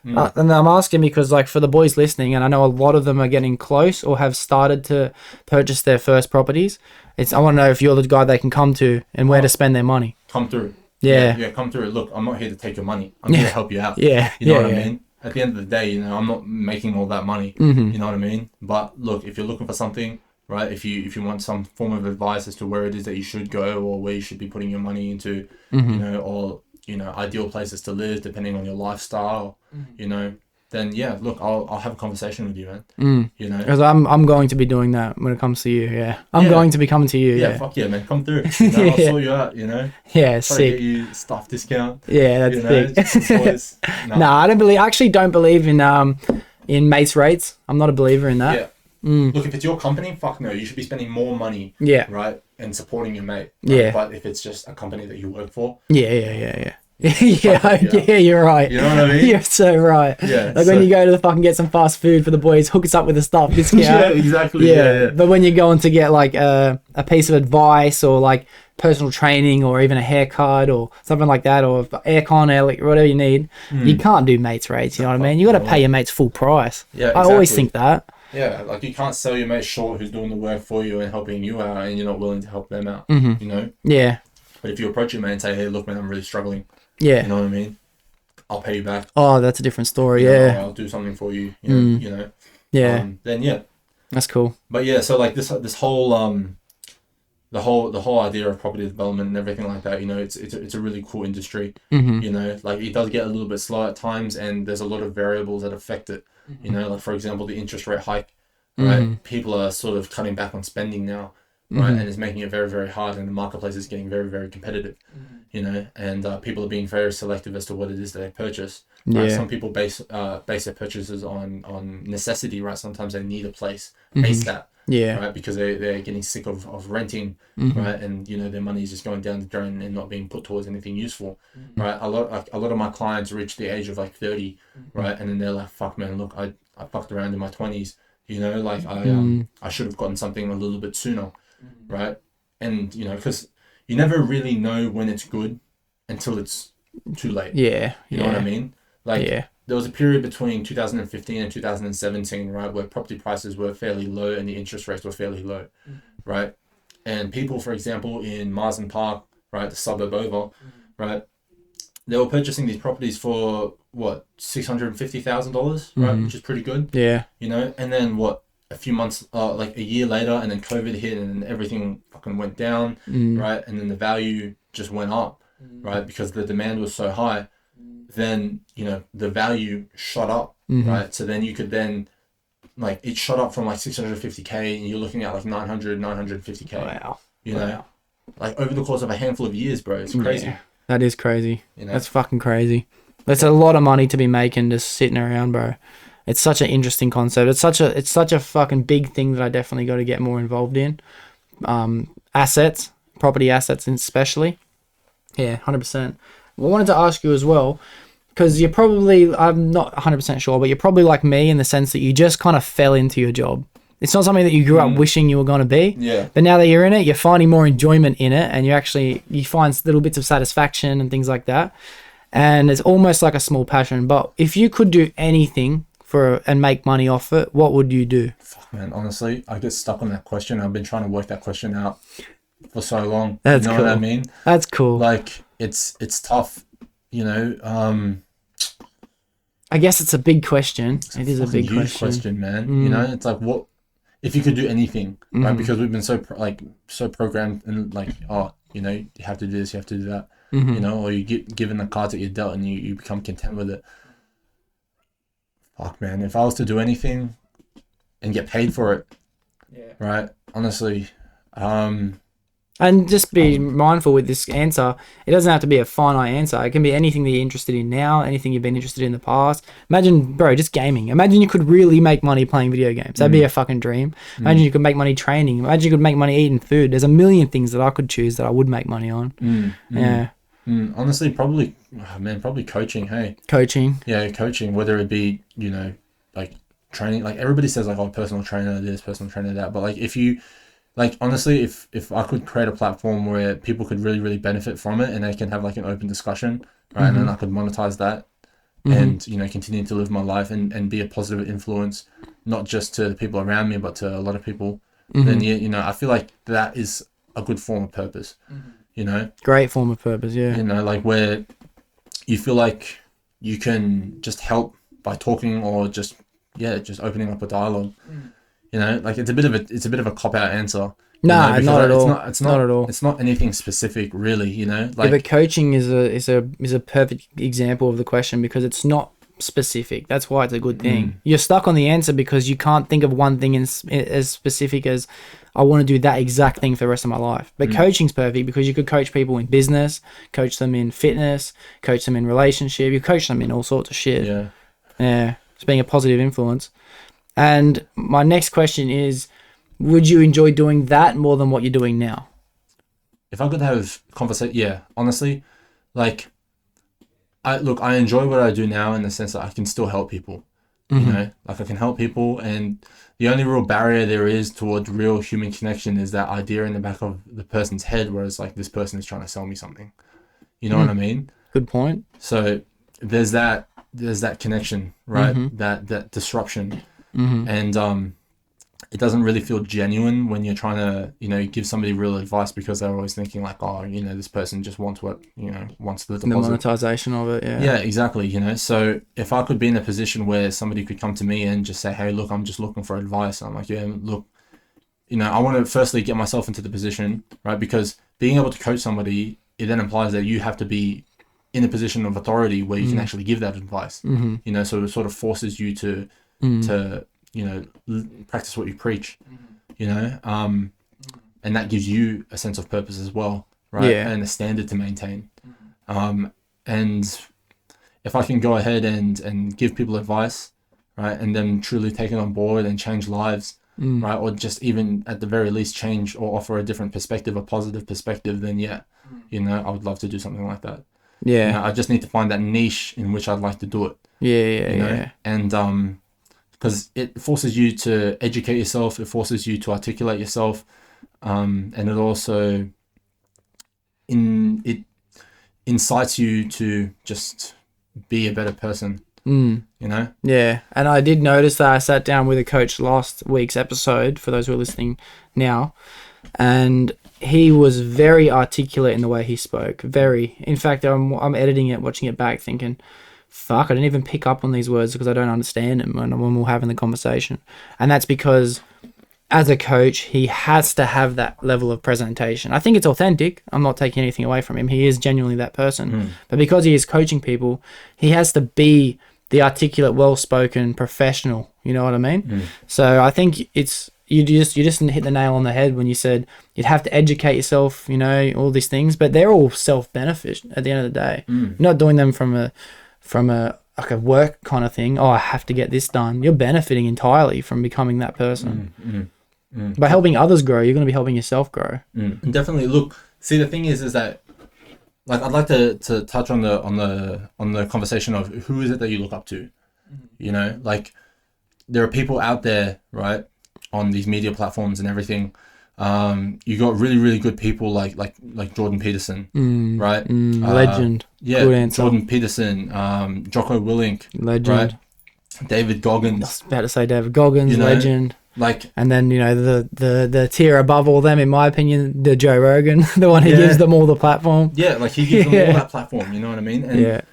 And I'm asking because, like, for the boys listening, and I know a lot of them are getting close or have started to purchase their first properties. I want to know if you're the guy they can come to and where to spend their money. Come through. Yeah. Yeah, come through. Look, I'm not here to take your money. I'm here to help you out. Yeah. You know what I mean? At the end of the day, you know, I'm not making all that money. You know what I mean? But look, if you're looking for something, right? If you want some form of advice as to where it is that you should go or where you should be putting your money into, you know, or, you know, ideal places to live depending on your lifestyle, you know, then yeah, look, I'll have a conversation with you, man. You know, because I'm going to be doing that when it comes to you. Yeah, I'm going to be coming to you. Yeah, fuck yeah, man, come through. You know, I'll sort you out. You know, yeah, try sick. to get you staff discount. Yeah, that's you know, sick. boys. Nah, I actually don't believe in mates rates. I'm not a believer in that. Yeah. Look, if it's your company, fuck no, you should be spending more money. Yeah. Right, and supporting your mate. Right? Yeah. But if it's just a company that you work for. Yeah. Yeah, you're right. You know what I mean? You're so right. Yeah. Like when you go to the fucking get some fast food for the boys, hook us up with a stuff discount. Yeah, exactly. Yeah. But when you're going to get like a piece of advice or like personal training or even a haircut or something like that or aircon, whatever you need, you can't do mates rates. You know what I mean? You got to pay your mates full price. Yeah, I always think that. Yeah, like you can't sell your mate short who's doing the work for you and helping you out and you're not willing to help them out, you know? Yeah. But if you approach your mate and say, hey, look, man, I'm really struggling. Yeah. You know what I mean? I'll pay you back. Oh, that's a different story. You know, Yeah. or I'll do something for you. You know? Yeah. Then yeah. That's cool. But yeah, so like this whole the whole idea of property development and everything like that, you know, it's a really cool industry. You know, like it does get a little bit slow at times and there's a lot of variables that affect it. You know, like for example, the interest rate hike. Right, people are sort of cutting back on spending now, right, and it's making it very, very hard, and the marketplace is getting very, very competitive, you know, and people are being very selective as to what it is that they purchase. Right? Yeah. Some people base their purchases on necessity, right? Sometimes they need a place ASAP, Yeah. right, because they're getting sick of renting, right, and you know their money is just going down the drain and not being put towards anything useful, right. A lot of my clients reach the age of like 30, right, and then they're like, fuck man, look, I fucked around in my 20s. You know, like I should have gotten something a little bit sooner, right? And you know, because you never really know when it's good until it's too late. Yeah. You know what I mean? Like Yeah. there was a period between 2015 and 2017, right, where property prices were fairly low and the interest rates were fairly low, right? And people, for example, in Marsden Park, right, the suburb over, right, they were purchasing these properties for what, $650,000, right, which is pretty good. Yeah. You know, and then what, a few months, like a year later, and then COVID hit, and then everything fucking went down, right, and then the value just went up, right, because the demand was so high. Then you know the value shot up, right. So then you could then, like, it shot up from like 650K, and you're looking at like 950K. Wow. You know, like over the course of a handful of years, bro. It's crazy. Yeah. That is crazy. You know? That's fucking crazy. That's a lot of money to be making just sitting around, bro. It's such an interesting concept. It's such a fucking big thing that I definitely got to get more involved in. Assets, property assets especially. Yeah, 100%. I wanted to ask you as well, because you're probably, I'm not 100% sure, but you're probably like me in the sense that you just kind of fell into your job. It's not something that you grew up wishing you were going to be. Yeah. But now that you're in it, you're finding more enjoyment in it, and you find little bits of satisfaction and things like that. And it's almost like a small passion. But if you could do anything and make money off it, what would you do? Fuck, man, honestly, I get stuck on that question. I've been trying to work that question out for so long. That's you know cool. what I mean? That's cool. Like it's tough, you know. I guess it's a big question. It is a big huge question, man. You know, it's like, what if you could do anything, right? Because we've been so programmed and like, oh, you know, you have to do this, you have to do that, you know, or you get given the cards that you're dealt and you become content with it. Fuck, man, if I was to do anything and get paid for it, right? Honestly, and just be mindful with this answer. It doesn't have to be a finite answer. It can be anything that you're interested in now, anything you've been interested in the past. Imagine, bro, just gaming. Imagine you could really make money playing video games. That'd be a fucking dream. Imagine you could make money training. Imagine you could make money eating food. There's a million things that I could choose that I would make money on. Yeah. Honestly, probably coaching. Hey, Coaching. Yeah, coaching. Whether it be, you know, like training. Like everybody says, like, oh, personal trainer this, personal trainer that. But like, if you, like, honestly, if I could create a platform where people could really, really benefit from it, and they can have like an open discussion, right, and then I could monetize that, and, you know, continue to live my life and be a positive influence, not just to the people around me, but to a lot of people, then, you know, I feel like that is a good form of purpose, you know? Great form of purpose, yeah. You know, like where you feel like you can just help by talking or just opening up a dialogue. You know, like it's a bit of a cop-out answer. Nah, not at all. It's not at all. It's not anything specific, really. You know, Yeah, but coaching is a perfect example of the question because it's not specific. That's why it's a good thing. You're stuck on the answer because you can't think of one thing as specific as I want to do that exact thing for the rest of my life. But coaching's perfect because you could coach people in business, coach them in fitness, coach them in relationship. You coach them in all sorts of shit. Yeah. It's being a positive influence. And my next question is, would you enjoy doing that more than what you're doing now? If I could have conversation, yeah, honestly, like, I enjoy what I do now in the sense that I can still help people, you know, like I can help people, and the only real barrier there is towards real human connection is that idea in the back of the person's head, whereas like this person is trying to sell me something, you know what I mean? Good point. So there's that connection, right? That disruption, and it doesn't really feel genuine when you're trying to, you know, give somebody real advice because they're always thinking like, oh, you know, this person just wants the deposit. The monetization of it, yeah. Yeah, exactly, you know. So if I could be in a position where somebody could come to me and just say, hey, look, I'm just looking for advice. I'm like, yeah, look, you know, I want to firstly get myself into the position, right? Because being able to coach somebody, it then implies that you have to be in a position of authority where you can actually give that advice, you know, so it sort of forces you to you know, practice what you preach, you know, and that gives you a sense of purpose as well, right? Yeah. And a standard to maintain. And if I can go ahead and give people advice, right, and then truly take it on board and change lives, right, or just even at the very least change or offer a different perspective, a positive perspective, then yeah, you know, I would love to do something like that. Yeah. You know, I just need to find that niche in which I'd like to do it. Yeah, you know? And because it forces you to educate yourself, it forces you to articulate yourself, and it also it incites you to just be a better person. You know? Yeah, and I did notice that I sat down with a coach last week's episode, for those who are listening now, and he was very articulate in the way he spoke. Very. In fact, I'm editing it, watching it back, thinking, fuck, I didn't even pick up on these words because I don't understand them when we're having the conversation. And that's because as a coach, he has to have that level of presentation. I think it's authentic. I'm not taking anything away from him. He is genuinely that person. But because he is coaching people, he has to be the articulate, well-spoken professional. You know what I mean? So I think it's you just hit the nail on the head when you said you'd have to educate yourself, you know, all these things, but they're all self-benefit at the end of the day. You're not doing them from a like a work kind of thing. Oh, I have to get this done. You're benefiting entirely from becoming that person. By helping others grow, you're going to be helping yourself grow. Definitely. Look, see, the thing is that, like, I'd like to touch on the conversation of who is it that you look up to. You know, like, there are people out there, right, on these media platforms and everything. You got really, really good people like Jordan Peterson, right? Legend. Yeah, good answer. Jordan Peterson, Jocko Willink, legend. Right? David Goggins. I was about to say David Goggins, you know, legend. Like, and then, you know, the tier above all them, in my opinion, the Joe Rogan, the one who gives them all the platform. Yeah, like he gives them all that platform. You know what I mean? And,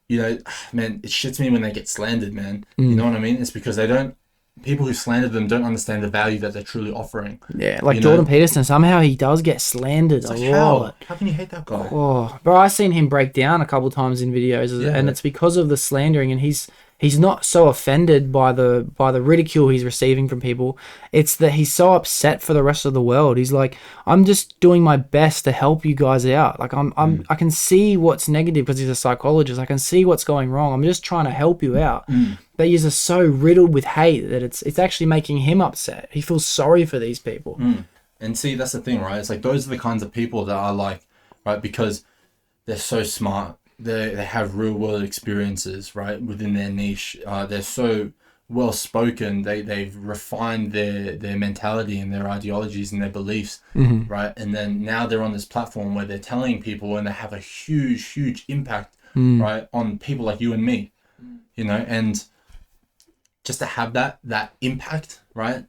you know, man, it shits me when they get slandered, man. You know what I mean? It's because people who slander them don't understand the value that they're truly offering. Yeah, like Jordan Peterson, somehow he does get slandered a lot. How can you hate that guy? Oh, bro, I've seen him break down a couple of times in videos, and it's because of the slandering, and he's not so offended by the ridicule he's receiving from people. It's that he's so upset for the rest of the world. He's like, I'm just doing my best to help you guys out. Like I can see what's negative because he's a psychologist. I can see what's going wrong. I'm just trying to help you out. But he's just so riddled with hate that it's actually making him upset. He feels sorry for these people. And see, that's the thing, right? It's like those are the kinds of people that I like, right? Because they're so smart. They have real world experiences, right, within their niche. They're so well spoken. They've refined their mentality and their ideologies and their beliefs, right? And then now they're on this platform where they're telling people, and they have a huge impact right, on people like you and me, you know, and just to have that impact, right,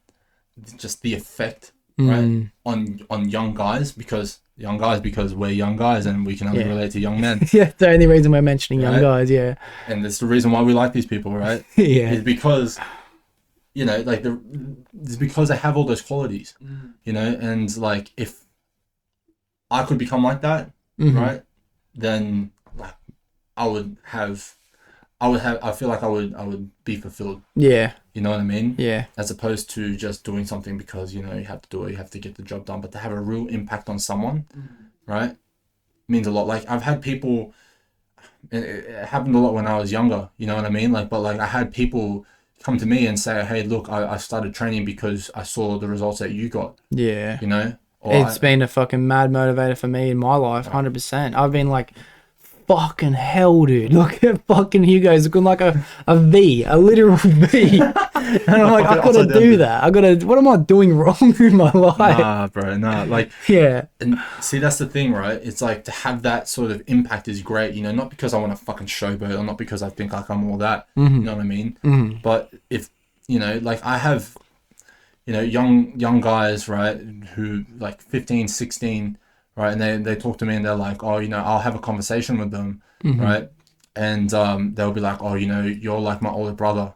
just the effect, right, on young guys because we're young guys and we can only relate to young men. Yeah, the only reason we're mentioning young Right? guys, yeah. And that's the reason why we like these people, right? Yeah. Is because, you know, like it's because they have all those qualities, you know, and like if I could become like that, right, then like I feel like I would be fulfilled. Yeah. You know what I mean? Yeah. As opposed to just doing something because, you know, you have to do it, you have to get the job done, but to have a real impact on someone, right, means a lot. Like I've had people, it happened a lot when I was younger, you know what I mean? Like, but like I had people come to me and say, hey, look, I started training because I saw the results that you got. Yeah. You know? It's been a fucking mad motivator for me in my life, 100%. I've been like, fucking hell, dude. Look at fucking Hugo's looking like a V, a literal V. And I'm like, I gotta do that. What am I doing wrong in my life? Nah, bro, nah. Like, yeah. And see, that's the thing, right? It's like to have that sort of impact is great, you know, not because I want to fucking showboat or not because I think like I'm all that, you know what I mean? But if, you know, like I have, you know, young guys, right, who like 15, 16, right, and they talk to me and they're like, oh, you know, I'll have a conversation with them, right, and they'll be like, oh, you know, you're like my older brother.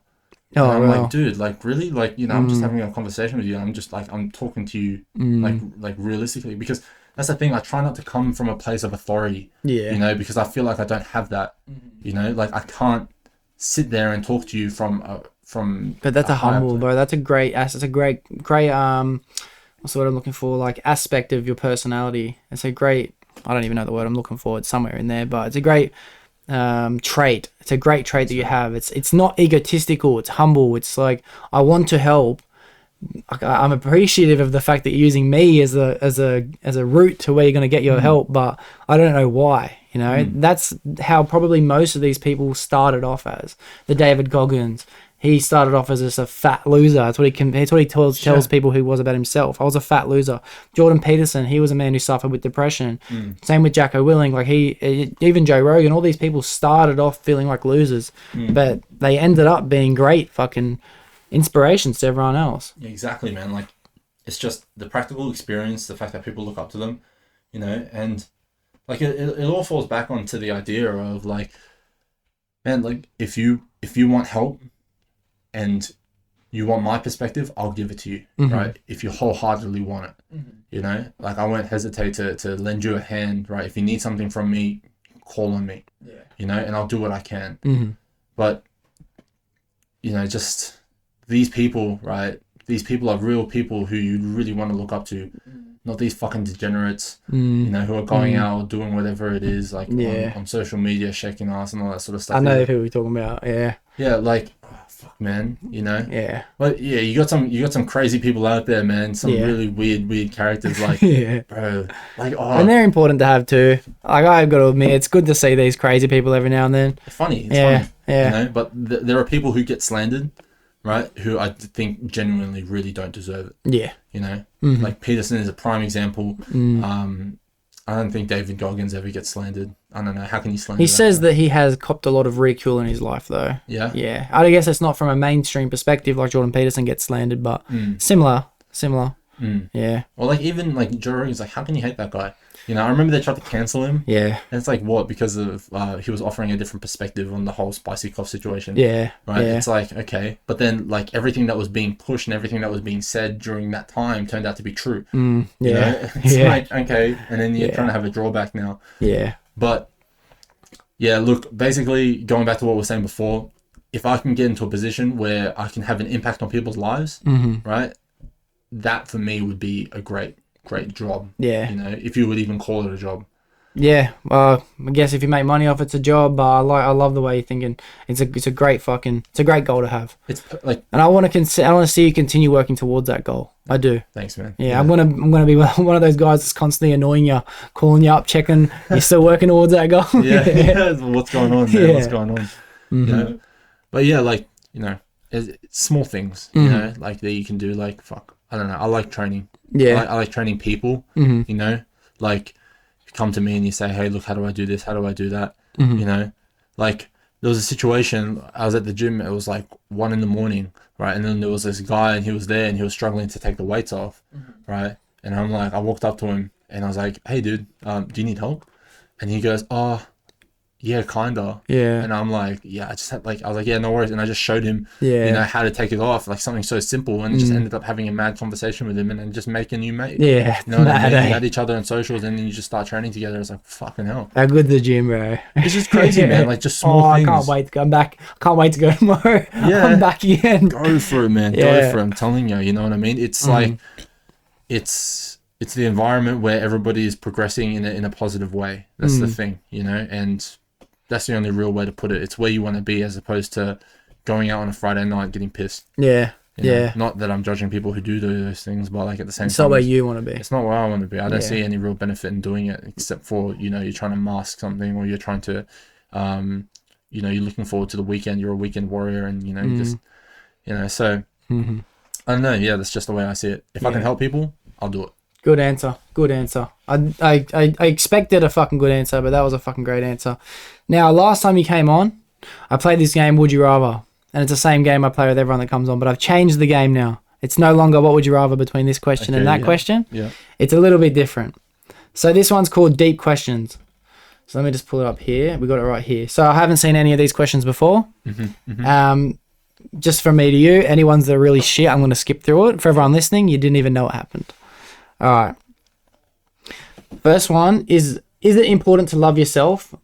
And I'm like, dude, like really, like, you know, I'm just having a conversation with you. I'm just like, I'm talking to you like realistically, because that's the thing. I try not to come from a place of authority, you know, because I feel like I don't have that, you know, like I can't sit there and talk to you from. But that's a humble, bro. That's a great. That's a great. What's the word I'm looking for? Like aspect of your personality. It's a great. I don't even know the word I'm looking for. It's somewhere in there, but it's a great trait. It's a great trait that you have. It's not egotistical. It's humble. It's like I want to help. I'm appreciative of the fact that you're using me as a route to where you're going to get your help, but I don't know why. You know, that's how probably most of these people started off as. The David Goggins. He started off as just a fat loser. That's what he tells people who he was about himself. I was a fat loser. Jordan Peterson, he was a man who suffered with depression. Same with Jacko Willing. Like even Joe Rogan, all these people started off feeling like losers, but they ended up being great fucking inspirations to everyone else. Yeah, exactly, man. Like it's just the practical experience, the fact that people look up to them, you know, and like it all falls back onto the idea of like, man, like if you want help, and you want my perspective, I'll give it to you, right? If you wholeheartedly want it, you know? Like, I won't hesitate to lend you a hand, right? If you need something from me, call on me, you know? And I'll do what I can. But, you know, just these people, right? These people are real people who you really want to look up to. Not these fucking degenerates, you know, who are going out doing whatever it is, like on social media, shaking ass and all that sort of stuff. I know who we're talking about, Yeah, like, fuck, man, you know? Yeah. But yeah, you got some crazy people out there, man. Some really weird characters, like, bro, like, and they're important to have too. Like, I've got to admit, it's good to see these crazy people every now and then. It's funny, you know? But there are people who get slandered, right? Who I think genuinely really don't deserve it. Yeah. You know, like Peterson is a prime example. I don't think David Goggins ever gets slandered. I don't know. How can you slander? He says that he has copped a lot of ridicule in his life, though. Yeah. Yeah. I guess it's not from a mainstream perspective like Jordan Peterson gets slandered, but similar. Yeah. Well, like even like Joe Rogan's like, how can you hate that guy? You know, I remember they tried to cancel him. Yeah. And it's like, what? Because of he was offering a different perspective on the whole spicy cough situation. Yeah. Right? Yeah. It's like, okay. But then like everything that was being pushed and everything that was being said during that time turned out to be true. Yeah. You know? It's like, okay. And then you're trying to have a drawback now. Yeah. But yeah, look, basically going back to what we were saying before, if I can get into a position where I can have an impact on people's lives, right? That for me would be a great job. Yeah. You know, if you would even call it a job. Yeah. I guess if you make money off it's a job, I love the way you're thinking. It's a great goal to have. It's like, and I want to see you continue working towards that goal. I do. Thanks, man. Yeah. I'm gonna be one of those guys that's constantly annoying you, calling you up, checking you're still working towards that goal. Yeah. What's going on, man? What's going on? You know? But yeah, like, you know, it's small things, you know, like that you can do. Like, fuck, I don't know. I like training. Yeah. I like training people, you know, like you come to me and you say, hey, look, how do I do this? How do I do that? You know, like there was a situation. I was at the gym. It was like 1 a.m, right? And then there was this guy, and he was there, and he was struggling to take the weights off, right? And I'm like, I walked up to him, and I was like, "Hey, dude, do you need help?" And he goes, "Oh, yeah, kinda." Yeah. And I'm like, "Yeah, I just had like," I was like, "Yeah, no worries." And I just showed him, Yeah. you know, how to take it off, like something so simple, and just ended up having a mad conversation with him, and then just make a new mate. Yeah. You know what I Mad, mean? You eh? add each other on socials, and then you just start training together. It's like fucking hell. How good the gym, bro. It's just crazy, man. Like just small things. I can't wait to come back. I can't wait to go tomorrow. Yeah. I'm back again. Go for it, man. Yeah. Go for it. I'm telling you. You know what I mean? It's like, it's the environment where everybody is progressing in a positive way. That's the thing, you know, and that's the only real way to put it. It's where you want to be, as opposed to going out on a Friday night getting pissed. Yeah. You know? Yeah. Not that I'm judging people who do those things, but like at the same It's time, not where you want to be. it's not where I want to be. I don't Yeah. see any real benefit in doing it, except for, you know, you're trying to mask something, or you're trying to, you know, you're looking forward to the weekend. You're a weekend warrior, and you know, you just, you know. So I don't know. Yeah, that's just the way I see it. If I can help people, I'll do it. Good answer. Good answer. I expected a fucking good answer, but that was a fucking great answer. Now, last time you came on, I played this game, Would You Rather? And it's the same game I play with everyone that comes on, but I've changed the game now. It's no longer what would you rather between this question and that question. Yeah. It's a little bit different. So this one's called Deep Questions. So let me just pull it up here. We got it right here. So I haven't seen any of these questions before. Just from me to you, any ones that are really shit, I'm going to skip through it. For everyone listening, you didn't even know what happened. All right. First one is it important to love yourself?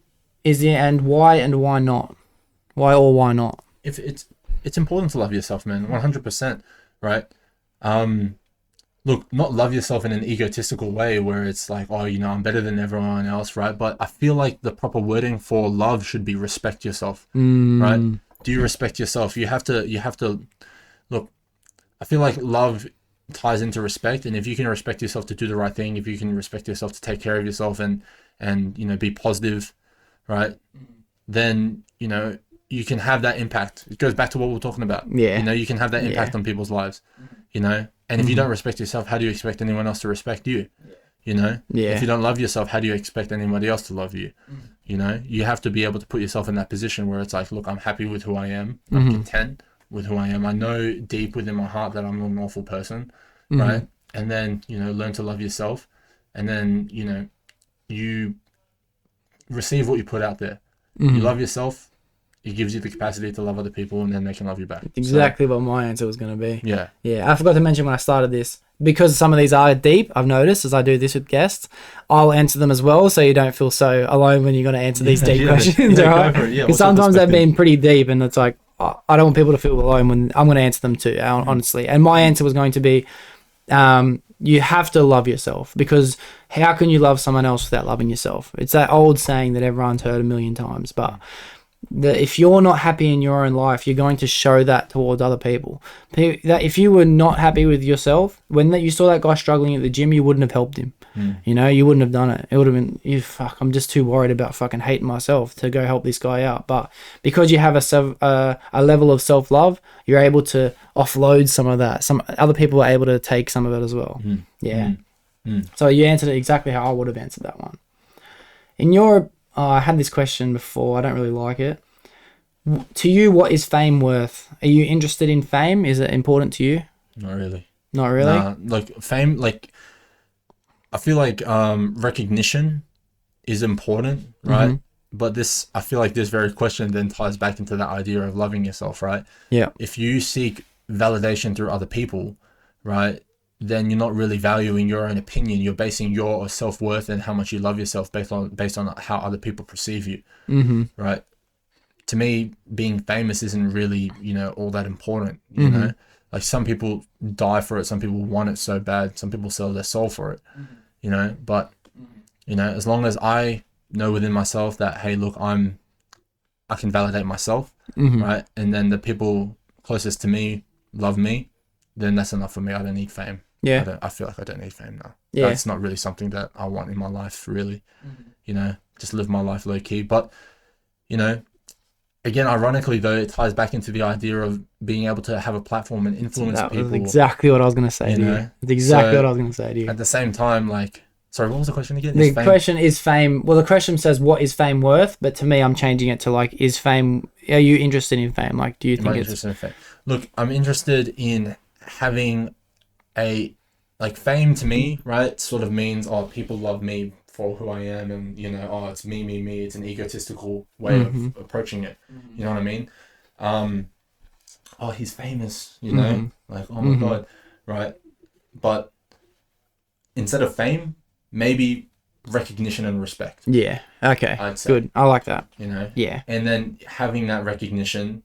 And why not? Why or why not? If it's important to love yourself, man, 100%, right? Look, not love yourself in an egotistical way where it's like, oh, you know, I'm better than everyone else, right? But I feel like the proper wording for love should be respect yourself, right? Do you respect yourself? You have to look, I feel like love ties into respect, and if you can respect yourself to do the right thing, if you can respect yourself to take care of yourself and you know, be positive, right, then, you know, you can have that impact. It goes back to what we were talking about. Yeah. You know, you can have that impact on people's lives, you know, and if you don't respect yourself, how do you expect anyone else to respect you? You know, if you don't love yourself, how do you expect anybody else to love you? You know, you have to be able to put yourself in that position where it's like, look, I'm happy with who I am. I'm content with who I am. I know deep within my heart that I'm an awful person, right? And then, you know, learn to love yourself, and then, you know, you receive what you put out there. You love yourself, it gives you the capacity to love other people, and then they can love you back. Exactly what my answer was going to be. Yeah. Yeah, I forgot to mention when I started this, because some of these are deep, I've noticed as I do this with guests, I'll answer them as well, so you don't feel so alone when you're going to answer these deep questions, right? Because sometimes they've been pretty deep, and it's like, I don't want people to feel alone when I'm going to answer them too, honestly. And my answer was going to be, you have to love yourself, because how can you love someone else without loving yourself? It's that old saying that everyone's heard a million times, but if you're not happy in your own life, you're going to show that towards other people. That if you were not happy with yourself, when you saw that guy struggling at the gym, you wouldn't have helped him. You know, you wouldn't have done it. It would have been, I'm just too worried about fucking hating myself to go help this guy out. But because you have a level of self-love, you're able to offload some of that. Some other people are able to take some of it as well. So you answered it exactly how I would have answered that one. I had this question before. I don't really like it. To you, what is fame worth? Are you interested in fame? Is it important to you? Not really. Not really? Nah, like fame, like I feel like recognition is important, right? But I feel like this very question then ties back into that idea of loving yourself, right? Yeah. If you seek validation through other people, right, then you're not really valuing your own opinion. You're basing your self-worth and how much you love yourself based on how other people perceive you, right? To me, being famous isn't really, you know, all that important, you know? Like some people die for it, some people want it so bad, some people sell their soul for it, you know? But, you know, as long as I know within myself that, hey, look, I can validate myself, right? And then the people closest to me love me, then that's enough for me. I don't need fame. Yeah. I feel like I don't need fame now. Yeah. That's not really something that I want in my life, really. You know, just live my life low key. But, you know, again, ironically though, it ties back into the idea of being able to have a platform and influence people. That's exactly what I was going to say to you. That's exactly what I was going to say to you. At the same time, like, Sorry, what was the question again? The question is fame. Well, the question says, what is fame worth? But to me, I'm changing it to like, is fame, are you interested in fame? Like, do you think it's... interested in fame? Look, I'm interested in having fame to me, right? Sort of means, oh, people love me for who I am, and, you know, oh, it's me. It's an egotistical way of approaching it. You know what I mean? Oh, he's famous, you know? Like, oh my God, right? But instead of fame, maybe recognition and respect. Yeah. Okay. I'd say. Good. I like that. You know? Yeah. And then having that recognition,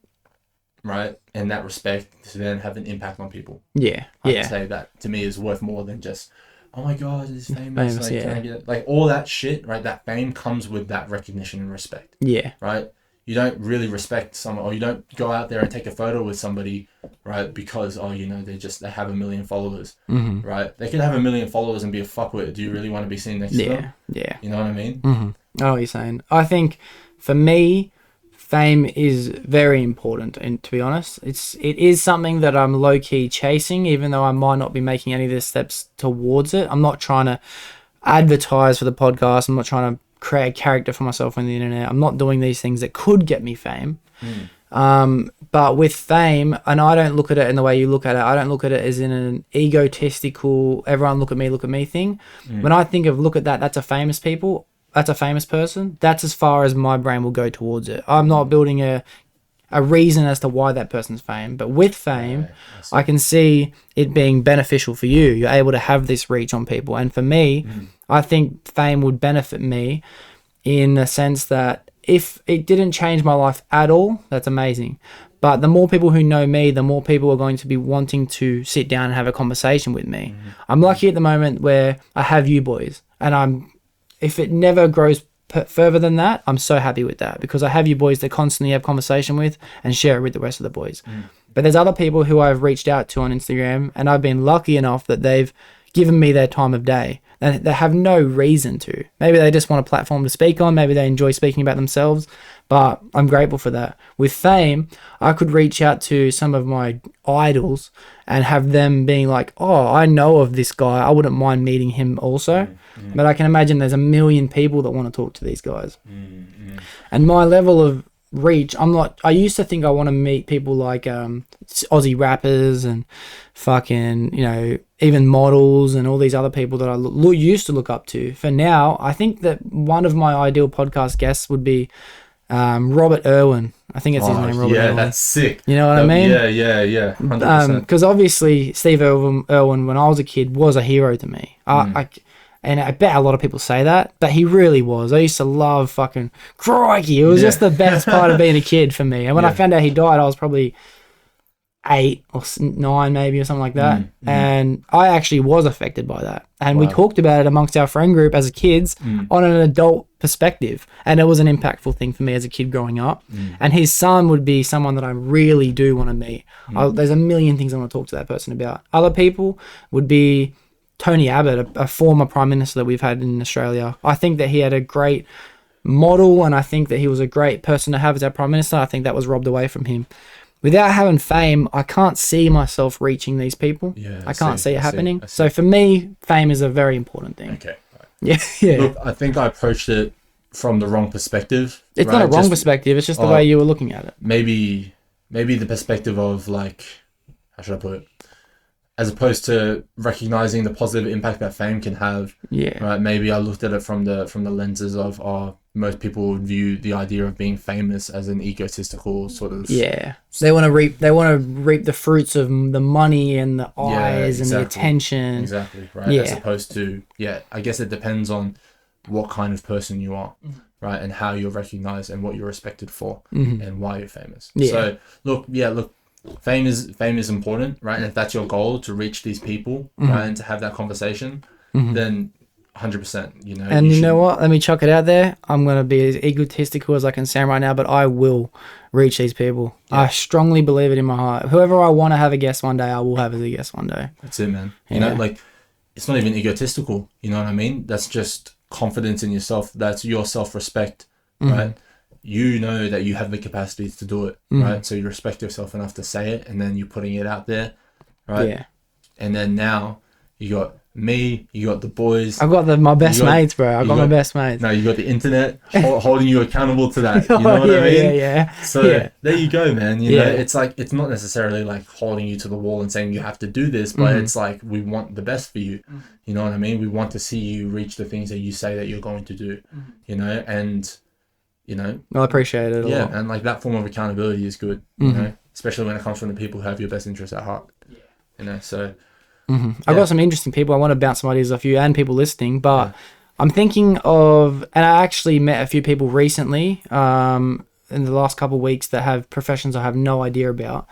right, and that respect to then have an impact on people. Yeah. I'd say that to me is worth more than just, oh my God, he's famous. Like, can I get it? Like all that shit, right? That fame comes with that recognition and respect. Yeah. Right? You don't really respect someone, or you don't go out there and take a photo with somebody, right? Because, oh, you know, they have 1 million followers, right? They could have 1 million followers and be a fuckwit. Do you really want to be seen next to them? Yeah. You know what I mean? I know what you're saying. I think for me, fame is very important, and to be honest, it is something that I'm low-key chasing, even though I might not be making any of the steps towards it. I'm not trying to advertise for the podcast. I'm not trying to create a character for myself on the internet. I'm not doing these things that could get me fame. But with fame, and I don't look at it in the way you look at it, I don't look at it as in an egotistical, everyone look at me thing. When I think of look at that, that's a famous person. That's as far as my brain will go towards it. I'm not building a reason as to why that person's fame. But with fame, I can see it being beneficial for you. You're able to have this reach on people. And for me, I think fame would benefit me in the sense that if it didn't change my life at all, that's amazing. But the more people who know me, the more people are going to be wanting to sit down and have a conversation with me. I'm lucky at the moment where I have you boys. And if it never grows further than that, I'm so happy with that, because I have you boys to constantly have conversation with and share it with the rest of the boys. But there's other people who I've reached out to on Instagram, and I've been lucky enough that they've given me their time of day, and they have no reason to. Maybe they just want a platform to speak on, maybe they enjoy speaking about themselves, but I'm grateful for that. With fame, I could reach out to some of my idols and have them being like, oh, I know of this guy, I wouldn't mind meeting him also. But I can imagine there's 1 million people that want to talk to these guys. And my level of reach, I used to think I want to meet people like Aussie rappers and fucking, you know, even models and all these other people that I used to look up to. For now, I think that one of my ideal podcast guests would be Robert Irwin. I think it's his name, Robert Irwin. Yeah, that's sick. You know what I mean? Yeah, 100%. Because obviously Steve Irwin, when I was a kid, was a hero to me. And I bet a lot of people say that, but he really was. I used to love fucking crikey. It was just the best part of being a kid for me. And when I found out he died, I was probably 8 or 9 maybe, or something like that. And I actually was affected by that. And we talked about it amongst our friend group as kids on an adult perspective. And it was an impactful thing for me as a kid growing up. And his son would be someone that I really do want to meet. There's 1 million things I want to talk to that person about. Other people would be Tony Abbott, a former Prime Minister that we've had in Australia. I think that he had a great model, and I think that he was a great person to have as our Prime Minister. I think that was robbed away from him. Without having fame, I can't see myself reaching these people. I can't see it happening. So for me, fame is a very important thing. Okay. Yeah. Look, I think I approached it from the wrong perspective. It's not a wrong perspective. It's just the way you were looking at it. Maybe the perspective of, like, how should I put it? As opposed to recognizing the positive impact that fame can have. Right. Maybe I looked at it from the lenses of, most people would view the idea of being famous as an egotistical sort of. Yeah. They want to reap the fruits of the money and the eyes and the attention. Exactly. Right. As opposed to, I guess it depends on what kind of person you are, right, and how you're recognized and what you're respected for, and why you're famous. So look. Fame is important, right? And if that's your goal, to reach these people, right, and to have that conversation, then 100%, you know. And you know what? Let me chuck it out there. I'm going to be as egotistical as I can sound right now, but I will reach these people. I strongly believe it in my heart. Whoever I want to have a guest one day, I will have as a guest one day. That's it, man. You know, like, it's not even egotistical, you know what I mean? That's just confidence in yourself. That's your self-respect, right? You know that you have the capacity to do it, right? So you respect yourself enough to say it, and then you're putting it out there, right? And then now you got me, you got the boys. I've got my best mates, bro. I've got my best mates. No, you got the internet holding you accountable to that. You Oh, know what I mean? Yeah. So there you go, man. You know, it's like, it's not necessarily like holding you to the wall and saying you have to do this, but it's like, we want the best for you. You know what I mean? We want to see you reach the things that you say that you're going to do, you know, and, you know. I appreciate it a lot. And like that form of accountability is good, you know, especially when it comes from the people who have your best interests at heart, you know, so. I've got some interesting people. I want to bounce some ideas off you and people listening, but I'm thinking of, and I actually met a few people recently in the last couple of weeks that have professions I have no idea about.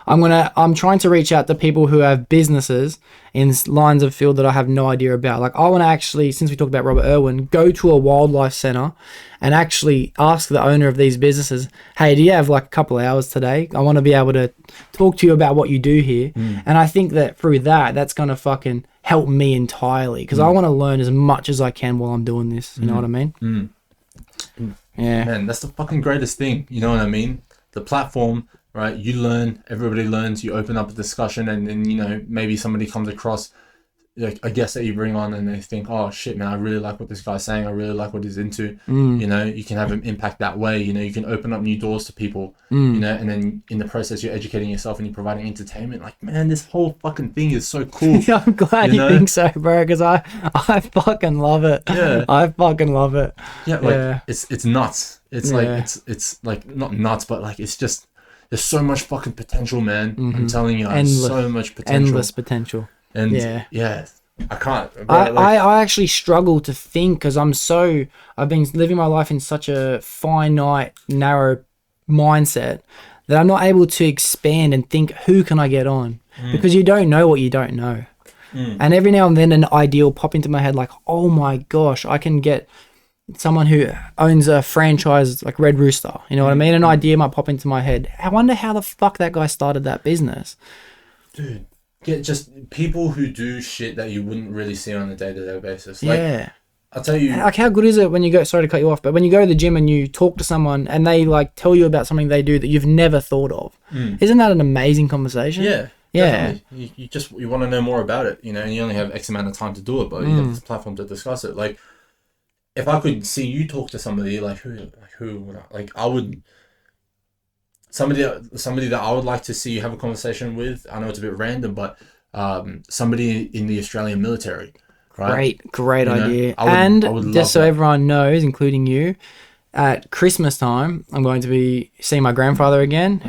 I'm trying to reach out to people who have businesses in lines of field that I have no idea about. Like, I want to actually, since we talked about Robert Irwin, go to a wildlife center and actually ask the owner of these businesses, hey, do you have like a couple of hours today? I want to be able to talk to you about what you do here. And I think that through that's going to fucking help me entirely, because I want to learn as much as I can while I'm doing this. You know what I mean? Yeah. Man, that's the fucking greatest thing. You know what I mean? The platform, right? You learn, everybody learns, you open up a discussion, and then, you know, maybe somebody comes across like a guest that you bring on and they think, oh shit, man, I really like what this guy's saying. I really like what he's into. You know, you can have an impact that way. You know, you can open up new doors to people, you know, and then in the process, you're educating yourself and you're providing entertainment. Like, man, this whole fucking thing is so cool. Yeah, I'm glad you think so, bro, because I fucking love it. Yeah. I fucking love it. Yeah, like, it's nuts. It's like, it's like, not nuts, but like, it's just, there's so much fucking potential, man. I'm telling you, there's so much potential. Endless potential. And yeah, I can't. I actually struggle to think, because I've been living my life in such a finite, narrow mindset that I'm not able to expand and think, who can I get on? Because you don't know what you don't know. And every now and then an idea will pop into my head like, oh my gosh, I can get someone who owns a franchise like Red Rooster. You know what I mean? An idea might pop into my head. I wonder how the fuck that guy started that business. Dude. Yeah, just people who do shit that you wouldn't really see on a day-to-day basis. Like, I'll tell you. Like, how good is it when you go, sorry to cut you off, but when you go to the gym and you talk to someone and they like tell you about something they do that you've never thought of? Isn't that an amazing conversation? Yeah. Yeah. Definitely. You want to know more about it, you know, and you only have X amount of time to do it, but you have this platform to discuss it. Like, if I could see you talk to somebody, like who would I would. Somebody that I would like to see you have a conversation with. I know it's a bit random, but somebody in the Australian military. Right? Great idea. And just so everyone knows, including you, at Christmas time, I'm going to be seeing my grandfather again.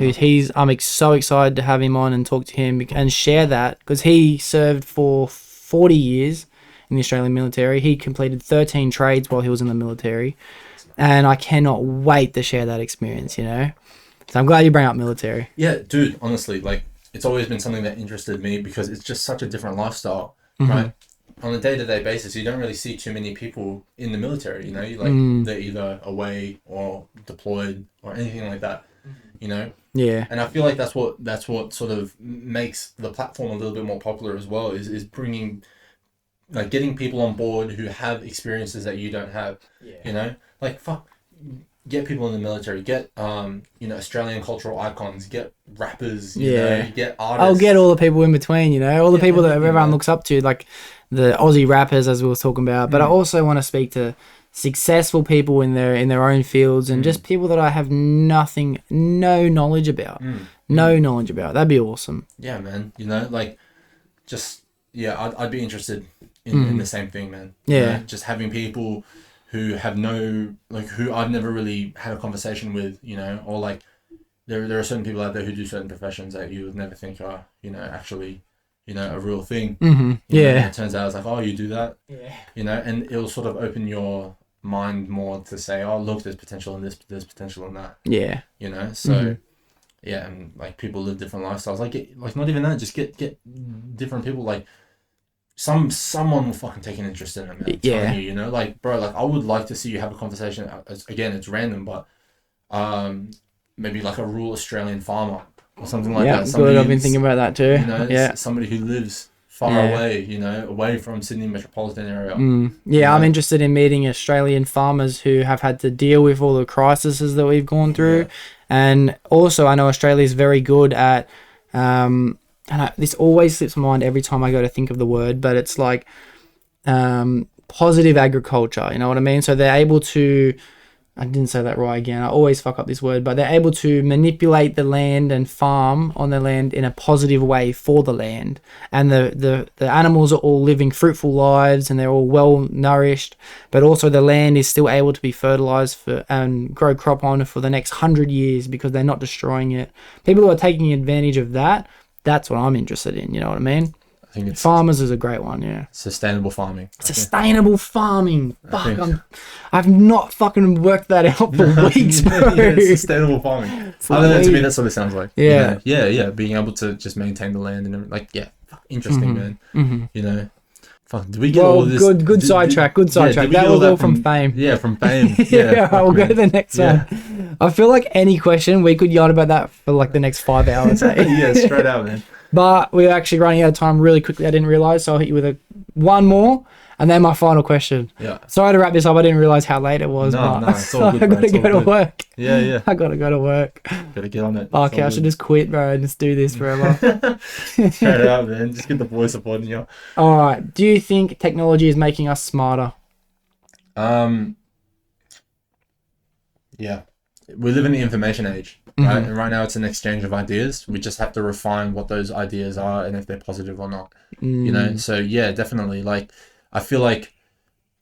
I'm so excited to have him on and talk to him and share that, because he served for 40 years in the Australian military. He completed 13 trades while he was in the military, and I cannot wait to share that experience, you know? So I'm glad you bring up military. Yeah, dude, honestly, like, it's always been something that interested me because it's just such a different lifestyle, right? On a day-to-day basis, you don't really see too many people in the military, you know? They're either away or deployed or anything like that, you know? Yeah. And I feel like that's what sort of makes the platform a little bit more popular as well, is bringing, like, getting people on board who have experiences that you don't have, you know? Like, fuck. Get people in the military, get you know, Australian cultural icons, get rappers, you know, get artists. I'll get all the people in between, you know, all the people that everyone looks up to, like the Aussie rappers, as we were talking about. But I also want to speak to successful people in their own fields, and just people that I have no knowledge about. No knowledge about. That'd be awesome. Yeah, man. You know, like, just, I'd be interested in the same thing, man. Yeah. You know, just having people who have who I've never really had a conversation with, you know, or like there are certain people out there who do certain professions that you would never think are, you know, actually, you know, a real thing. You know, and it turns out it's like, oh, you do that, you know, and it'll sort of open your mind more to say, oh, look, there's potential in this, there's potential in that. Yeah. You know, so yeah, and like people live different lifestyles. Like not even that, just get different people, like. Someone will fucking take an interest in it, man. I'm telling you, you know, like, bro, like, I would like to see you have a conversation. Again, it's random, but maybe like a rural Australian farmer or something like that. Yeah, good. I've been thinking about that too. You know, somebody who lives far away, you know, away from Sydney metropolitan area. Yeah, I'm interested in meeting Australian farmers who have had to deal with all the crises that we've gone through, and also I know Australia is very good at and this always slips my mind every time I go to think of the word, but it's like positive agriculture, you know what I mean? So they're able to, I didn't say that right again, I always fuck up this word, but they're able to manipulate the land and farm on the land in a positive way for the land, and the animals are all living fruitful lives and they're all well nourished, but also the land is still able to be fertilized for and grow crop on for the next 100 years because they're not destroying it. People who are taking advantage of that, that's what I'm interested in, you know what I mean? I think it's Farmers is a great one, yeah. sustainable farming. Sustainable farming. Fuck, think- I've not fucking worked that out for weeks, bro. Yeah, sustainable farming. I don't know, to me that's what it sounds like. Yeah. Yeah. Being able to just maintain the land and everything. Like, yeah, fuck, interesting, man. You know, fuck. Did we get all this? Good sidetrack. Good sidetrack. did we That get was that all from fame. Yeah, from fame. Yeah, fuck, we'll go man. to the next Yeah. one. I feel like any question we could yarn about that for like the next 5 hours. Eh? Yeah, straight out, man. But we're actually running out of time really quickly. I didn't realize, so I'll hit you with one more, and then my final question. Yeah. Sorry to wrap this up. I didn't realize how late it was. No, but it's all good, I bro. gotta It's all go to good. work. Yeah. I gotta go to work. Gotta get on it. Okay, I should just quit, bro, and just do this forever. straight out, man. Just get the voice upon you. All right. Do you think technology is making us smarter? Yeah. We live in the information age, right? And right now it's an exchange of ideas. We just have to refine what those ideas are and if they're positive or not. You know? So yeah, definitely. Like, I feel like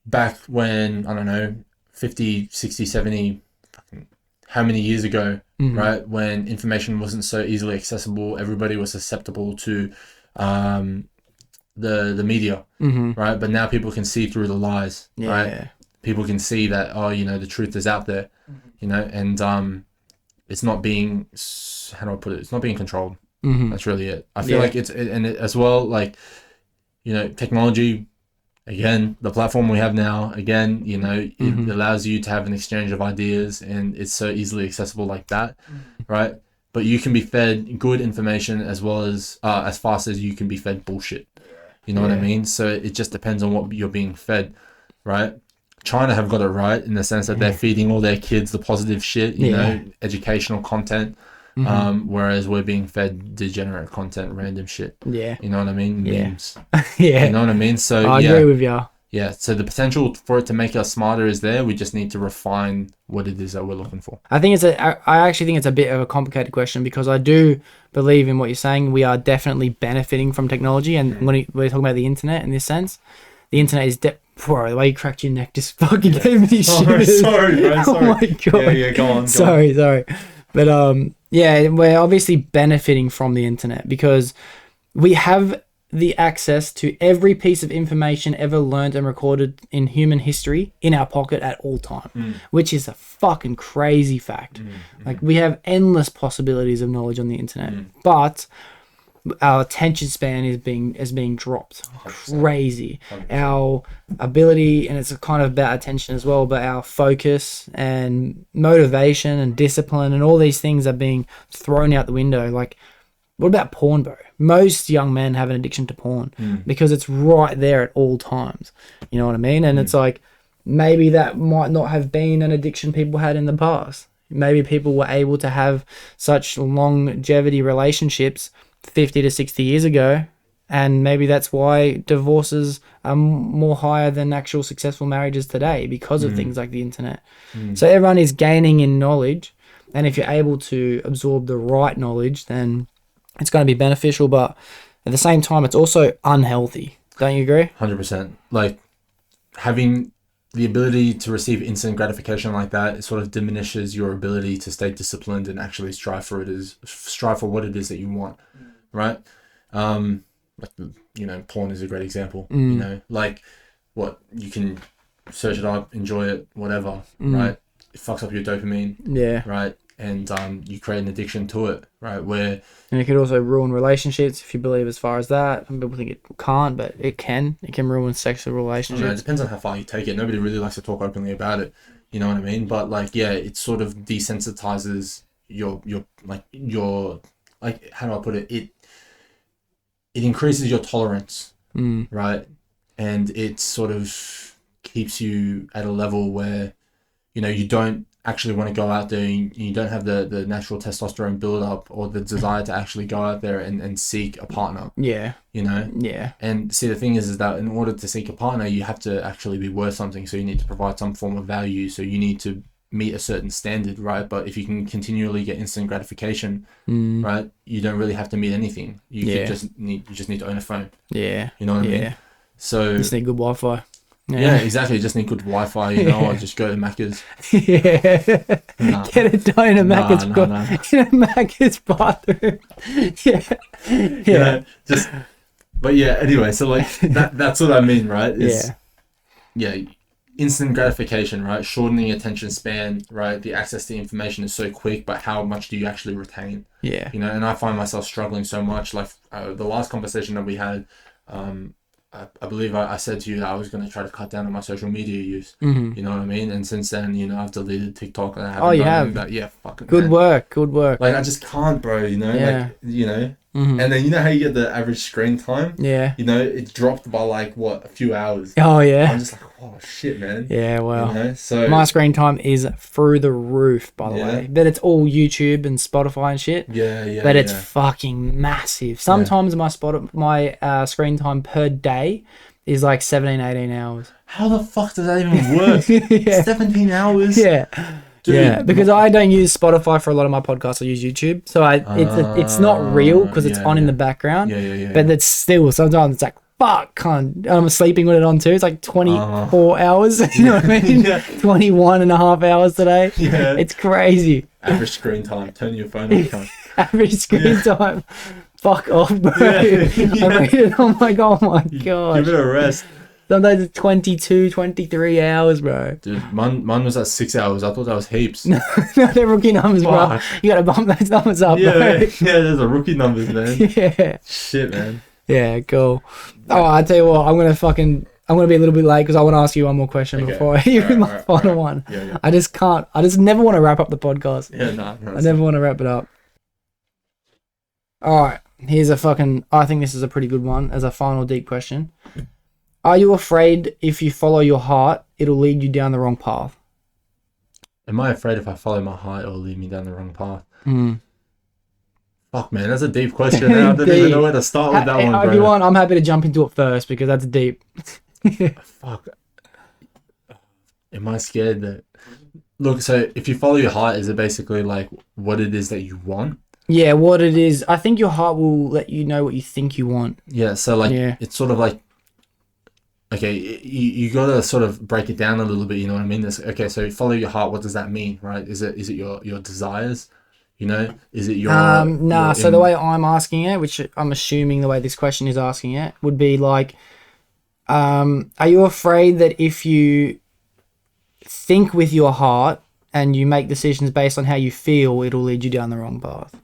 back when, I don't know, 50, 60, 70, how many years ago, right? When information wasn't so easily accessible, everybody was susceptible to the media, right? But now people can see through the lies, right? People can see that, oh, you know, the truth is out there, you know, and it's not being, how do I put it? It's not being controlled. That's really it. I feel like as well, like, you know, technology, again, the platform we have now, again, you know, it allows you to have an exchange of ideas and it's so easily accessible like that, right? But you can be fed good information as well as fast as you can be fed bullshit. You know what I mean? So it just depends on what you're being fed, right? China have got it right in the sense that they're feeding all their kids the positive shit, you know, educational content, whereas we're being fed degenerate content, random shit. Yeah. You know what I mean? Memes. You know what I mean? So I agree with you. Yeah, so the potential for it to make us smarter is there. We just need to refine what it is that we're looking for. I actually think it's a bit of a complicated question because I do believe in what you're saying. We are definitely benefiting from technology, and when we're talking about the internet in this sense, the internet is bro, the way you cracked your neck just fucking gave me shivers. Sorry, bro. Sorry. Oh my god. Yeah, go on. Sorry. But yeah, we're obviously benefiting from the internet because we have the access to every piece of information ever learned and recorded in human history in our pocket at all time, which is a fucking crazy fact. Like, we have endless possibilities of knowledge on the internet, but our attention span is being dropped 100%. crazy. 100%. Our ability, and it's kind of about attention as well, but our focus and motivation and discipline and all these things are being thrown out the window. Like, what about porn, bro? Most young men have an addiction to porn because it's right there at all times. You know what I mean? And it's like, maybe that might not have been an addiction people had in the past. Maybe people were able to have such longevity relationships 50 to 60 years ago, and maybe that's why divorces are more higher than actual successful marriages today because of things like the internet. So everyone is gaining in knowledge, and if you're able to absorb the right knowledge, then it's going to be beneficial, but at the same time, it's also unhealthy. Don't you agree? 100%. Like, having the ability to receive instant gratification like that, it sort of diminishes your ability to stay disciplined and actually strive for what it is that you want, right? Like, you know, porn is a great example. You know, like, what you can search it up, enjoy it, whatever, right? It fucks up your dopamine, right? And you create an addiction to it, right? And it could also ruin relationships if you believe as far as that. Some people think it can't, but it can. It can ruin sexual relationships. It depends on how far you take it. Nobody really likes to talk openly about it. You know what I mean? But like, yeah, it sort of desensitizes your like, how do I put it? It increases your tolerance, right? And it sort of keeps you at a level where, you know, you don't actually want to go out there, you don't have the natural testosterone build-up or the desire to actually go out there and seek a partner. Yeah. You know? Yeah. And see, the thing is that in order to seek a partner, you have to actually be worth something. So you need to provide some form of value. So you need to meet a certain standard, right? But if you can continually get instant gratification, right, you don't really have to meet anything. You just need to own a phone. Yeah. You know what I mean? So you just need good Wi-Fi. Yeah, exactly. You just need good Wi-Fi, you know, or just go to Macca's. Yeah. Nah. Get it done in a Macca's, in a Macca's bathroom. Yeah. You know, but yeah, anyway, so like that's what I mean, right? Yeah. Instant gratification, right? Shortening attention span, right? The access to information is so quick, but how much do you actually retain? Yeah. You know, and I find myself struggling so much. Like the last conversation that we had, I believe I said to you that I was going to try to cut down on my social media use. You know what I mean? And since then, you know, I've deleted TikTok and I haven't done any of that. Yeah, fucking good work. Like I just can't, bro. You know, like you know. And then you know how you get the average screen time? Yeah. You know, it dropped by like what, a few hours. Oh yeah. I'm just like, oh shit, man. Yeah, well. You know, so my screen time is through the roof, by the way. But it's all YouTube and Spotify and shit. Yeah. But it's fucking massive. Sometimes my screen time per day is like 17, 18 hours. How the fuck does that even work? 17 hours? Yeah. Dude, yeah, because I don't use Spotify for a lot of my podcasts. I use YouTube, so it's not real because it's on in the background. But it's still sometimes it's like fuck, cunt. I'm sleeping with it on too. It's like 24 hours. You know what I mean? 21 and a half hours today. Yeah, it's crazy. Average screen time. Turn your phone on. Cunt. Average screen time. Fuck off, bro. I read it. I'm like, oh my god. Give it a rest. Sometimes it's 22, 23 hours, bro. Dude, mine was at 6 hours. I thought that was heaps. No, they're rookie numbers, bro. You gotta bump those numbers up, bro. Yeah, there's a rookie numbers, man. Yeah. Shit, man. Yeah, cool. Oh, I tell you what, I'm gonna be a little bit late because I want to ask you one more question before I hear my final one. Yeah. I just never want to wrap up the podcast. Yeah, no. I never want to wrap it up. All right, I think this is a pretty good one as a final deep question. Are you afraid if you follow your heart, it'll lead you down the wrong path? Am I afraid if I follow my heart, it'll lead me down the wrong path? Mm. Fuck, man, that's a deep question. I don't even know where to start with that one, bro. If you want, I'm happy to jump into it first because that's deep. Fuck. Am I scared that... Look, so if you follow your heart, is it basically like what it is that you want? Yeah, what it is. I think your heart will let you know what you think you want. Yeah, so like it's sort of like... Okay, you got to sort of break it down a little bit, you know what I mean? Okay, so follow your heart, what does that mean, right? Is it your desires? You know, is it your... So the way I'm asking it, which I'm assuming the way this question is asking it, would be like, are you afraid that if you think with your heart and you make decisions based on how you feel, it'll lead you down the wrong path?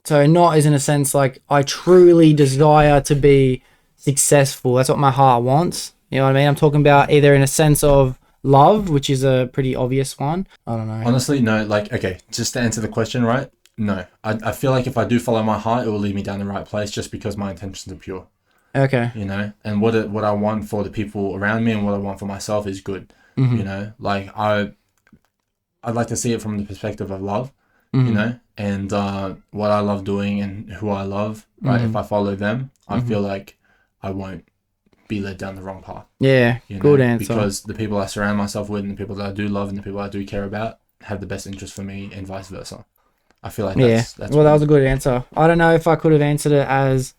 So not as in a sense like, I truly desire to be successful. That's what my heart wants. You know what I mean? I'm talking about either in a sense of love, which is a pretty obvious one. I don't know. Honestly, no. Like, okay, just to answer the question, right? No. I feel like if I do follow my heart, it will lead me down the right place just because my intentions are pure. Okay. You know? And what I want for the people around me and what I want for myself is good. You know? Like, I'd like to see it from the perspective of love, you know? And what I love doing and who I love, right? If I follow them, I feel like I won't be led down the wrong path. Yeah, good answer. Because the people I surround myself with and the people that I do love and the people I do care about have the best interest for me and vice versa. I feel like that's well, that was a good answer. I don't know if I could have answered it as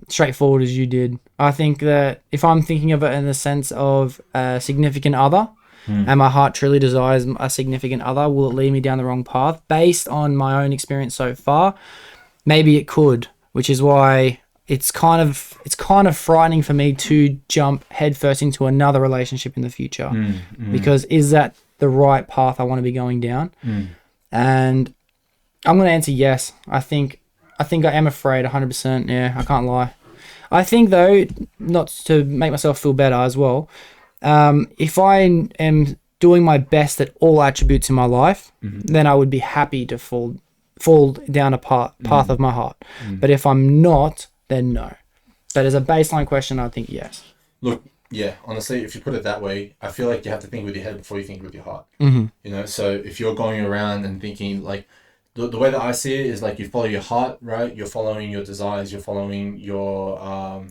straightforward as you did. I think that if I'm thinking of it in the sense of a significant other, and my heart truly desires a significant other, will it lead me down the wrong path? Based on my own experience so far, maybe it could, which is why it's kind of frightening for me to jump headfirst into another relationship in the future. Because is that the right path I want to be going down? And I'm going to answer yes. I think I am afraid 100%. Yeah, I can't lie. I think though, not to make myself feel better as well, if I am doing my best at all attributes in my life, then I would be happy to fall down a path of my heart. But if I'm not, then no. But as a baseline question, I think yes. Look, yeah, honestly, if you put it that way, I feel like you have to think with your head before you think with your heart. Mm-hmm. You know, so if you're going around and thinking like, the way that I see it is like you follow your heart, right? You're following your desires. You're following your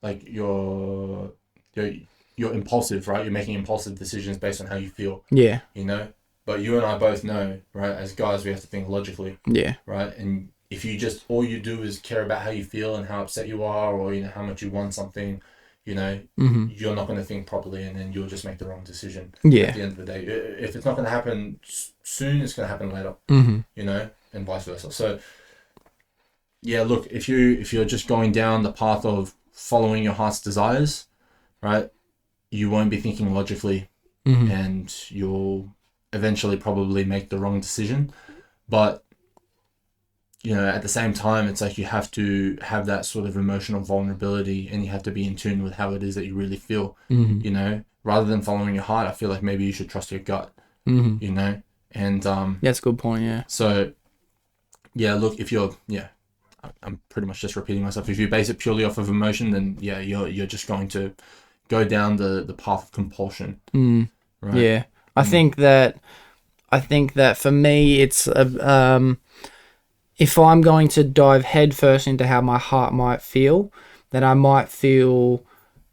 like you're impulsive, right? You're making impulsive decisions based on how you feel. Yeah. You know, but you and I both know, right? As guys, we have to think logically. Yeah. Right, and if you just all you do is care about how you feel and how upset you are, or you know how much you want something, you know, you're not going to think properly, and then you'll just make the wrong decision. Yeah. At the end of the day, if it's not going to happen soon, it's going to happen later. You know, and vice versa. So, yeah, look, if you're just going down the path of following your heart's desires, right, you won't be thinking logically, and you'll eventually probably make the wrong decision. But you know, at the same time, it's like you have to have that sort of emotional vulnerability, and you have to be in tune with how it is that you really feel. You know, rather than following your heart, I feel like maybe you should trust your gut. You know, and that's a good point. Yeah. So, yeah, look, if you're I'm pretty much just repeating myself. If you base it purely off of emotion, then yeah, you're just going to go down the path of compulsion. Right? Yeah, I think that for me, it's if I'm going to dive headfirst into how my heart might feel, then I might feel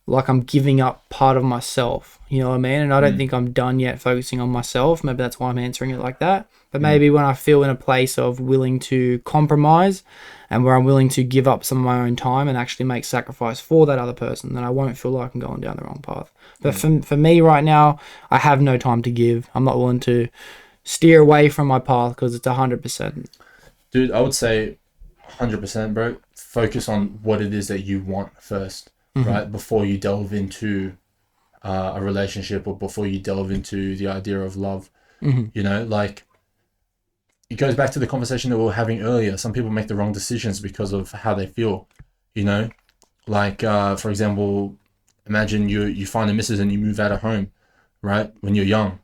like I'm giving up part of myself. You know what I mean? And I don't think I'm done yet focusing on myself. Maybe that's why I'm answering it like that. But maybe when I feel in a place of willing to compromise and where I'm willing to give up some of my own time and actually make sacrifice for that other person, then I won't feel like I'm going down the wrong path. But for me right now, I have no time to give. I'm not willing to steer away from my path because it's 100%. Dude, I would say 100%, bro. Focus on what it is that you want first, right? Before you delve into a relationship or before you delve into the idea of love. You know, like, it goes back to the conversation that we were having earlier. Some people make the wrong decisions because of how they feel, you know? Like, for example, imagine you find a missus and you move out of home, right? When you're young,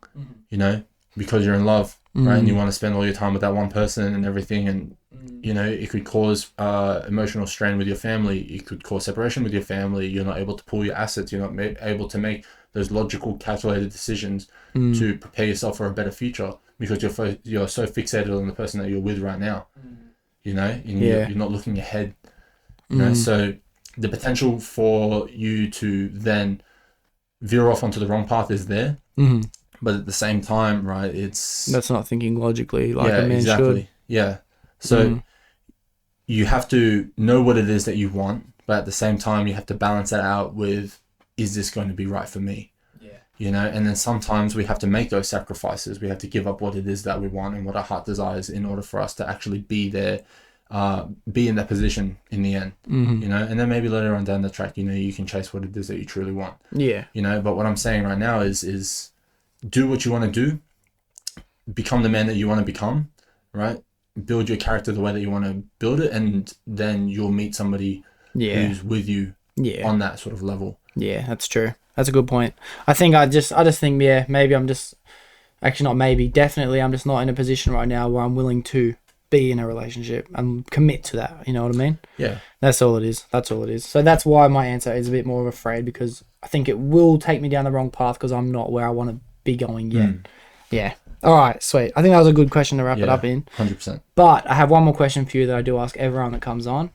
you know, because you're in love. Right, and you want to spend all your time with that one person and everything, and you know it could cause emotional strain with your family. It could cause separation with your family. You're not able to pool your assets. You're not able to make those logical, calculated decisions to prepare yourself for a better future because you're so fixated on the person that you're with right now. You know, and you're not looking ahead. You know, so the potential for you to then veer off onto the wrong path is there. But at the same time, right, that's not thinking logically like a man should. Yeah. So you have to know what it is that you want, but at the same time, you have to balance that out with, is this going to be right for me? Yeah. You know, and then sometimes we have to make those sacrifices. We have to give up what it is that we want and what our heart desires in order for us to actually be there, be in that position in the end. You know, and then maybe later on down the track, you know, you can chase what it is that you truly want. Yeah. You know, but what I'm saying right now is do what you want to do, become the man that you want to become, right? Build your character the way that you want to build it, and then you'll meet somebody who's with you on that sort of level. Yeah, that's true. That's a good point. I just think, maybe I'm just, actually not maybe, definitely I'm just not in a position right now where I'm willing to be in a relationship and commit to that. You know what I mean? Yeah. That's all it is. So that's why my answer is a bit more afraid, because I think it will take me down the wrong path because I'm not where I want to be going yet. Yeah. All right, sweet. I think that was a good question to wrap it up in. 100%. But I have one more question for you that I do ask everyone that comes on.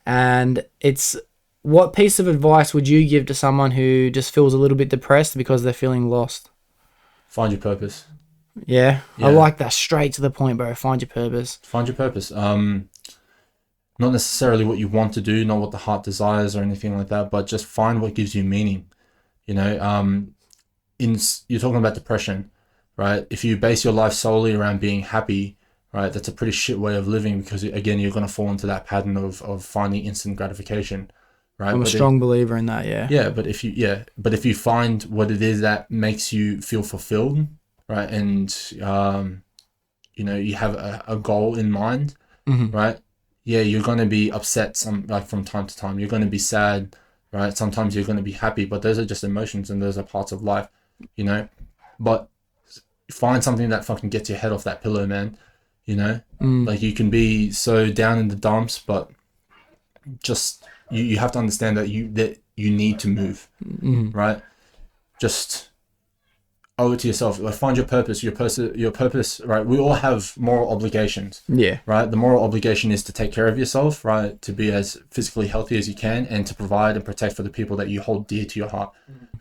And it's, what piece of advice would you give to someone who just feels a little bit depressed because they're feeling lost? Find your purpose. Yeah. I like that. Straight to the point, bro. Find your purpose. Find your purpose. Not necessarily what you want to do, not what the heart desires or anything like that, but just find what gives you meaning. You know, you're talking about depression, right? If you base your life solely around being happy, right, that's a pretty shit way of living, because again, you're going to fall into that pattern of finding instant gratification, right? I'm a strong believer in that. Yeah. But if you find what it is that makes you feel fulfilled, right, and you know, you have a goal in mind, right? Yeah, you're going to be upset from time to time. You're going to be sad, right? Sometimes you're going to be happy, but those are just emotions and those are parts of life. You know, but find something that fucking gets your head off that pillow, man. You know, like, you can be so down in the dumps, but just you have to understand that you need to move, right? Just owe it to yourself. Like, find your purpose, right? We all have moral obligations. Yeah. Right? The moral obligation is to take care of yourself, right? To be as physically healthy as you can, and to provide and protect for the people that you hold dear to your heart,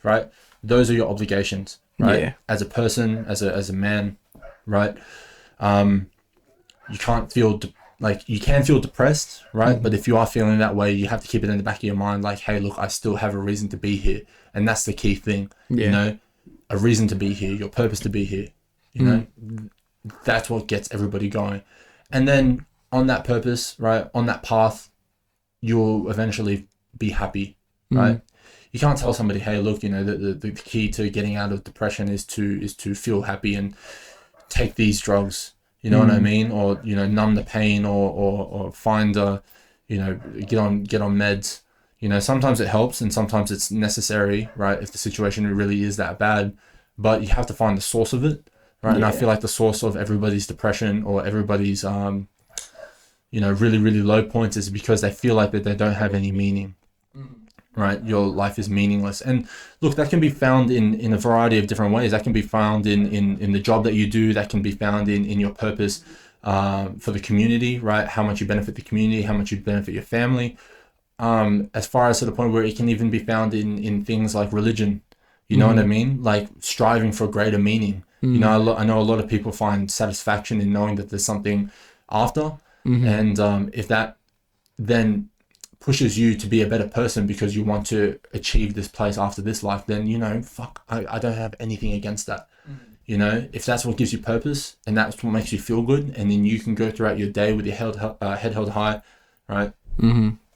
right? Those are your obligations, right? Yeah. As a person, as a man, right? You can't feel you can feel depressed, right? But if you are feeling that way, you have to keep it in the back of your mind, like, hey, look, I still have a reason to be here. And that's the key thing, you know, a reason to be here, your purpose to be here, you know, that's what gets everybody going. And then on that purpose, right, on that path, you'll eventually be happy, right? You can't tell somebody, hey, look, you know, the key to getting out of depression is to feel happy and take these drugs. You know what I mean? Or, you know, numb the pain, or find you know, get on meds. You know, sometimes it helps and sometimes it's necessary, right? If the situation really is that bad, but you have to find the source of it, right? Yeah. And I feel like the source of everybody's depression or everybody's, you know, really, really low points is because they feel like that they don't have any meaning, right? Your life is meaningless. And look, that can be found in a variety of different ways. That can be found in the job that you do. That can be found in your purpose for the community, right? How much you benefit the community, how much you benefit your family. As far as to the point where it can even be found in things like religion, you know what I mean? Like striving for greater meaning. You know, I know a lot of people find satisfaction in knowing that there's something after. And if that then pushes you to be a better person because you want to achieve this place after this life, then, you know, I don't have anything against that. You know, if that's what gives you purpose and that's what makes you feel good, and then you can go throughout your day with your head held high, right?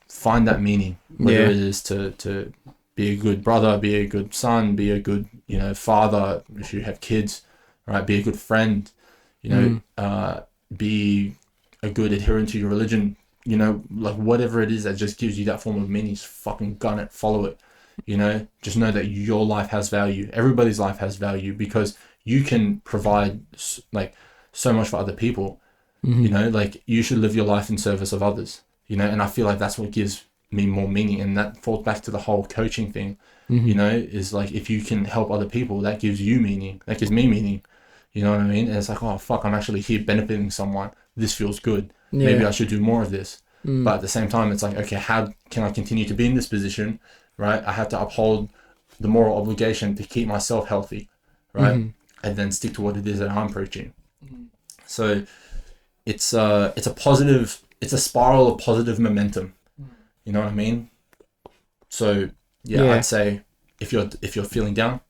Find that meaning, whether it is to be a good brother, be a good son, be a good, you know, father if you have kids, right? Be a good friend, you know, be a good adherent to your religion, you know, like whatever it is that just gives you that form of meaning, just fucking gun it, follow it, you know, just know that your life has value. Everybody's life has value because you can provide like so much for other people, you know, like you should live your life in service of others, you know, and I feel like that's what gives me more meaning. And that falls back to the whole coaching thing, you know, is like, if you can help other people, that gives you meaning, that gives me meaning, you know what I mean? And it's like, oh fuck, I'm actually here benefiting someone. This feels good. Maybe I should do more of this. But at the same time, it's like, okay, how can I continue to be in this position, right? I have to uphold the moral obligation to keep myself healthy, right? And then stick to what it is that I'm preaching. So it's a spiral of positive momentum. You know what I mean? So yeah, I'd say if you're feeling down,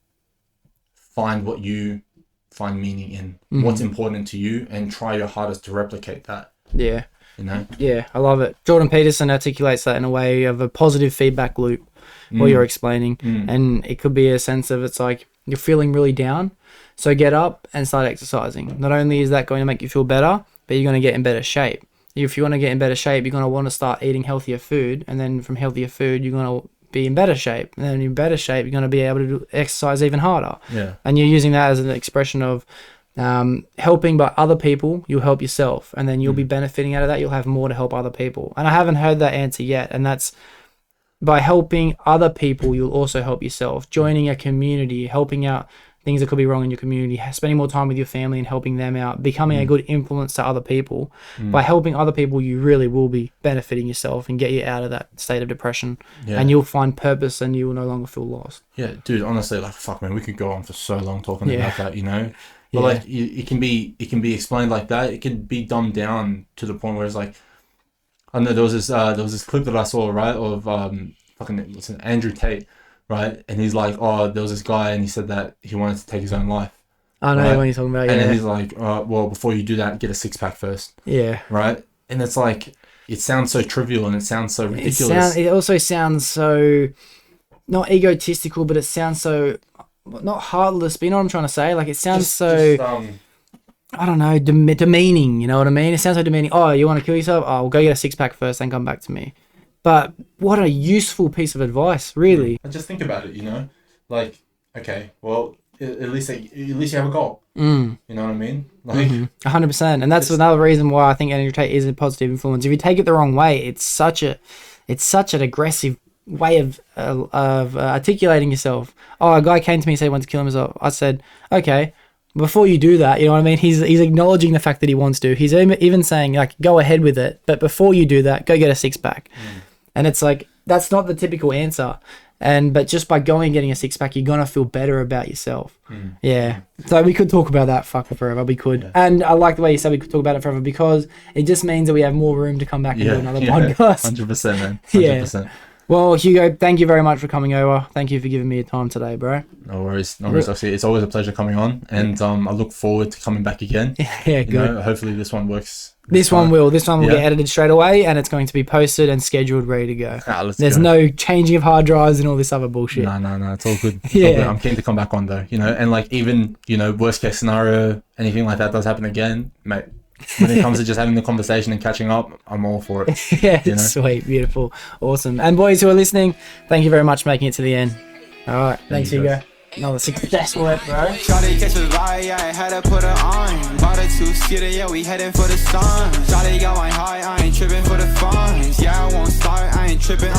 find what you find meaning in, what's important to you, and try your hardest to replicate that. Yeah. You know? Yeah, I love it. Jordan Peterson articulates that in a way of a positive feedback loop, what you're explaining. And it could be a sense of, it's like you're feeling really down, so get up and start exercising. Not only is that going to make you feel better, but you're going to get in better shape. If you want to get in better shape, you're going to want to start eating healthier food, and then from healthier food, you're going to be in better shape. And then in better shape, you're going to be able to exercise even harder. Yeah. And you're using that as an expression of helping by other people, you'll help yourself, and then you'll be benefiting out of that. You'll have more to help other people. And I haven't heard that answer yet, and that's by helping other people, you'll also help yourself. Joining a community, helping out things that could be wrong in your community, spending more time with your family and helping them out, becoming a good influence to other people. By helping other people, you really will be benefiting yourself and get you out of that state of depression, and you'll find purpose and you will no longer feel lost. Yeah, dude, honestly, like, fuck, man, we could go on for so long talking about that, you know? But like, it can be explained like that. It can be dumbed down to the point where it's like, I don't know, there was this clip that I saw, right, of fucking Andrew Tate, right, and he's like, oh, there was this guy and he said that he wanted to take his own life. I know what you're talking about. And then he's like, well, before you do that, get a six-pack first. Yeah. Right, and it's like, it sounds so trivial and it sounds so ridiculous. It also sounds so not egotistical, but it sounds so not heartless, but you know what I'm trying to say? Like, it sounds I don't know, demeaning, you know what I mean? It sounds so demeaning. Oh, you want to kill yourself? Oh, well, go get a six-pack first, then come back to me. But what a useful piece of advice, really. And just think about it, you know? Like, okay, well, at least you have a goal. You know what I mean? Like, 100%. And that's another reason why I think Andrew Tate is a positive influence. If you take it the wrong way, it's such an aggressive way of articulating yourself. Oh, a guy came to me and said he wants to kill himself. I said, okay, before you do that, you know what I mean? He's acknowledging the fact that he wants to. He's even saying, like, go ahead with it. But before you do that, go get a six-pack. And it's like, that's not the typical answer. But just by going and getting a six-pack, you're going to feel better about yourself. Yeah. So we could talk about that fucking forever. We could. Yeah. And I like the way you said we could talk about it forever, because it just means that we have more room to come back and do another podcast. 100%, man. 100%. Yeah. Well, Hugo, thank you very much for coming over. Thank you for giving me your time today, bro. No worries. Actually, it's always a pleasure coming on, and I look forward to coming back again. Yeah, good. You know, hopefully this one works. This one will get edited straight away, and it's going to be posted and scheduled, ready to go. There's no changing of hard drives and all this other bullshit. No, it's all good. All good. I'm keen to come back on though, you know, and like, even, you know, worst case scenario, anything like that does happen again, mate. When it comes to just having the conversation and catching up, I'm all for it. Yeah, you know? Sweet, beautiful, awesome. And boys who are listening, thank you very much for making it to the end. All right, thanks, Hugo. Another successful work, bro. Shawty catch a vibe, yeah, I had to put her on. Bought a two-seater, yeah, we heading for the sun. Shawty got my high, I ain't tripping for the funds. Yeah, I won't start, I ain't tripping.